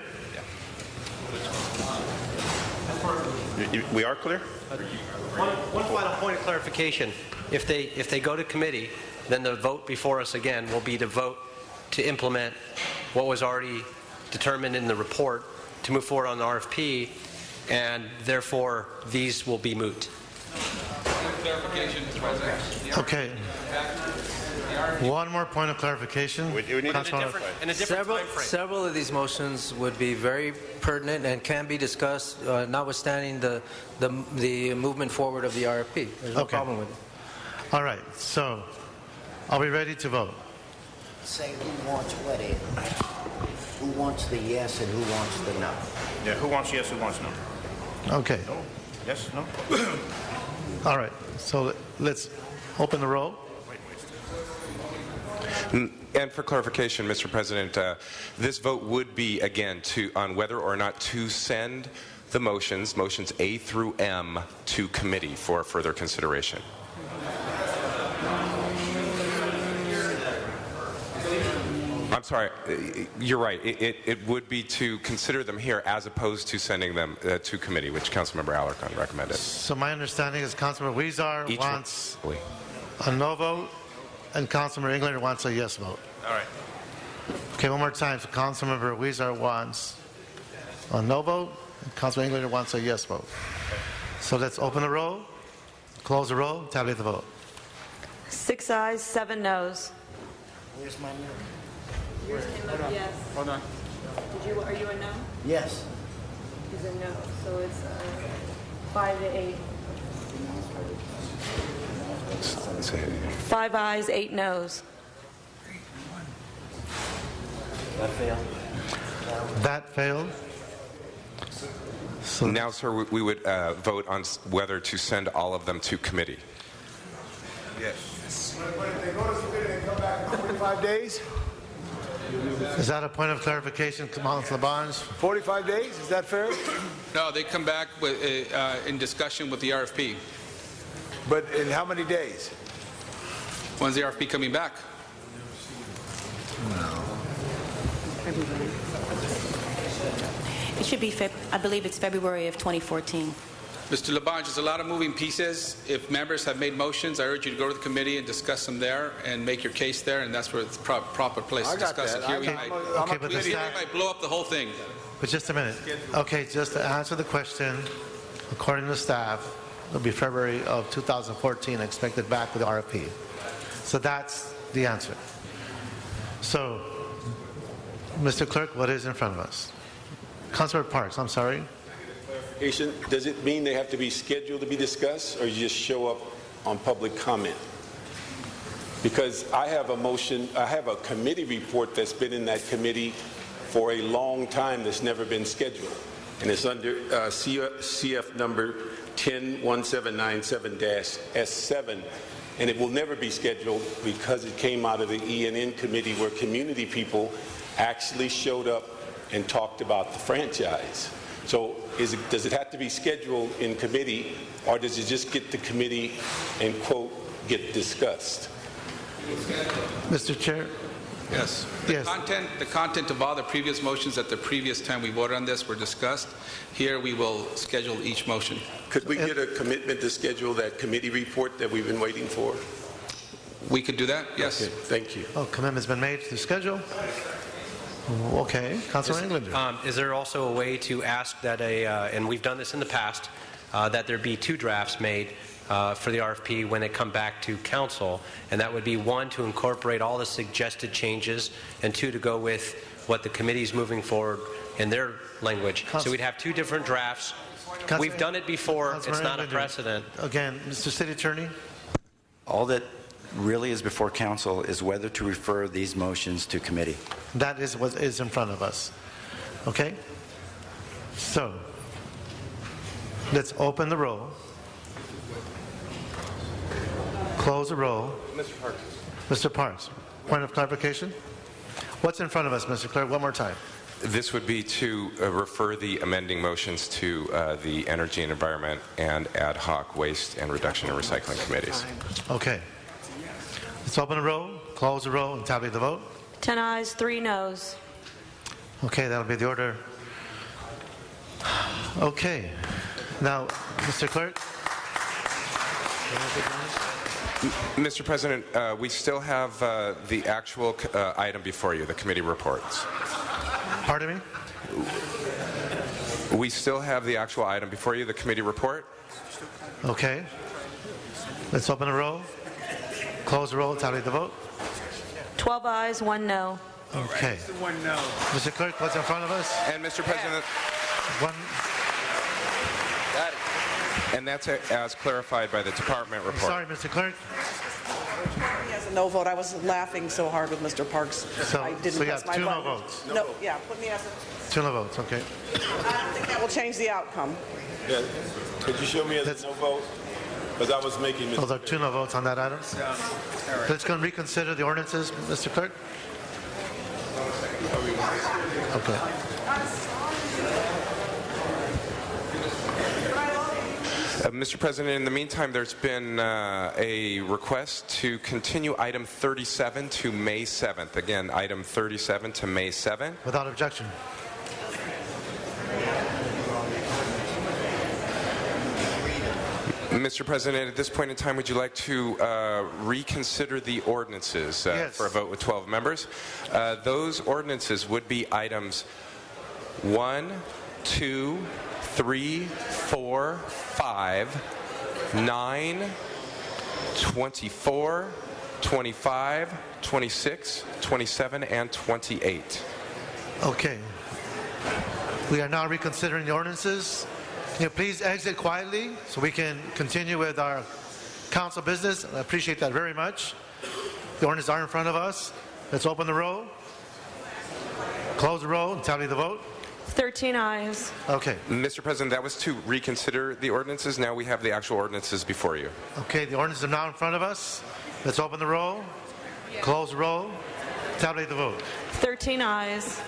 [SPEAKER 9] We are clear?
[SPEAKER 22] One final point of clarification. If they go to committee, then the vote before us again will be to vote to implement what was already determined in the report to move forward on the RFP, and therefore these will be moot.
[SPEAKER 10] Okay. One more point of clarification.
[SPEAKER 7] Several of these motions would be very pertinent and can be discussed, notwithstanding the movement forward of the RFP. There's no problem with it.
[SPEAKER 10] All right. So, are we ready to vote?
[SPEAKER 4] Say who wants what, Ed? Who wants the yes and who wants the no?
[SPEAKER 9] Yeah, who wants yes, who wants no?
[SPEAKER 10] Okay.
[SPEAKER 9] No? Yes, no?
[SPEAKER 10] All right. So let's open the roll.
[SPEAKER 2] And for clarification, Mr. President, this vote would be, again, on whether or not to send the motions A through M, to committee for further consideration. I'm sorry, you're right. It would be to consider them here as opposed to sending them to committee, which Councilmember Alarcon recommended.
[SPEAKER 10] So my understanding is Councilmember Huizar wants a no vote, and Councilmember Englander wants a yes vote.
[SPEAKER 9] All right.
[SPEAKER 10] Okay, one more time. So Councilmember Huizar wants a no vote, and Councilmember Englander wants a yes vote. So let's open the roll, close the roll, tabulate the vote.
[SPEAKER 3] 6 ayes, 7 noes.
[SPEAKER 4] Where's my no?
[SPEAKER 3] Yes.
[SPEAKER 5] Hold on.
[SPEAKER 3] Are you a no?
[SPEAKER 4] Yes.
[SPEAKER 3] He's a no. So it's 5 to 8. 5 ayes, 8 noes.
[SPEAKER 4] That failed.
[SPEAKER 10] That failed.
[SPEAKER 2] So now, sir, we would vote on whether to send all of them to committee.
[SPEAKER 9] Yes.
[SPEAKER 12] But if they go to committee, they come back in 45 days?
[SPEAKER 10] Is that a point of clarification, Councilor Barnes?
[SPEAKER 12] 45 days? Is that fair?
[SPEAKER 5] No, they come back with, in discussion with the RFP.
[SPEAKER 12] But in how many days?
[SPEAKER 5] When's the RFP coming back?
[SPEAKER 11] It should be, I believe it's February of 2014.
[SPEAKER 5] Mr. Labange, there's a lot of moving pieces. If members have made motions, I urge you to go to the committee and discuss them there and make your case there, and that's where it's proper place to discuss it. Here we might blow up the whole thing.
[SPEAKER 10] But just a minute. Okay, just to answer the question, according to staff, it'll be February of 2014 expected back with the RFP. So that's the answer. So, Mr. Clerk, what is in front of us? Councilor Parks, I'm sorry.
[SPEAKER 18] Does it mean they have to be scheduled to be discussed, or you just show up on public comment? Because I have a motion, I have a committee report that's been in that committee for a long time that's never been scheduled, and it's under CF number 101797-S7, and it will never be scheduled because it came out of the E&N committee where community people actually showed up and talked about the franchise. So does it have to be scheduled in committee, or does it just get to committee and, quote, get discussed?
[SPEAKER 10] Mr. Chair?
[SPEAKER 5] Yes. The content of all the previous motions at the previous time we voted on this were discussed. Here we will schedule each motion.
[SPEAKER 18] Could we get a commitment to schedule that committee report that we've been waiting for?
[SPEAKER 5] We could do that, yes.
[SPEAKER 18] Okay, thank you.
[SPEAKER 10] Oh, commitment's been made to schedule? Okay, Councilor Englander.
[SPEAKER 22] Is there also a way to ask that and we've done this in the past, that there be 2 drafts made, for the RFP when it come back to council, and that would be 1, to incorporate all the suggested changes, and 2, to go with what the committee is moving forward in their language. So we'd have 2 different drafts. We've done it before. It's not a precedent.
[SPEAKER 10] Again, Mr. City Attorney.
[SPEAKER 14] All that really is before council is whether to refer these motions to committee.
[SPEAKER 10] That is what is in front of us. Okay? So, let's open the roll. Close the roll.
[SPEAKER 2] Mr. Parks.
[SPEAKER 10] Mr. Parks, point of clarification? What's in front of us, Mr. Clerk? One more time.
[SPEAKER 2] This would be to refer the amending motions to the Energy and Environment and Ad Hoc Waste and Reduction and Recycling Committees.
[SPEAKER 10] Okay. Let's open the roll, close the roll, and tally the vote.
[SPEAKER 3] 10 ayes, 3 noes.
[SPEAKER 10] Okay, that'll be the order. Okay. Now, Mr. Clerk.
[SPEAKER 2] Mr. President, we still have the actual item before you, the committee reports.
[SPEAKER 10] Pardon me?
[SPEAKER 2] We still have the actual item before you, the committee report.
[SPEAKER 10] Okay. Let's open the roll, close the roll, tally the vote.
[SPEAKER 3] 12 ayes, 1 no.
[SPEAKER 10] Okay. Mr. Clerk, what's in front of us?
[SPEAKER 2] And Mr. President, and that's as clarified by the department report.
[SPEAKER 10] Sorry, Mr. Clerk.
[SPEAKER 8] He has a no vote. I was laughing so hard with Mr. Parks. I didn't
[SPEAKER 10] you
[SPEAKER 8] press
[SPEAKER 10] have
[SPEAKER 8] my
[SPEAKER 10] 2 no
[SPEAKER 8] button.
[SPEAKER 10] votes.
[SPEAKER 8] No, yeah, put me as a...
[SPEAKER 10] 2 no votes, okay.
[SPEAKER 8] I don't think that will change the outcome.
[SPEAKER 18] Yeah. Could you show me as a no vote? Because I was making
[SPEAKER 10] Those are 2 no votes on that item. Let's go and reconsider the ordinances, Mr. Clerk. Okay.
[SPEAKER 2] Mr. President, in the meantime, there's been a request to continue item 37 to May 7th. Again, item 37 to May 7th.
[SPEAKER 10] Without objection.
[SPEAKER 2] Mr. President, at this point in time, would you like to reconsider the ordinances
[SPEAKER 10] Yes.
[SPEAKER 2] for a vote with 12 members? Those ordinances would be items 1, 2, 3, 4, 5, 9, 24, 25, 26, 27, and 28.
[SPEAKER 10] Okay. We are now reconsidering the ordinances. Can you please exit quietly so we can continue with our council business? I appreciate that very much. The ordinances are in front of us. Let's open the roll, close the roll, and tally the vote.
[SPEAKER 3] 13 ayes.
[SPEAKER 10] Okay.
[SPEAKER 2] Mr. President, that was to reconsider the ordinances. Now we have the actual ordinances before you.
[SPEAKER 10] Okay, the ordinances are now in front of us. Let's open the roll, close the roll, tabulate the vote.
[SPEAKER 3] 13 ayes.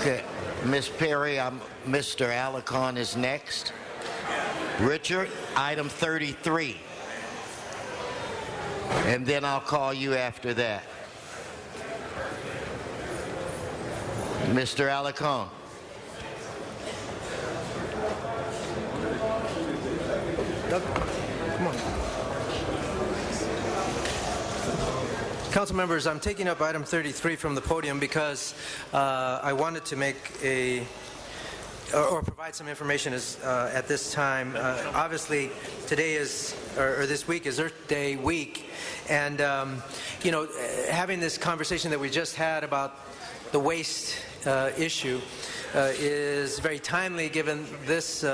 [SPEAKER 4] Okay, Ms. Perry, Mr. Alarcon is next. Richard, item 33. And then I'll call you after that. Mr. Alarcon.
[SPEAKER 7] Come on. Council members, I'm taking up item 33 from the podium because I wanted to make or provide some information at this time. Obviously, today is, or this week is Earth Day week, and having this conversation that we just had about the waste issue is very timely given this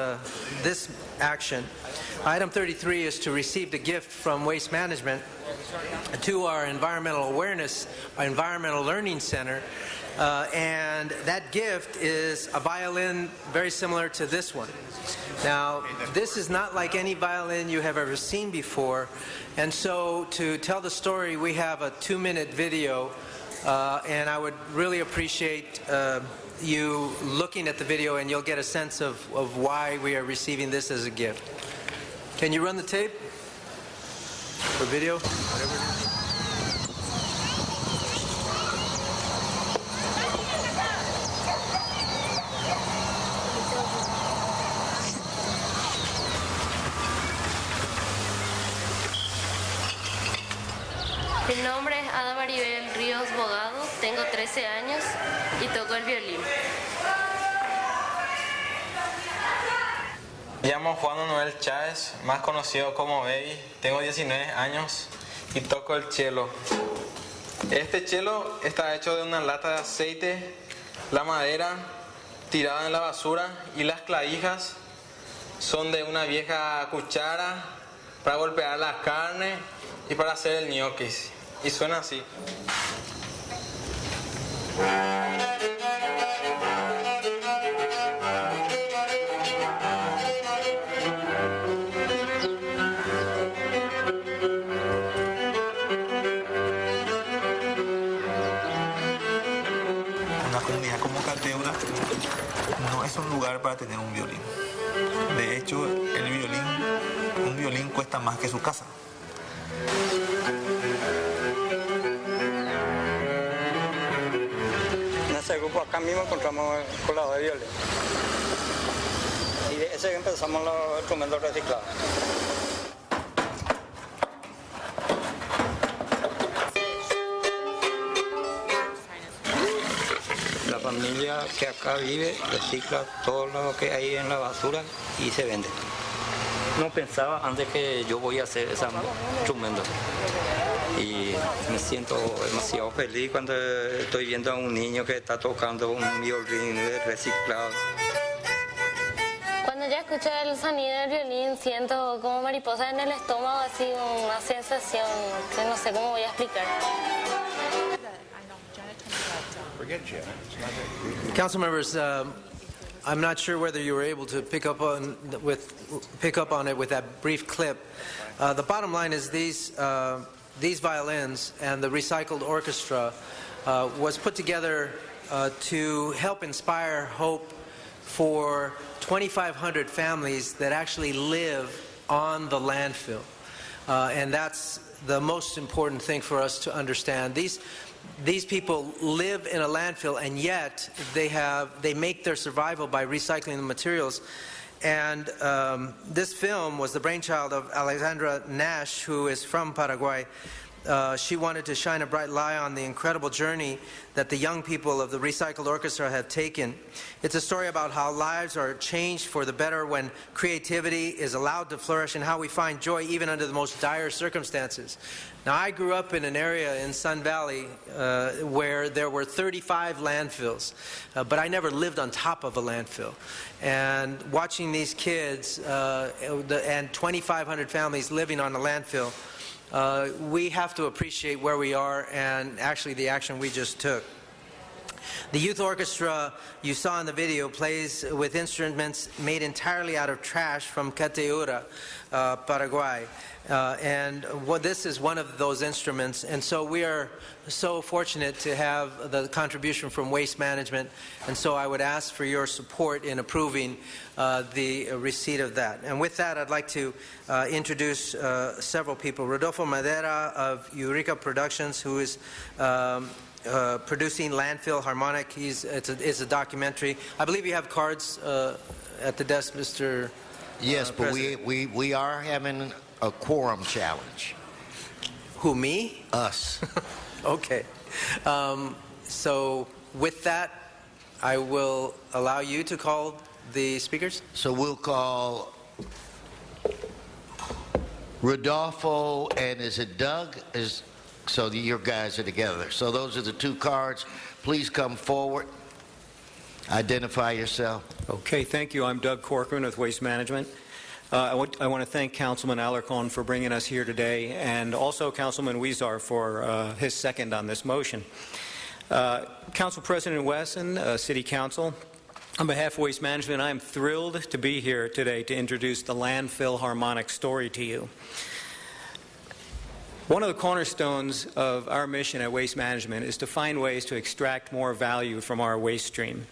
[SPEAKER 7] action. Item 33 is to receive the gift from Waste Management to our Environmental Awareness, our Environmental Learning Center, and that gift is a violin very similar to this one. Now, this is not like any violin you have ever seen before, and so to tell the story, we have a 2-minute video, and I would really appreciate you looking at the video, and you'll get a sense of why we are receiving this as a gift. Can you run the tape? for video, whatever it is.
[SPEAKER 3] Mi nombre es Ada Maribel Ríos Bogado, tengo 13 años y toco el violín.
[SPEAKER 19] Me llamo Juan Manuel Chávez, más conocido como Baby, tengo 19 años y toco el cello. Este cello está hecho de una lata de aceite, la madera tirada en la basura y las clavijas son de una vieja cuchara para golpear la carne y para hacer el ñoquis. Y suena así.
[SPEAKER 20] Una comunidad como Cateura no es un lugar para tener un violín. De hecho, un violín cuesta más que su casa.
[SPEAKER 21] En ese grupo acá mismo encontramos el colado de violín. Y de ese empezamos los instrumentos reciclados. La familia que acá vive recicla todo lo que hay en la basura y se vende. No pensaba antes que yo voy a hacer ese instrumento. Y me siento demasiado feliz cuando estoy viendo a un niño que está tocando un violín reciclado.
[SPEAKER 3] Cuando ya escucho el sonido del violín siento como mariposa en el estómago, así una sensación que no sé cómo voy a explicar.
[SPEAKER 7] Council members, I'm not sure whether you were able to pick up on it with that brief clip. The bottom line is these violins and the recycled orchestra was put together to help inspire hope for 2,500 families that actually live on the landfill. And that's the most important thing for us to understand. These people live in a landfill, and yet they make their survival by recycling the materials. And this film was the brainchild of Alexandra Nash, who is from Paraguay. She wanted to shine a bright light on the incredible journey that the young people of the Recycled Orchestra have taken. It's a story about how lives are changed for the better when creativity is allowed to flourish, and how we find joy even under the most dire circumstances. Now, I grew up in an area in Sun Valley where there were 35 landfills, but I never lived on top of a landfill. And watching these kids and 2,500 families living on a landfill, we have to appreciate where we are and actually the action we just took. The youth orchestra you saw in the video plays with instruments made entirely out of trash from Cateura, Paraguay. And this is one of those instruments, and so we are so fortunate to have the contribution from Waste Management, and so I would ask for your support in approving the receipt of that. And with that, I'd like to introduce several people. Rodolfo Madera of Eureka Productions, who is producing Landfill Harmonic. It's a documentary. I believe you have cards at the desk, Mr.
[SPEAKER 4] Yes, but we are having a quorum challenge.
[SPEAKER 7] Who, me?
[SPEAKER 4] Us.
[SPEAKER 7] Okay. So with that, I will allow you to call the speakers.
[SPEAKER 4] So we'll call Rodolfo, and is it Doug? So your guys are together. So those are the two cards. Please come forward. Identify yourself.
[SPEAKER 24] Okay, thank you. I'm Doug Corcoran with Waste Management. I want to thank Councilman Alarcon for bringing us here today, and also Councilman Huizar for his second on this motion. Council President Wesson, City Council, on behalf of Waste Management, I am thrilled to be here today to introduce the Landfill Harmonic story to you. One of the cornerstones of our mission at Waste Management is to find ways to extract more value from our waste stream.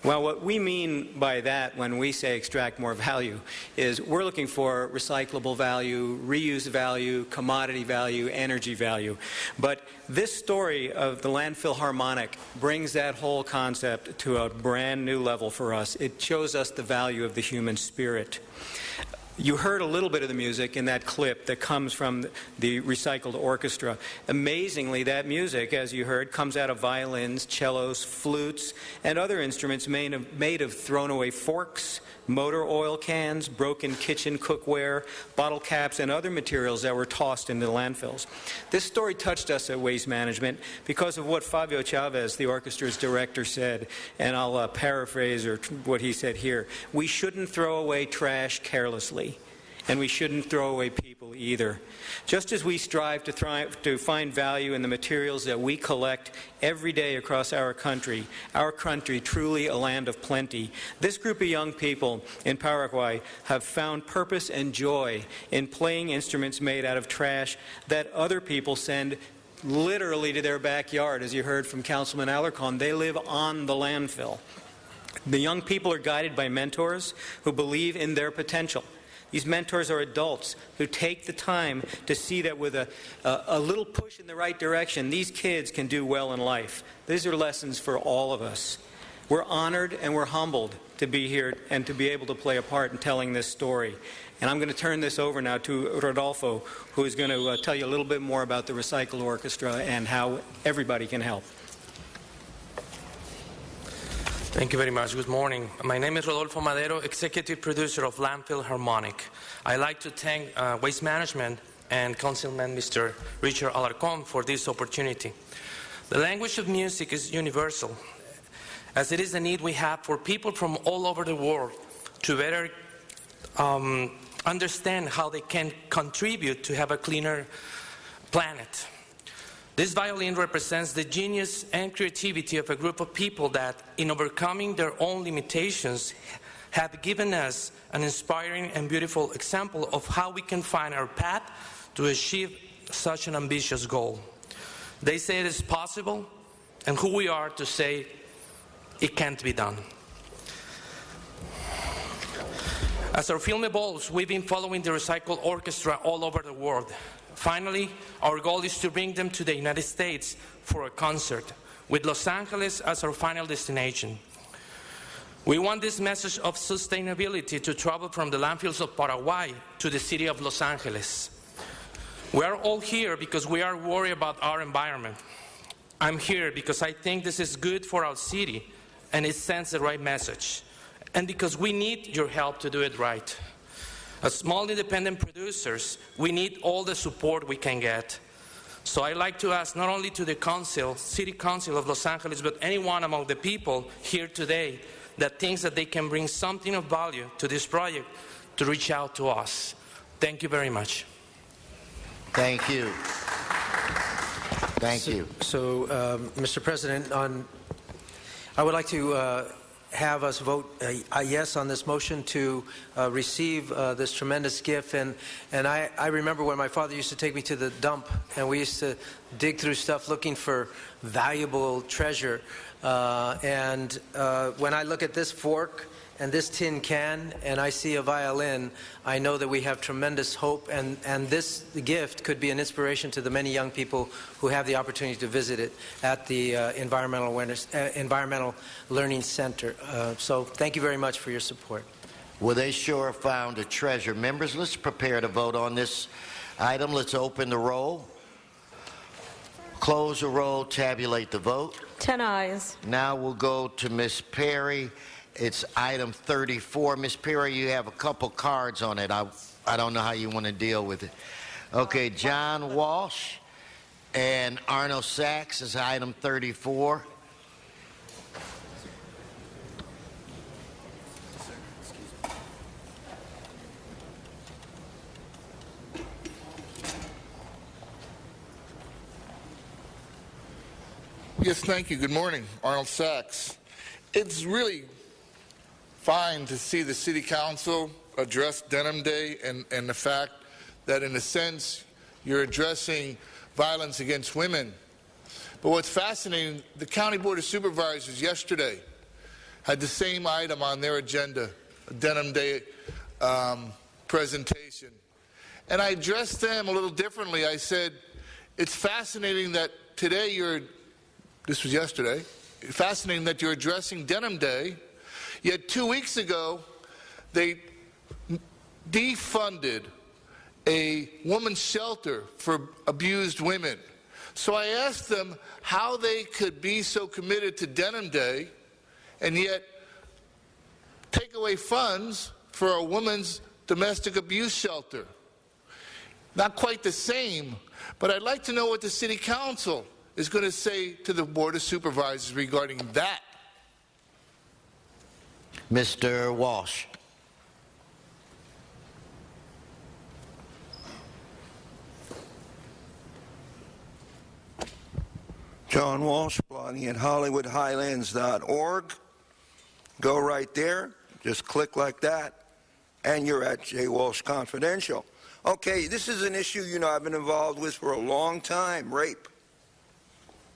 [SPEAKER 24] Well, what we mean by that when we say extract more value is we're looking for recyclable value, reuse value, commodity value, energy value. But this story of the landfill harmonic brings that whole concept to a brand new level for us. It shows us the value of the human spirit. You heard a little bit of the music in that clip that comes from the recycled orchestra. Amazingly, that music, as you heard, comes out of violins, cellos, flutes, and other instruments made of thrown-away forks, motor oil cans, broken kitchen cookware, bottle caps, and other materials that were tossed into landfills. This story touched us at Waste Management because of what Fabio Chavez, the orchestra's director, said, and I'll paraphrase what he said here. We shouldn't throw away trash carelessly. And we shouldn't throw away people either. Just as we strive to find value in the materials that we collect every day across our country truly a land of plenty, this group of young people in Paraguay have found purpose and joy in playing instruments made out of trash that other people send literally to their backyard. As you heard from Councilman Alarcon, they live on the landfill. The young people are guided by mentors who believe in their potential. These mentors are adults who take the time to see that with a little push in the right direction, these kids can do well in life. These are lessons for all of us. We're honored and we're humbled to be here and to be able to play a part in telling this story. And I'm going to turn this over now to Rodolfo, who is going to tell you a little bit more about the Recycle Orchestra and how everybody can help.
[SPEAKER 1] Thank you very much. Good morning. My name is Rodolfo Madero, Executive Producer of Landfill Harmonic. I'd like to thank Waste Management and Councilman Mr. Richard Alarcon for this opportunity. The language of music is universal, as it is the need we have for people from all over the world to better understand how they can contribute to have a cleaner planet. This violin represents the genius and creativity of a group of people that, in overcoming their own limitations, have given us an inspiring and beautiful example of how we can find our path to achieve such an ambitious goal. They say it is possible, and who we are to say it can't be done. As our film evolves, we've been following the Recycle Orchestra all over the world. Finally, our goal is to bring them to the United States for a concert, with Los Angeles as our final destination. We want this message of sustainability to travel from the landfills of Paraguay to the city of Los Angeles. We are all here because we are worried about our environment. I'm here because I think this is good for our city and it sends the right message, and because we need your help to do it right. As small independent producers, we need all the support we can get. So I'd like to ask not only to the council, City Council of Los Angeles, but anyone among the people here today that thinks that they can bring something of value to this project to reach out to us. Thank you very much.
[SPEAKER 4] Thank you. Thank you.
[SPEAKER 7] So, Mr. President, I would like to have us vote a yes on this motion to receive this tremendous gift. And I remember when my father used to take me to the dump, and we used to dig through stuff looking for valuable treasure. When I look at this fork and this tin can and I see a violin, I know that we have tremendous hope, and this gift could be an inspiration to the many young people who have the opportunity to visit it at the Environmental Learning Center. So thank you very much for your support.
[SPEAKER 4] Well, they sure found a treasure. Members, let's prepare to vote on this item. Let's open the roll, close the roll, tabulate the vote.
[SPEAKER 16] 10 ayes.
[SPEAKER 4] Now we'll go to Ms. Perry. It's item 34. Ms. Perry, you have a couple cards on it. I don't know how you want to deal with it. Okay, John Walsh and Arnold Sachs is item 34.
[SPEAKER 17] Yes, thank you. Good morning. Arnold Sachs. It's really fine to see the City Council address Denim Day and the fact that, in a sense, you're addressing violence against women. But what's fascinating, the County Board of Supervisors yesterday had the same item on their agenda, a Denim Day presentation. And I addressed them a little differently. I said, it's fascinating that today this was yesterday, fascinating that you're addressing Denim Day, yet 2 weeks ago they defunded a woman's shelter for abused women. So I asked them how they could be so committed to Denim Day and yet take away funds for a woman's domestic abuse shelter. Not quite the same, but I'd like to know what the City Council is going to say to the Board of Supervisors regarding that.
[SPEAKER 4] Mr. Walsh.
[SPEAKER 13] John Walsh, blogging at HollywoodHighlands.org. Go right there, just click like that, and you're at J. Walsh Confidential. Okay, this is an issue I've been involved with for a long time, rape.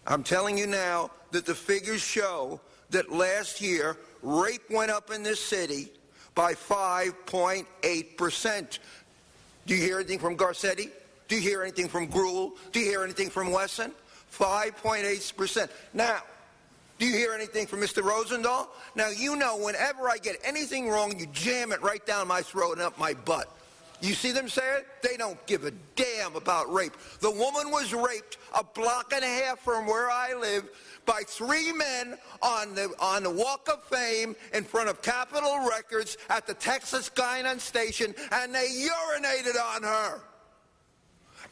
[SPEAKER 13] I'm telling you now that the figures show that last year, rape went up in this city by 5.8%. Do you hear anything from Garcetti? Do you hear anything from Gruhl? Do you hear anything from Wesson? 5.8%. Now, do you hear anything from Mr. Rosendahl? Now, whenever I get anything wrong, you jam it right down my throat and up my butt. You see them say it? They don't give a damn about rape. The woman was raped a block and a half from where I live by 3 men on the Walk of Fame in front of Capitol Records at the Texas Guinan Station, and they urinated on her.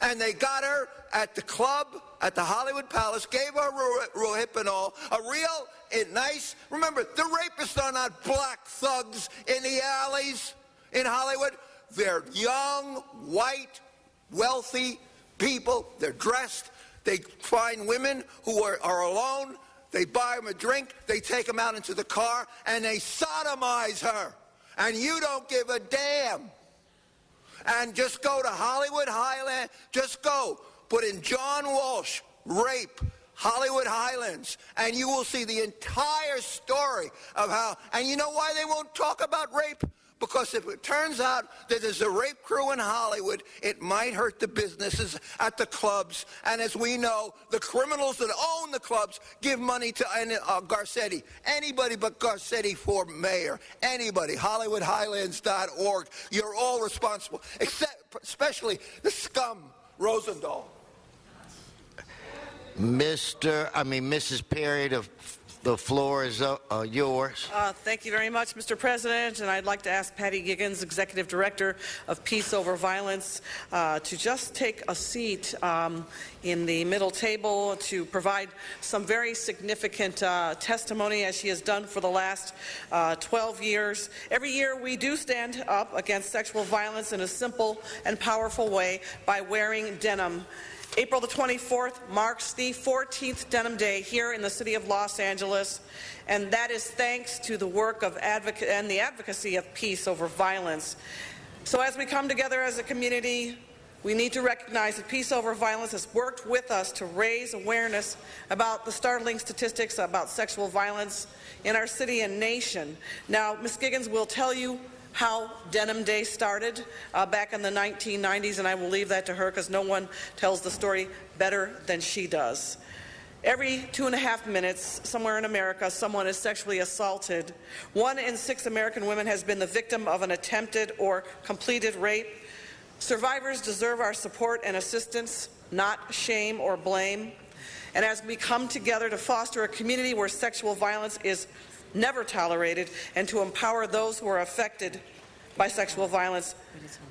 [SPEAKER 13] And they got her at the club, at the Hollywood Palace, gave her Rohypnol, a real nice, remember, the rapists are not black thugs in the alleys in Hollywood. They're young, white, wealthy people. They're dressed. They find women who are alone. They buy them a drink. They take them out into the car, and they sodomize her. And you don't give a damn. And just go to Hollywood Highland. Just go. Put in John Walsh, rape, Hollywood Highlands, and you will see the entire story of how, and you know why they won't talk about rape? Because if it turns out that there's a rape crew in Hollywood, it might hurt the businesses at the clubs. And as we know, the criminals that own the clubs give money to Garcetti. Anybody but Garcetti for mayor. Anybody. HollywoodHighlands.org. You're all responsible, especially the scum, Rosendahl.
[SPEAKER 4] Mrs. Perry, the floor is yours.
[SPEAKER 8] Thank you very much, Mr. President, and I'd like to ask Patty Giggins, Executive Director of Peace Over Violence, to just take a seat in the middle table to provide some very significant testimony, as she has done for the last 12 years. Every year we do stand up against sexual violence in a simple and powerful way by wearing denim. April the 24th marks the 14th Denim Day here in the city of Los Angeles, and that is thanks to the work of and the advocacy of Peace Over Violence. So as we come together as a community, we need to recognize that Peace Over Violence has worked with us to raise awareness about the startling statistics about sexual violence in our city and nation. Now, Ms. Giggins will tell you how Denim Day started back in the 1990s, and I will leave that to her because no one tells the story better than she does. Every 2.5 minutes, somewhere in America, someone is sexually assaulted. 1 in 6 American women has been the victim of an attempted or completed rape. Survivors deserve our support and assistance, not shame or blame. And as we come together to foster a community where sexual violence is never tolerated, and to empower those who are affected by sexual violence,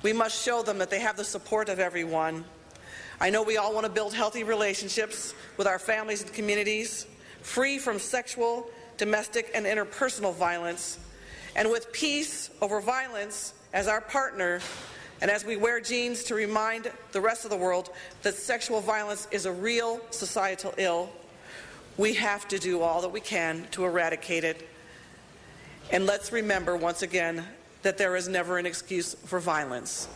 [SPEAKER 8] we must show them that they have the support of everyone. I know we all want to build healthy relationships with our families and communities, free from sexual, domestic, and interpersonal violence. And with Peace Over Violence as our partner, and as we wear jeans to remind the rest of the world that sexual violence is a real societal ill, we have to do all that we can to eradicate it. And let's remember once again that there is never an excuse for violence.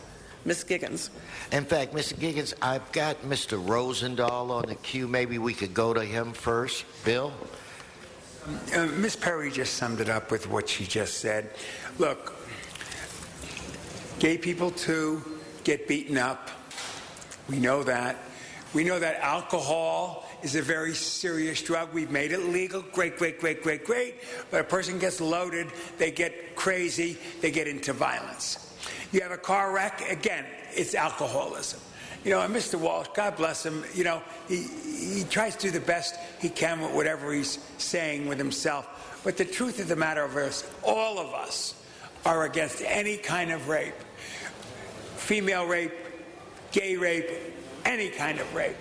[SPEAKER 8] Ms. Giggins.
[SPEAKER 4] In fact, Mr. Giggins, I've got Mr. Rosendahl on the queue. Maybe we could go to him first. Bill?
[SPEAKER 6] Ms. Perry just summed it up with what she just said. Look, gay people too get beaten up. We know that. We know that alcohol is a very serious drug. We've made it legal. Great, great, great, great, great. But a person gets loaded, they get crazy, they get into violence. You have a car wreck, again, it's alcoholism. You know, and Mr. Walsh, God bless him, you know, he tries to do the best he can with whatever he's saying with himself. But the truth of the matter is, all of us are against any kind of rape. Female rape, gay rape, any kind of rape.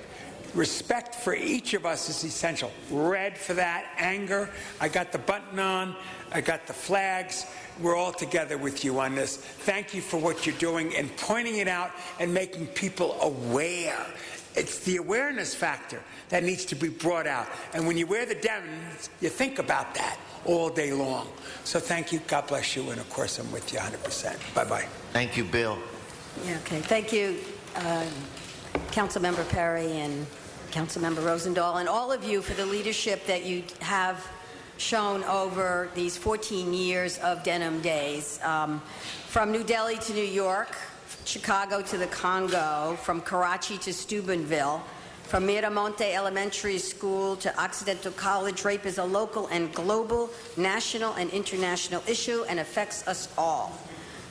[SPEAKER 6] Respect for each of us is essential. Red for that, anger. I got the button on, I got the flags. We're all together with you on this. Thank you for what you're doing and pointing it out and making people aware. It's the awareness factor that needs to be brought out. And when you wear the Dems, you think about that all day long. So thank you, God bless you, and of course I'm with you 100%. Bye-bye.
[SPEAKER 4] Thank you, Bill.
[SPEAKER 15] Yeah, okay. Thank you, Councilmember Perry and Councilmember Rosendahl, and all of you for the leadership that you have shown over these 14 years of Denim Days. From New Delhi to New York, Chicago to the Congo, from Karachi to Steubenville, from Miramonte Elementary School to Occidental College, rape is a local and global, national and international issue and affects us all.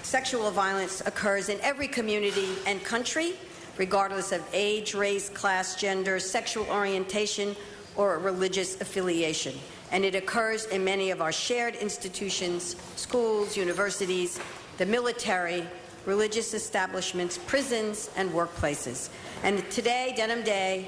[SPEAKER 15] Sexual violence occurs in every community and country, regardless of age, race, class, gender, sexual orientation, or religious affiliation. And it occurs in many of our shared institutions, schools, universities, the military, religious establishments, prisons, and workplaces. And today, Denim Day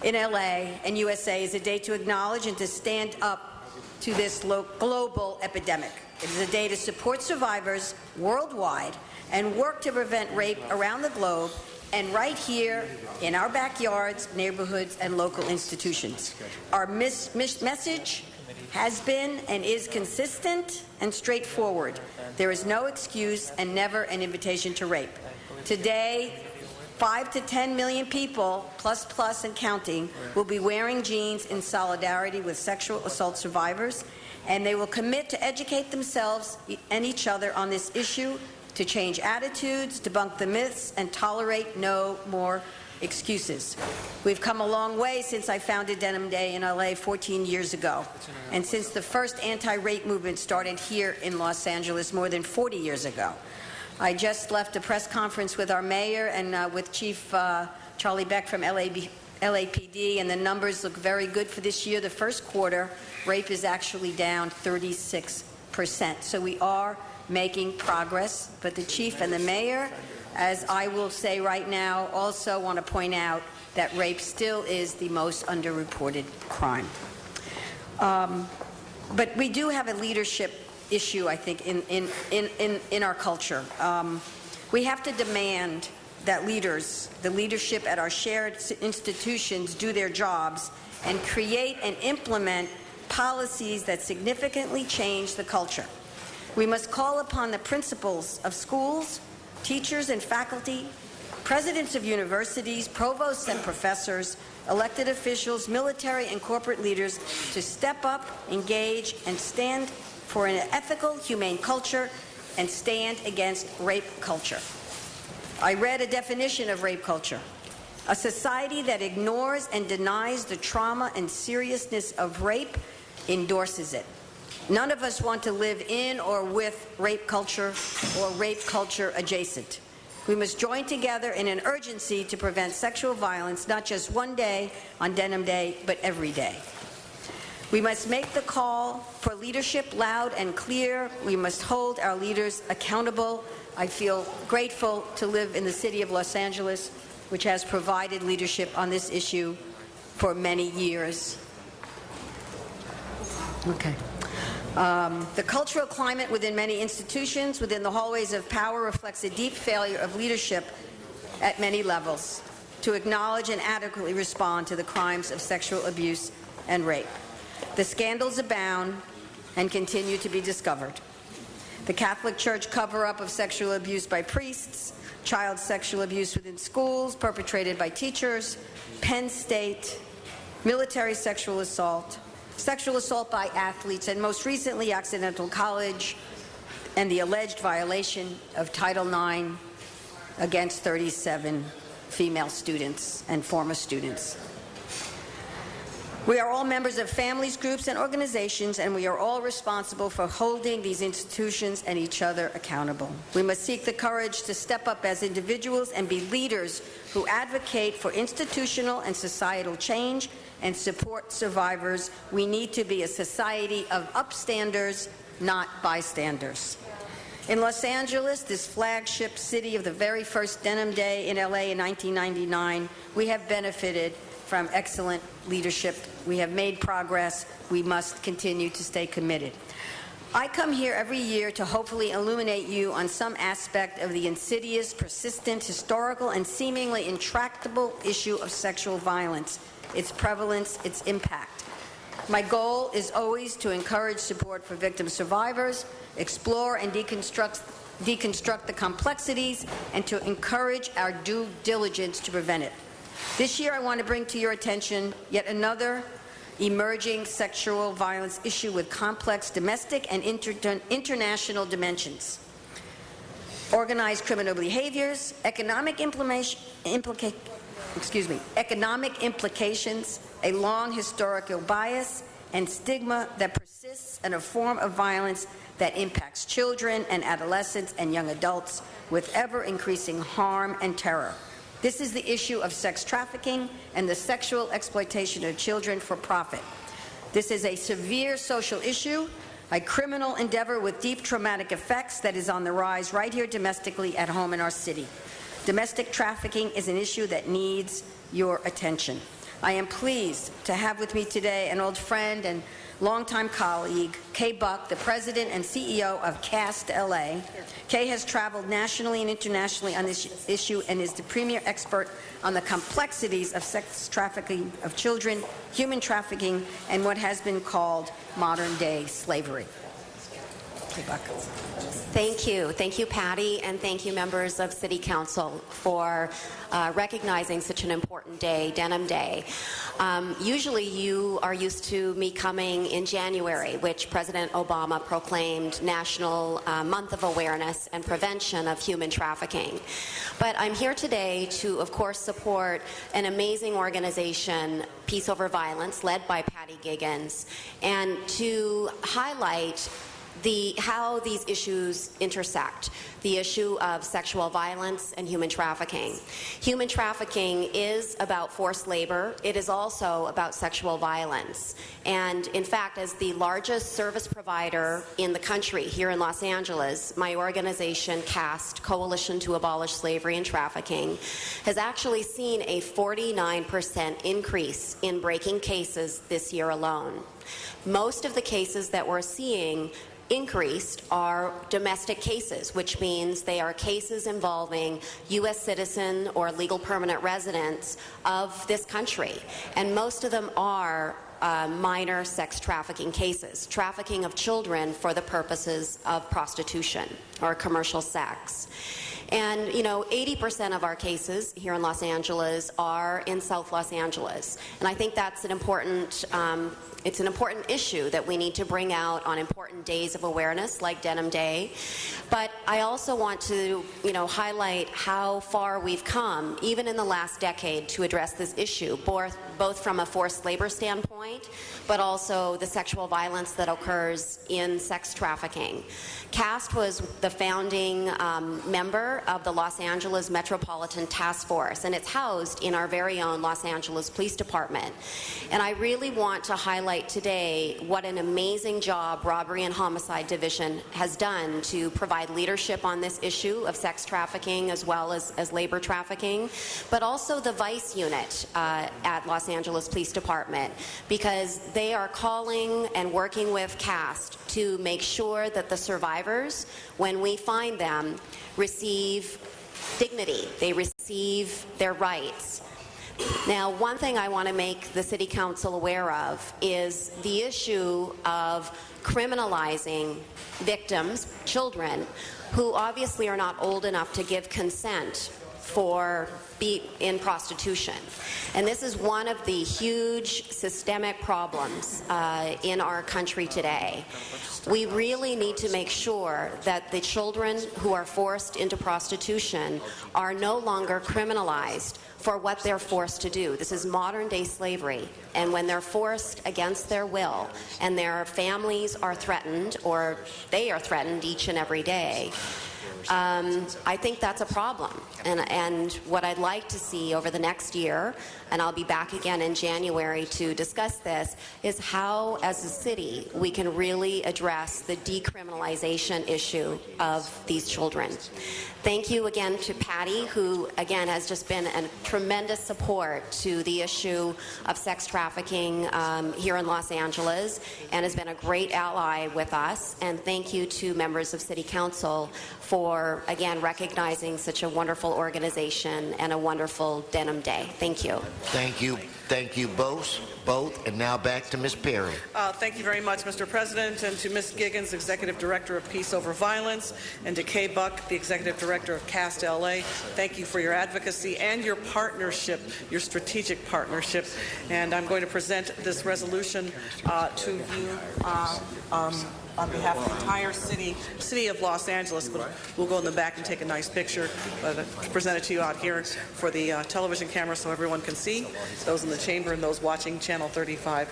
[SPEAKER 15] in LA and USA is a day to acknowledge and to stand up to this global epidemic. It is a day to support survivors worldwide and work to prevent rape around the globe and right here in our backyards, neighborhoods, and local institutions. Our message has been and is consistent and straightforward. There is no excuse and never an invitation to rape. Today, 5 to 10 million people, plus and counting, will be wearing jeans in solidarity with sexual assault survivors, and they will commit to educate themselves and each other on this issue, to change attitudes, debunk the myths, and tolerate no more excuses. We've come a long way since I founded Denim Day in LA 14 years ago, and since the first anti-rape movement started here in Los Angeles more than 40 years ago. I just left a press conference with our mayor and with Chief Charlie Beck from LAPD, and the numbers look very good for this year. The first quarter, rape is actually down 36%. So we are making progress, but the chief and the mayor, as I will say right now, also want to point out that rape still is the most underreported crime. But we do have a leadership issue, I think, in our culture. We have to demand that leaders, the leadership at our shared institutions, do their jobs and create and implement policies that significantly change the culture. We must call upon the principals of schools, teachers and faculty, presidents of universities, provosts and professors, elected officials, military and corporate leaders to step up, engage, and stand for an ethical, humane culture and stand against rape culture. I read a definition of rape culture: a society that ignores and denies the trauma and seriousness of rape, endorses it. None of us want to live in or with rape culture or rape culture adjacent. We must join together in an urgency to prevent sexual violence, not just one day on Denim Day, but every day. We must make the call for leadership loud and clear. We must hold our leaders accountable. I feel grateful to live in the city of Los Angeles, which has provided leadership on this issue for many years. Okay. The cultural climate within many institutions, within the hallways of power, reflects a deep failure of leadership at many levels to acknowledge and adequately respond to the crimes of sexual abuse and rape. The scandals abound and continue to be discovered. The Catholic Church cover-up of sexual abuse by priests, child sexual abuse within schools perpetrated by teachers, Penn State, military sexual assault, sexual assault by athletes, and most recently Occidental College and the alleged violation of Title IX against 37 female students and former students. We are all members of families, groups, and organizations, and we are all responsible for holding these institutions and each other accountable. We must seek the courage to step up as individuals and be leaders who advocate for institutional and societal change and support survivors. We need to be a society of upstanders, not bystanders. In Los Angeles, this flagship city of the very first Denim Day in LA in 1999, we have benefited from excellent leadership. We have made progress. We must continue to stay committed. I come here every year to hopefully illuminate you on some aspect of the insidious, persistent, historical, and seemingly intractable issue of sexual violence, its prevalence, its impact. My goal is always to encourage support for victim survivors, explore and deconstruct the complexities, and to encourage our due diligence to prevent it. This year, I want to bring to your attention yet another emerging sexual violence issue with complex domestic and international dimensions. Organized criminal behaviors, economic implications, a long historical bias, and stigma that persists, and a form of violence that impacts children and adolescents and young adults with ever-increasing harm and terror. This is the issue of sex trafficking and the sexual exploitation of children for profit. This is a severe social issue, a criminal endeavor with deep traumatic effects that is on the rise right here domestically at home in our city. Domestic trafficking is an issue that needs your attention. I am pleased to have with me today an old friend and longtime colleague, Kay Buck, the president and CEO of CAST LA. Kay has traveled nationally and internationally on this issue and is the premier expert on the complexities of sex trafficking of children, human trafficking, and what has been called modern-day slavery. Kay Buck.
[SPEAKER 9] Thank you. Thank you, Patty, and thank you, members of City Council, for recognizing such an important day, Denim Day. Usually you are used to me coming in January, which President Obama proclaimed National Month of Awareness and Prevention of Human Trafficking. But I'm here today to, of course, support an amazing organization, Peace Over Violence, led by Patty Giggins, and to highlight how these issues intersect, the issue of sexual violence and human trafficking. Human trafficking is about forced labor. It is also about sexual violence. And in fact, as the largest service provider in the country here in Los Angeles, my organization, CAST, Coalition to Abolish Slavery and Trafficking, has actually seen a 49% increase in breaking cases this year alone. Most of the cases that we're seeing increased are domestic cases, which means they are cases involving U.S. citizen or legal permanent residents of this country. And most of them are minor sex trafficking cases, trafficking of children for the purposes of prostitution or commercial sex. And, 80% of our cases here in Los Angeles are in South Los Angeles. And I think that's an important it's an important issue that we need to bring out on important days of awareness like Denim Day. But I also want to, highlight how far we've come, even in the last decade, to address this issue, both from a forced labor standpoint, but also the sexual violence that occurs in sex trafficking. CAST was the founding member of the Los Angeles Metropolitan Task Force, and it's housed in our very own Los Angeles Police Department. And I really want to highlight today what an amazing job Robbery and Homicide Division has done to provide leadership on this issue of sex trafficking as well as labor trafficking, but also the Vice Unit at Los Angeles Police Department, because they are calling and working with CAST to make sure that the survivors, when we find them, receive dignity, they receive their rights. Now, one thing I want to make the City Council aware of is the issue of criminalizing victims, children, who obviously are not old enough to give consent in prostitution. And this is one of the huge systemic problems in our country today. We really need to make sure that the children who are forced into prostitution are no longer criminalized for what they're forced to do. This is modern-day slavery, and when they're forced against their will and their families are threatened, or they are threatened each and every day, I think that's a problem. And what I'd like to see over the next year, and I'll be back again in January to discuss this, is how, as a city, we can really address the decriminalization issue of these children. Thank you again to Patty, who, again, has just been a tremendous support to the issue of sex trafficking here in Los Angeles, and has been a great ally with us. And thank you to members of City Council for, again, recognizing such a wonderful organization and a wonderful Denim Day. Thank you.
[SPEAKER 4] Thank you. Thank you both. And now back to Ms. Perry.
[SPEAKER 8] Thank you very much, Mr. President, and to Ms. Giggins, Executive Director of Peace Over Violence, and to Kay Buck, the Executive Director of CAST LA. Thank you for your advocacy and your partnership, your strategic partnership. And I'm going to present this resolution to you on behalf of the entire city of Los Angeles. But we'll go in the back and take a nice picture, present it to you out here for the television camera so everyone can see, those in the chamber and those watching Channel 35.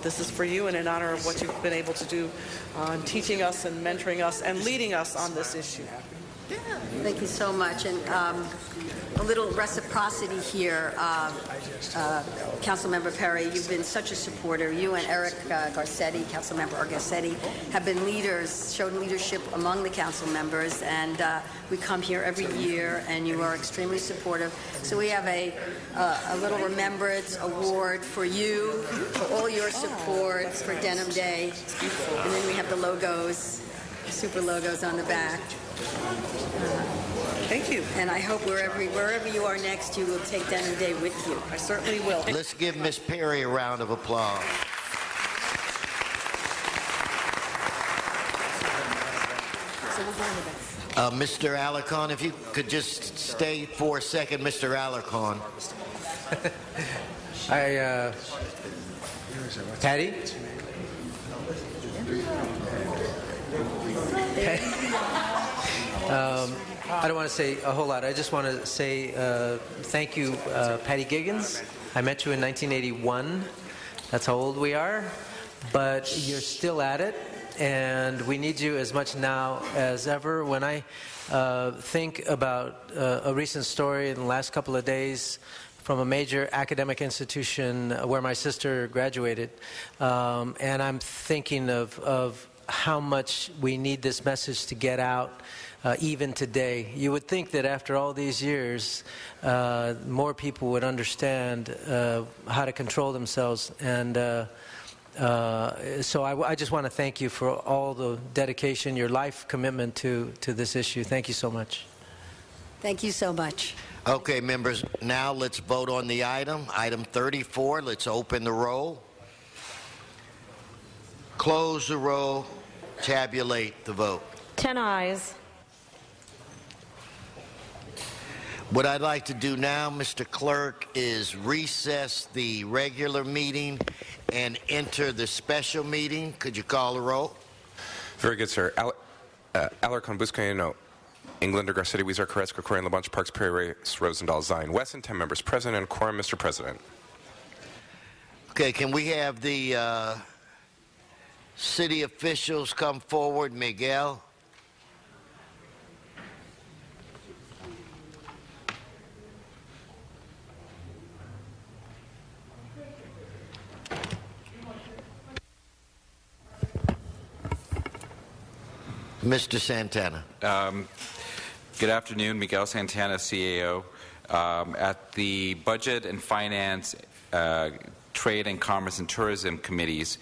[SPEAKER 8] This is for you and in honor of what you've been able to do on teaching us and mentoring us and leading us on this issue.
[SPEAKER 15] Thank you so much. And a little reciprocity here. Councilmember Perry, you've been such a supporter. You and Eric Garcetti, Councilmember Garcetti, have been leaders, shown leadership among the council members, and we come here every year, and you are extremely supportive. So we have a little remembrance award for you, for all your support for Denim Day. And then we have the logos, super logos on the back.
[SPEAKER 8] Thank you.
[SPEAKER 15] And I hope wherever you are next, you will take Denim Day with you.
[SPEAKER 8] I certainly will.
[SPEAKER 4] Let's give Ms. Perry a round of applause. Mr. Alarcon, if you could just stay for a second, Mr. Alarcon.
[SPEAKER 7] Patty? I don't want to say a whole lot. I just want to say thank you, Patty Giggins. I met you in 1981. That's how old we are. But you're still at it, and we need you as much now as ever. When I think about a recent story in the last couple of days from a major academic institution where my sister graduated, and I'm thinking of how much we need this message to get out even today. You would think that after all these years, more people would understand how to control themselves. And so I just want to thank you for all the dedication, your life commitment to this issue. Thank you so much.
[SPEAKER 15] Thank you so much.
[SPEAKER 4] Okay, members, now let's vote on the item. Item 34, let's open the roll. Close the roll. Tabulate the vote.
[SPEAKER 3] 10 ayes.
[SPEAKER 4] What I'd like to do now, Mr. Clerk, is recess the regular meeting and enter the special meeting. Could you call the roll?
[SPEAKER 2] Very good, sir. Alarcon, Buscaino, Englander, Garcetti, Weezer, Carrasco, Corcoran, LaBanche, Parks, Perry, Reyes, Rosendahl, Zine, Wesson, 10 members present, and quorum, Mr. President.
[SPEAKER 4] Okay, can we have the city officials come forward? Miguel? Mr. Santana.
[SPEAKER 11] Good afternoon, Miguel Santana, CAO. At the Budget and Finance, Trade and Commerce and Tourism Committees,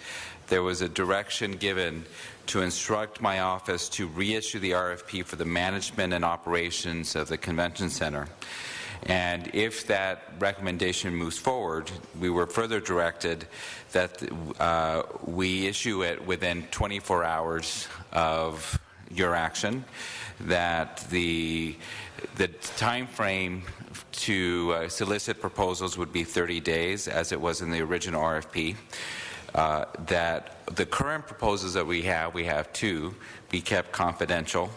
[SPEAKER 11] there was a direction given to instruct my office to reissue the RFP for the management and operations of the convention center. And if that recommendation moves forward, we were further directed that we issue it within 24 hours of your action, that the time frame to solicit proposals would be 30 days, as it was in the original RFP, that the current proposals that we have two, be kept confidential,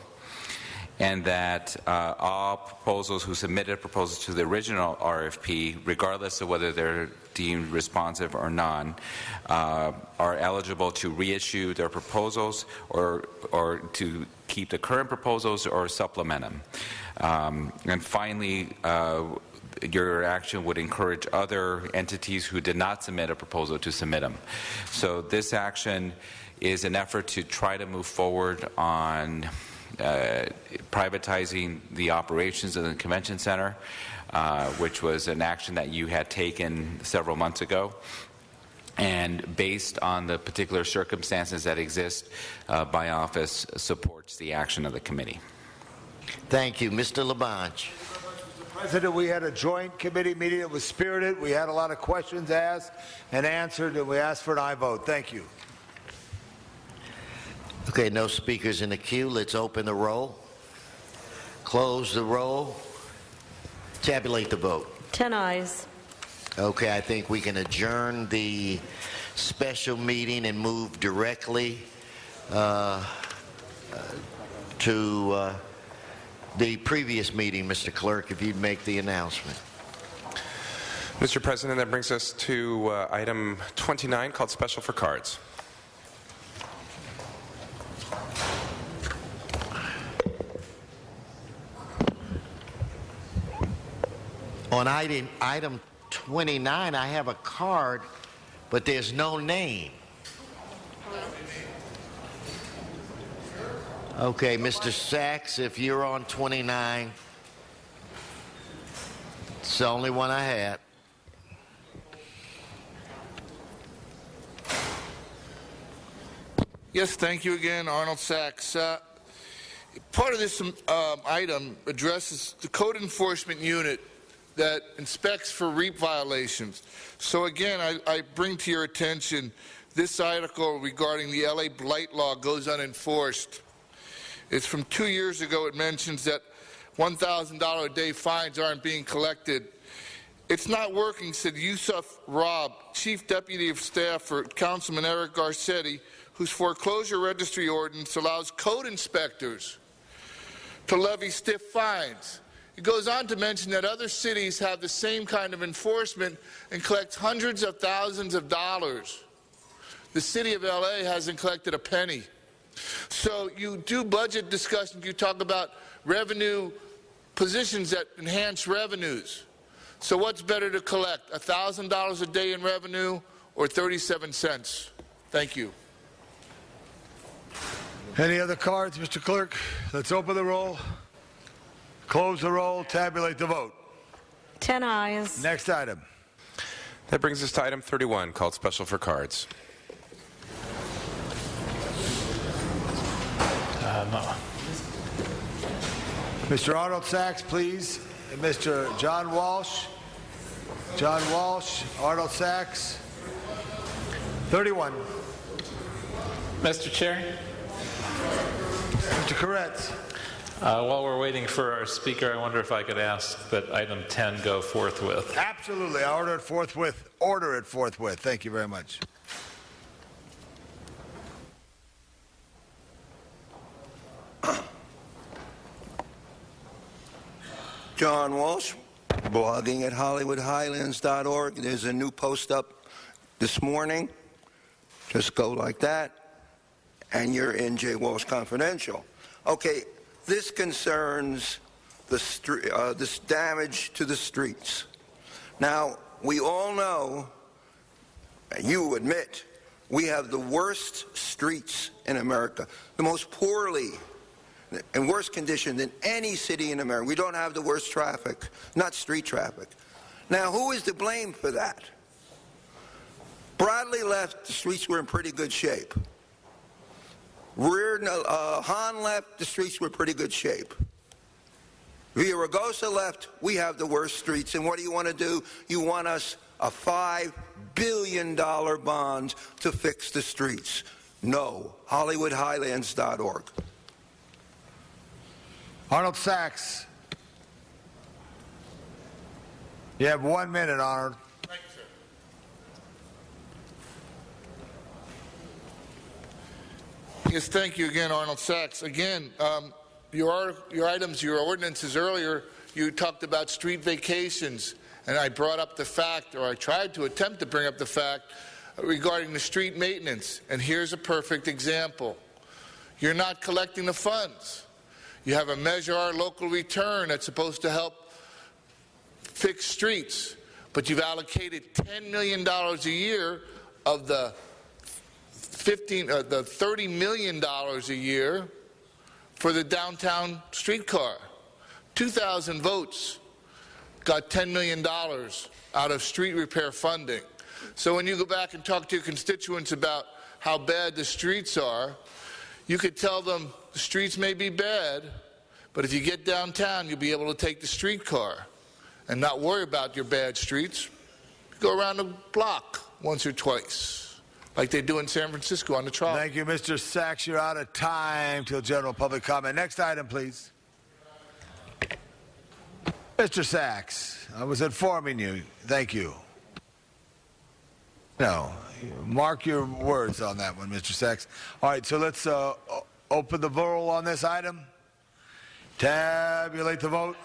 [SPEAKER 11] and that all proposals who submitted proposals to the original RFP, regardless of whether they're deemed responsive or not, are eligible to reissue their proposals or to keep the current proposals or supplement them. And finally, your action would encourage other entities who did not submit a proposal to submit them. So this action is an effort to try to move forward on privatizing the operations of the convention center, which was an action that you had taken several months ago. And based on the particular circumstances that exist, my office supports the action of the committee.
[SPEAKER 4] Thank you. Mr. Labange.
[SPEAKER 5] President, we had a joint committee meeting. It was spirited. We had a lot of questions asked and answered, and we asked for an aye vote. Thank you.
[SPEAKER 4] Okay, no speakers in the queue. Let's open the roll. Close the roll. Tabulate the vote.
[SPEAKER 12] 10 ayes.
[SPEAKER 4] Okay, I think we can adjourn the special meeting and move directly to the previous meeting. Mr. Clerk, if you'd make the announcement.
[SPEAKER 2] Mr. President, that brings us to item 29, called Special for Cards.
[SPEAKER 4] On item 29, I have a card, but there's no name. Okay, Mr. Sachs, if you're on 29, it's the only one I had.
[SPEAKER 17] Yes, thank you again, Arnold Sachs. Part of this item addresses the code enforcement unit that inspects for REAP violations. So again, I bring to your attention this article regarding the LA blight law goes unenforced. It's from 2 years ago. It mentions that $1,000 a day fines aren't being collected. It's not working, said Yusuf Rob, Chief Deputy of Staff for Councilman Eric Garcetti, whose foreclosure registry ordinance allows code inspectors to levy stiff fines. It goes on to mention that other cities have the same kind of enforcement and collect hundreds of thousands of dollars. The city of LA hasn't collected a penny. So you do budget discussions, you talk about revenue positions that enhance revenues. So what's better to collect, $1,000 a day in revenue or 37 cents? Thank you.
[SPEAKER 5] Any other cards, Mr. Clerk? Let's open the roll. Close the roll. Tabulate the vote.
[SPEAKER 12] 10 ayes.
[SPEAKER 5] Next item.
[SPEAKER 2] That brings us to item 31, called Special for Cards.
[SPEAKER 5] Mr. Arnold Sachs, please. And Mr. John Walsh. John Walsh, Arnold Sachs. 31.
[SPEAKER 16] Mr. Chair.
[SPEAKER 5] Mr. Koretz.
[SPEAKER 16] While we're waiting for our speaker, I wonder if I could ask that item 10 go forthwith.
[SPEAKER 5] Absolutely. I order it forthwith. Order it forthwith. Thank you very much.
[SPEAKER 13] John Walsh, blogging at HollywoodHighlands.org. There's a new post up this morning. Just go like that, and you're in J. Walsh Confidential. Okay, this concerns this damage to the streets. Now, we all know, and you admit, we have the worst streets in America, the most poorly in worse condition than any city in America. We don't have the worst traffic, not street traffic. Now, who is to blame for that? Bradley left, the streets were in pretty good shape. Hahn left, the streets were in pretty good shape. Villaraigosa left, we have the worst streets. And what do you want to do? You want us a $5 billion bond to fix the streets. No. HollywoodHighlands.org.
[SPEAKER 5] Arnold Sachs. You have 1 minute, Arnold.
[SPEAKER 17] Thank you, sir. Yes, thank you again, Arnold Sachs. Again, your items, your ordinances earlier, you talked about street vacations, and I brought up the fact, or I tried to attempt to bring up the fact regarding the street maintenance. And here's a perfect example. You're not collecting the funds. You have a Measure Our Local Return that's supposed to help fix streets, but you've allocated $10 million a year of the $30 million a year for the downtown streetcar. 2,000 votes got $10 million out of street repair funding. So when you go back and talk to your constituents about how bad the streets are, you could tell them the streets may be bad, but if you get downtown, you'll be able to take the streetcar and not worry about your bad streets. Go around the block once or twice, like they do in San Francisco on the trolley.
[SPEAKER 5] Thank you, Mr. Sachs. You're out of time till general public comment. Next item, please. Mr. Sachs, I was informing you. Thank you. No, mark your words on that one, Mr. Sachs. All right, so let's open the roll on this item. Tabulate the vote.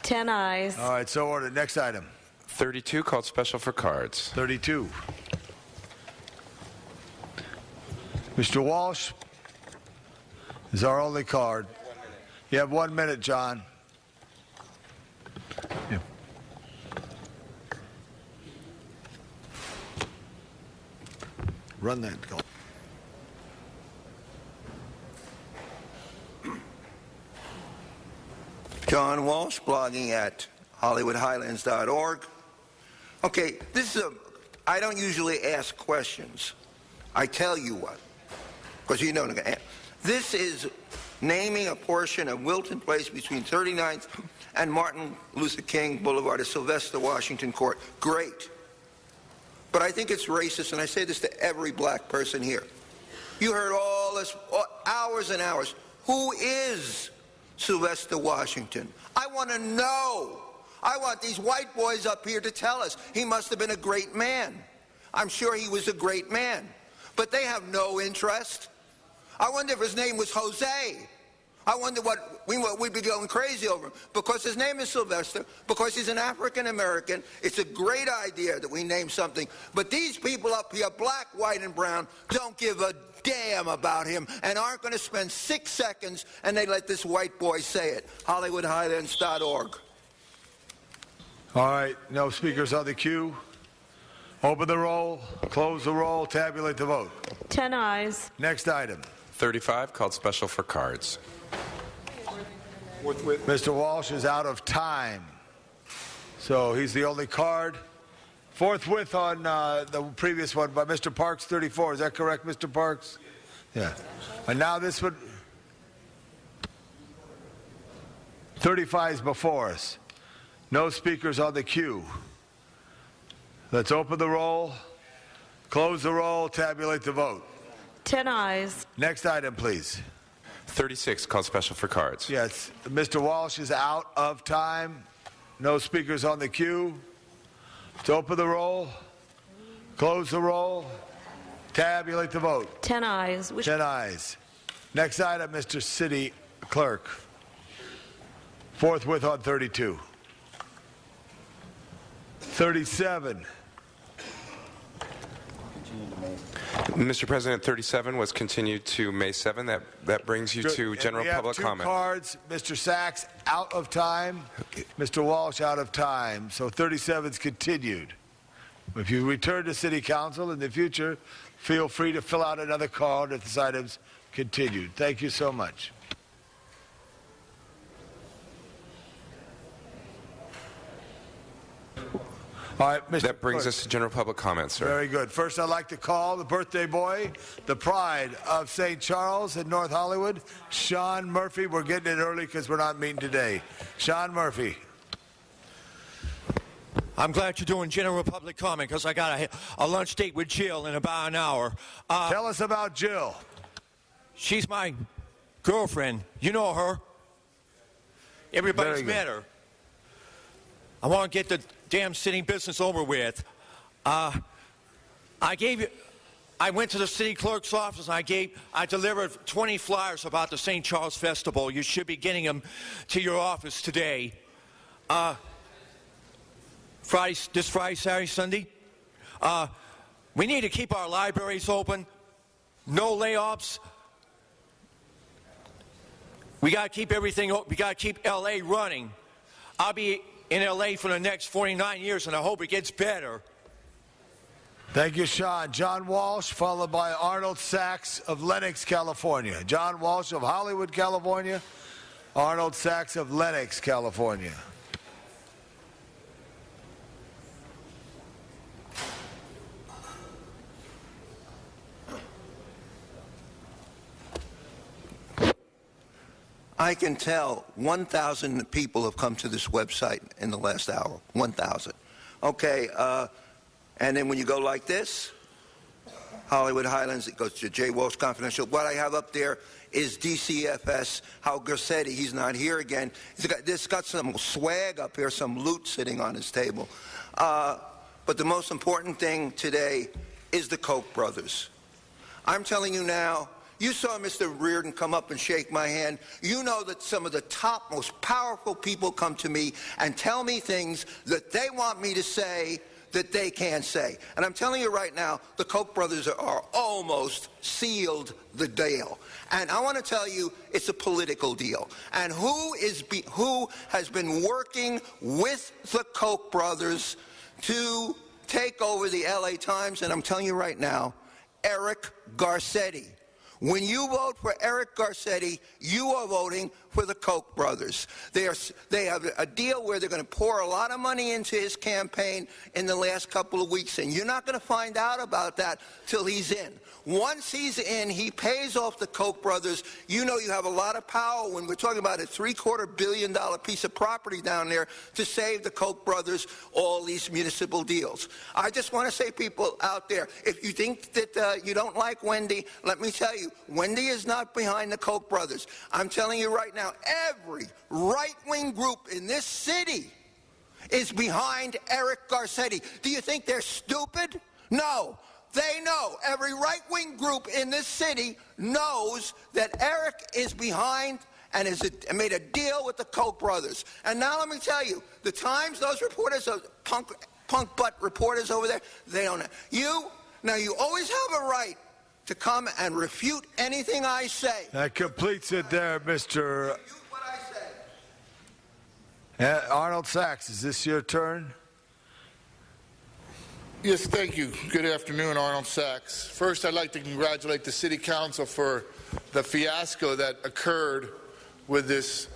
[SPEAKER 12] 10 ayes.
[SPEAKER 5] All right, so ordered. Next item.
[SPEAKER 2] 32 called special for cards.
[SPEAKER 5] 32. Mr. Walsh is our only card. You have 1 minute, John. Yeah. Run that call.
[SPEAKER 13] John Walsh, blogging at HollywoodHighlands.org. Okay, I don't usually ask questions. I tell you what, because you know. This is naming a portion of Wilton Place between 39th and Martin Luther King Boulevard at Sylvester Washington Court. Great. But I think it's racist, and I say this to every black person here. You heard all this, hours and hours. Who is Sylvester Washington? I want to know. I want these white boys up here to tell us. He must have been a great man. I'm sure he was a great man. But they have no interest. I wonder if his name was Jose. I wonder what we'd be going crazy over him. Because his name is Sylvester, because he's an African American. It's a great idea that we name something. But these people up here, black, white, and brown, don't give a damn about him and aren't going to spend 6 seconds, and they let this white boy say it. HollywoodHighlands.org.
[SPEAKER 5] All right, no speakers on the queue. Open the roll, close the roll, tabulate the vote.
[SPEAKER 12] 10 ayes.
[SPEAKER 5] Next item.
[SPEAKER 2] 35 called special for cards.
[SPEAKER 5] Mr. Walsh is out of time, so he's the only card. Forthwith on the previous one by Mr. Parks, 34. Is that correct, Mr. Parks? Yeah. And now this one, 35 is before us. No speakers on the queue. Let's open the roll, close the roll, tabulate the vote.
[SPEAKER 12] 10 ayes.
[SPEAKER 5] Next item, please.
[SPEAKER 2] 36 called special for cards.
[SPEAKER 5] Yes, Mr. Walsh is out of time. No speakers on the queue. Let's open the roll, close the roll, tabulate the vote.
[SPEAKER 12] 10 ayes.
[SPEAKER 5] 10 ayes. Next item, Mr. City Clerk. Forthwith on 32. 37.
[SPEAKER 2] Mr. President, 37 was continued to May 7. That brings you to general public comment.
[SPEAKER 5] We have 2 cards. Mr. Sachs out of time. Okay. Mr. Walsh out of time. So 37 is continued. If you return to City Council in the future, feel free to fill out another card if this item's continued. Thank you so much. All right, Mr.
[SPEAKER 2] That brings us to general public comment, sir.
[SPEAKER 5] Very good. First, I'd like to call the birthday boy, the pride of St. Charles in North Hollywood, Sean Murphy. We're getting it early because we're not meeting today. Sean Murphy.
[SPEAKER 14] I'm glad you're doing general public comment because I got a lunch date with Jill in about an hour.
[SPEAKER 5] Tell us about Jill.
[SPEAKER 14] She's my girlfriend. You know her. everybody's
[SPEAKER 5] Very good.
[SPEAKER 14] better. I want to get the damn city business over with. I went to the city clerk's office and I delivered 20 flyers about the St. Charles Festival. You should be getting them to your office today. This Friday, Saturday, Sunday. We need to keep our libraries open. No layoffs. We got to keep everything open. We got to keep LA running. I'll be in LA for the next 49 years, and I hope it gets better.
[SPEAKER 5] Thank you, Sean. John Walsh, followed by Arnold Sachs of Lenox, California. John Walsh of Hollywood, California. Arnold Sachs of Lenox, California.
[SPEAKER 13] I can tell 1,000 people have come to this website in the last hour. 1,000. Okay, and then when you go like this, Hollywood Highlands, it goes to J. Walsh Confidential. What I have up there is DCFS, Hal Garcetti. He's not here again. This got some swag up here, some loot sitting on his table. But the most important thing today is the Koch brothers. I'm telling you now, you saw Mr. Reardon come up and shake my hand. You know that some of the top, most powerful people come to me and tell me things that they want me to say that they can't say. And I'm telling you right now, the Koch brothers are almost sealed the deal. And I want to tell you, it's a political deal. And who has been working with the Koch brothers to take over the LA Times? And I'm telling you right now, Eric Garcetti. When you vote for Eric Garcetti, you are voting for the Koch brothers. They have a deal where they're going to pour a lot of money into his campaign in the last couple of weeks, and you're not going to find out about that till he's in. Once he's in, he pays off the Koch brothers. You know you have a lot of power when we're talking about a $750 million piece of property down there to save the Koch brothers all these municipal deals. I just want to say, people out there, if you think that you don't like Wendy, let me tell you, Wendy is not behind the Koch brothers. I'm telling you right now, every right-wing group in this city is behind Eric Garcetti. Do you think they're stupid? No. They know. Every right-wing group in this city knows that Eric is behind and has made a deal with the Koch brothers. And now let me tell you, the Times, those reporters, punk butt reporters over there, they don't know. Now you always have a right to come and refute anything I say.
[SPEAKER 5] That completes it there, Mr.
[SPEAKER 13] Refute what I say.
[SPEAKER 5] Arnold Sachs, is this your turn?
[SPEAKER 17] Yes, thank you. Good afternoon, Arnold Sachs. First, I'd like to congratulate the City Council for the fiasco that occurred with this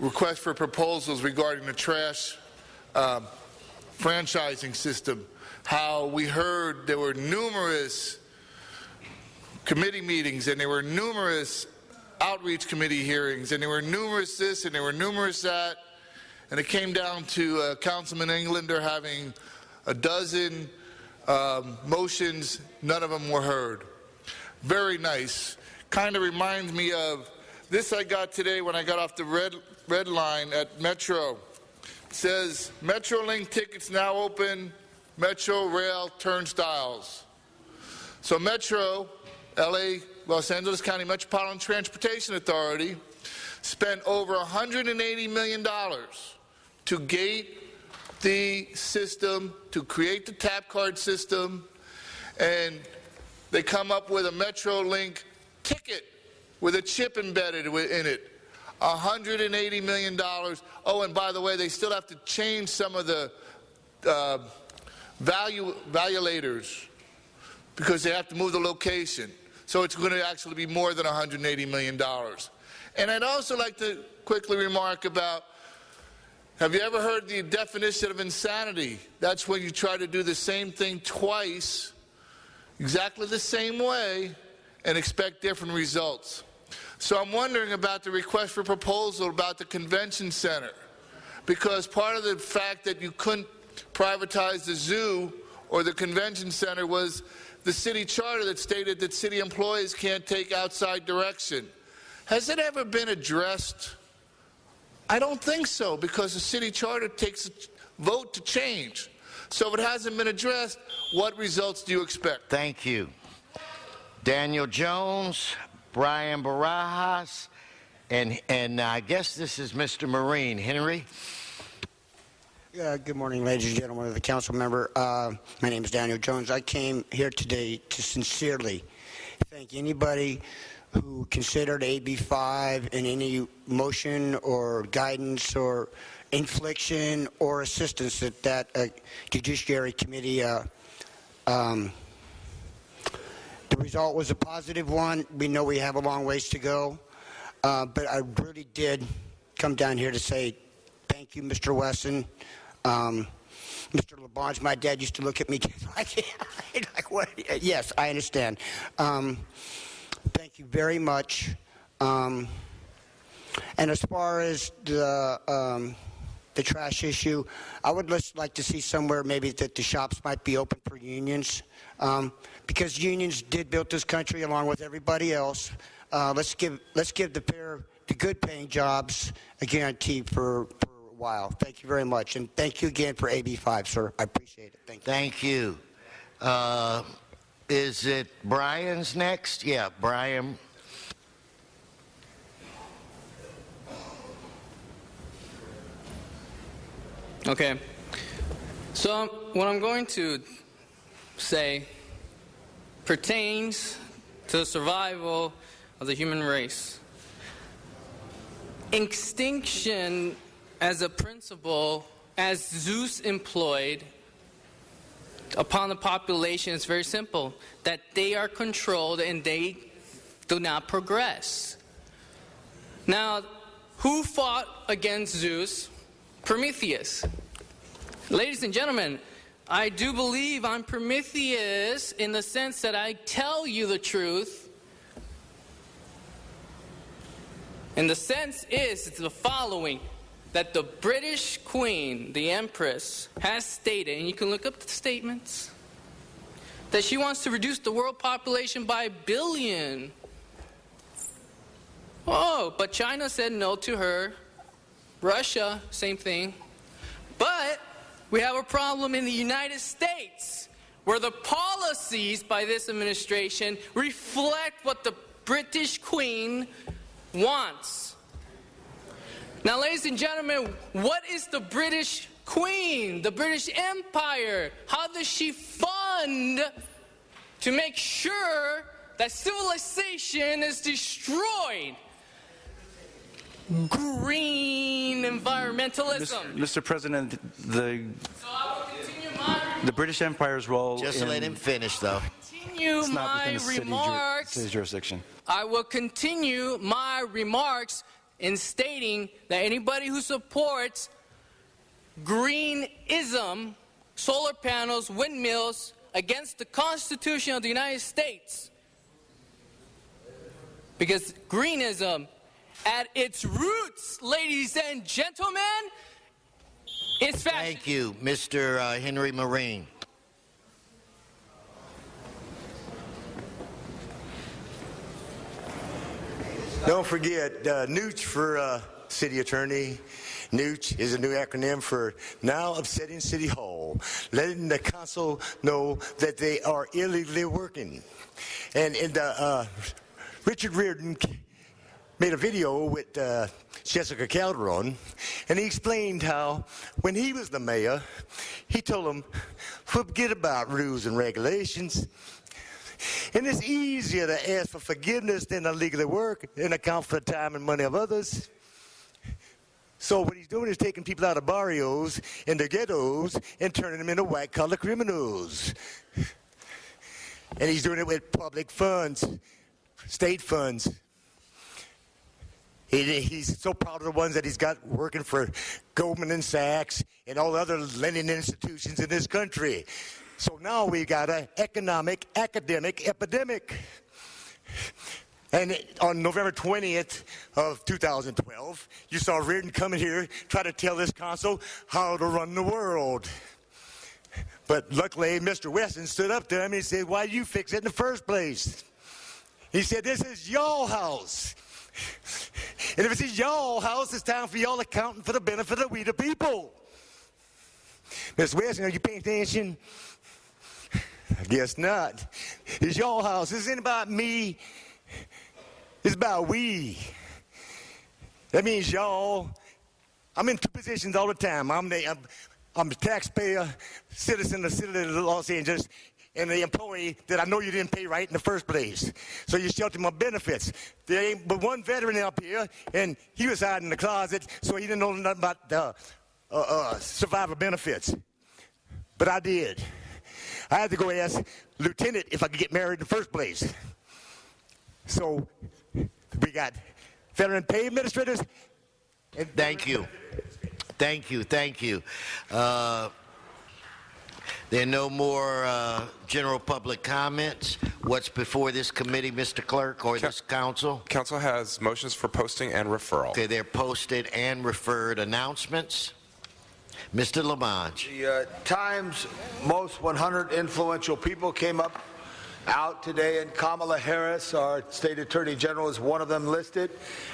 [SPEAKER 17] request for proposals regarding the trash franchising system. How we heard there were numerous committee meetings, and there were numerous outreach committee hearings, and there were numerous this, and there were numerous that, and it came down to Councilman Englander having a dozen motions, none of them were heard. Very nice. Kind of reminds me of this I got today when I got off the red line at Metro. It says, Metrolink tickets now open, Metro Rail turnstiles. So Metro, LA, Los Angeles County Metropolitan Transportation Authority, spent over $180 million to gate the system, to create the tap card system, and they come up with a Metrolink ticket with a chip embedded in it. $180 million. Oh, and by the way, they still have to change some of the valuators because they have to move the location. So it's going to actually be more than $180 million. And I'd also like to quickly remark about, have you ever heard the definition of insanity? That's when you try to do the same thing twice, exactly the same way, and expect different results. So I'm wondering about the request for proposal about the convention center, because part of the fact that you couldn't privatize the zoo or the convention center was the city charter that stated that city employees can't take outside direction. Has it ever been addressed I don't think so, because the city charter takes a vote to change. So if it hasn't been addressed, what results do you expect?
[SPEAKER 4] Thank you. Daniel Jones, Brian Barajas, and I guess this is Mr. Marine. Henry?
[SPEAKER 10] Good morning, ladies and gentlemen of the council member. My name is Daniel Jones. I came here today to sincerely thank anybody who considered AB 5 in any motion or guidance or infliction or assistance that Judiciary Committee. The result was a positive one. We know we have a long ways to go, but I really did come down here to say thank you, Mr. Wesson. Mr. LaBonge, my dad used to look at me like what? Yes, I understand. Thank you very much. And as far as the trash issue, I would just like to see somewhere maybe that the shops might be open for unions, because unions did build this country along with everybody else. Let's give the good paying jobs a guarantee for a while. Thank you very much, and thank you again for AB 5, sir. I appreciate it. Thank you.
[SPEAKER 4] Thank you. Is it Brian's next? Yeah, Brian.
[SPEAKER 18] Okay. So what I'm going to say pertains to the survival of the human race. Extinction as a principle, as Zeus employed upon the population, is very simple, that they are controlled and they do not progress. Now, who fought against Zeus? Prometheus. Ladies and gentlemen, I do believe I'm Prometheus in the sense that I tell you the truth. And the sense is the following, that the British Queen, the Empress, has stated, and you can look up the statements, that she wants to reduce the world population by 1 billion. Oh, but China said no to her. Russia, same thing. But we have a problem in the United States, where the policies by this administration reflect what the British Queen wants. Now, ladies and gentlemen, what is the British Queen, the British Empire? How does she fund to make sure that civilization is destroyed? Green environmentalism.
[SPEAKER 22] Mr. President, the British Empire's role.
[SPEAKER 4] Just let him finish, though.
[SPEAKER 18] Continue my remarks.
[SPEAKER 22] City's jurisdiction.
[SPEAKER 18] I will continue my remarks in stating that anybody who supports greenism, solar panels, windmills, against the Constitution of the United States, because greenism, at its roots, ladies and gentlemen, is fascism.
[SPEAKER 4] Thank you, Mr. Henry Marine.
[SPEAKER 23] Don't forget, NOOCH for City Attorney. NOOCH is a new acronym for Now Upsetting City Hall, letting the council know that they are illegally working. And Richard Reardon made a video with Jessica Calderon, and he explained how when he was the mayor, he told them, forget about rules and regulations. And it's easier to ask for forgiveness than to legally work and account for the time and money of others. So what he's doing is taking people out of barrios and the ghettos and turning them into white-collar criminals. And he's doing it with public funds, state funds. He's so proud of the ones that he's got working for Goldman and Sachs and all the other lending institutions in this country. So now we got an economic, academic epidemic. And on November 20th of 2012, you saw Reardon come in here, try to tell this council how to run the world. But luckily, Mr. Wesson stood up to him and he said, why did you fix it in the first place? He said, this is your house. And if it's his y'all house, it's time for y'all accounting for the benefit of we the people. Ms. Wesson, are you paying attention? I guess not. It's y'all house. This ain't about me. It's about we. That means y'all. I'm in two positions all the time. I'm a taxpayer, citizen of the city of Los Angeles, and the employee that I know you didn't pay right in the first place. So you shelter my benefits. There ain't but one veteran up here, and he was hiding in the closet, so he didn't know nothing about the survivor benefits. But I did. I had to go ask Lieutenant if I could get married in the first place. So we got veteran pay administrators.
[SPEAKER 4] Thank you. Thank you. Thank you. There are no more general public comments. What's before this committee, Mr. Clerk, or this council?
[SPEAKER 2] Council has motions for posting and referral.
[SPEAKER 4] Okay, they're posted and referred. Announcements? Mr. Labange.
[SPEAKER 5] The Times most 100 influential people came up out today, and Kamala Harris, our state attorney general, is one of them listed.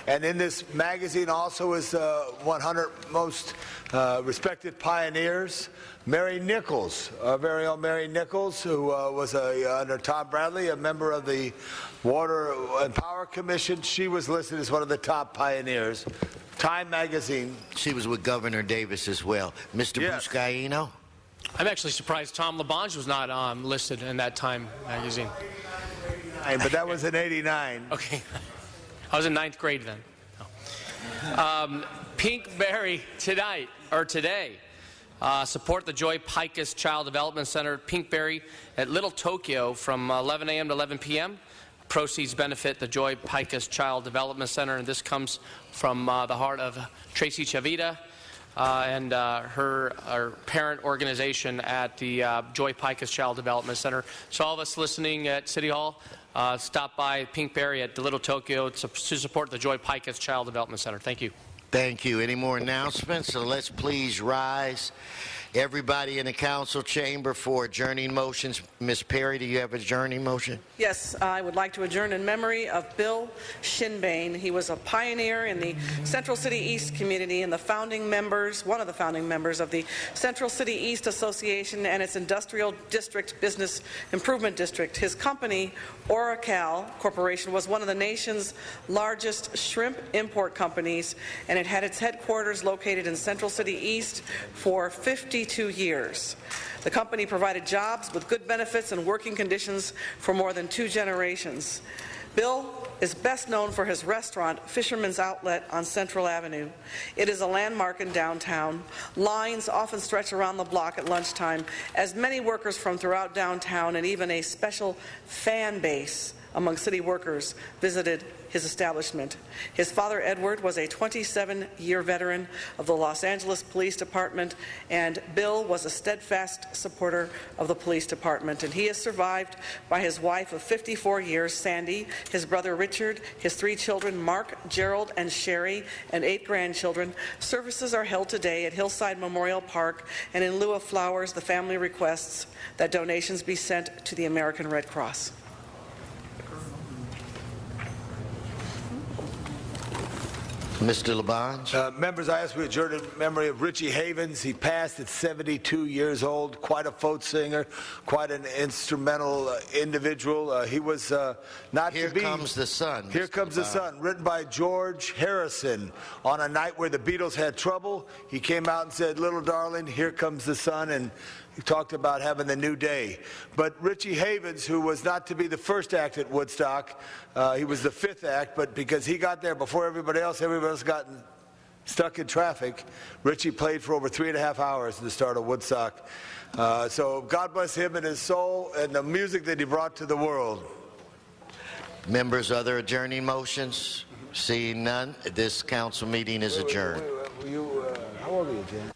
[SPEAKER 5] And in this magazine also is 100 most respected pioneers. Mary Nichols, our very own Mary Nichols, who was under Tom Bradley, a member of the Water and Power Commission. She was listed as one of the top pioneers. Time magazine.
[SPEAKER 4] She was with Governor Davis as well. Mr.
[SPEAKER 5] Yes.
[SPEAKER 4] Buscaino.
[SPEAKER 19] I'm actually surprised Tom Labange was not listed in that Time magazine.
[SPEAKER 5] But that was in '89.
[SPEAKER 19] Okay. I was in 9th grade then. No. Pinkberry tonight, or today. Support the Joy Picus Child Development Center at Pinkberry at Little Tokyo from 11 a.m. to 11 p.m. Proceeds benefit the Joy Picus Child Development Center, and this comes from the heart of Tracy Chavita and her parent organization at the Joy Picus Child Development Center. So all of us listening at City Hall, stop by Pinkberry at the Little Tokyo to support the Joy Picus Child Development Center. Thank you.
[SPEAKER 4] Thank you. Any more announcements? So let's please rise. Everybody in the council chamber for adjourning motions. Ms. Perry, do you have an adjourning motion?
[SPEAKER 8] Yes, I would like to adjourn in memory of Bill Shinbane. He was a pioneer in the Central City East community and one of the founding members of the Central City East Association and its Industrial District Business Improvement District. His company, Oracal Corporation, was one of the nation's largest shrimp import companies, and it had its headquarters located in Central City East for 52 years. The company provided jobs with good benefits and working conditions for more than 2 generations. Bill is best known for his restaurant, Fisherman's Outlet on Central Avenue. It is a landmark in downtown. Lines often stretch around the block at lunchtime as many workers from throughout downtown and even a special fan base among city workers visited his establishment. His father, Edward, was a 27-year veteran of the Los Angeles Police Department, and Bill was a steadfast supporter of the police department. And he is survived by his wife of 54 years, Sandy, his brother Richard, his 3 children, Mark, Gerald, and Sherry, and 8 grandchildren. Services are held today at Hillside Memorial Park, and in lieu of flowers, the family requests that donations be sent to the American Red Cross.
[SPEAKER 4] Mr. Labange.
[SPEAKER 5] Members, I ask we adjourn in memory of Richie Havens. He passed at 72 years old, quite a folk singer, quite an instrumental individual. He was not
[SPEAKER 4] Here
[SPEAKER 5] to be...
[SPEAKER 4] Here Comes the Sun.
[SPEAKER 5] Here Comes the Sun, written by George Harrison. On a night where the Beatles had trouble, he came out and said, "Little darling, here comes the sun," and he talked about having the new day. But Richie Havens, who was not to be the first act at Woodstock, he was the 5th act, but because he got there before everybody else got stuck in traffic, Richie played for over 3.5 hours at the start of Woodstock. So God bless him and his soul and the music that he brought to the world.
[SPEAKER 4] Members, other adjourning motions? Seeing none, this council meeting is adjourned.
[SPEAKER 5] How old are you, Jan?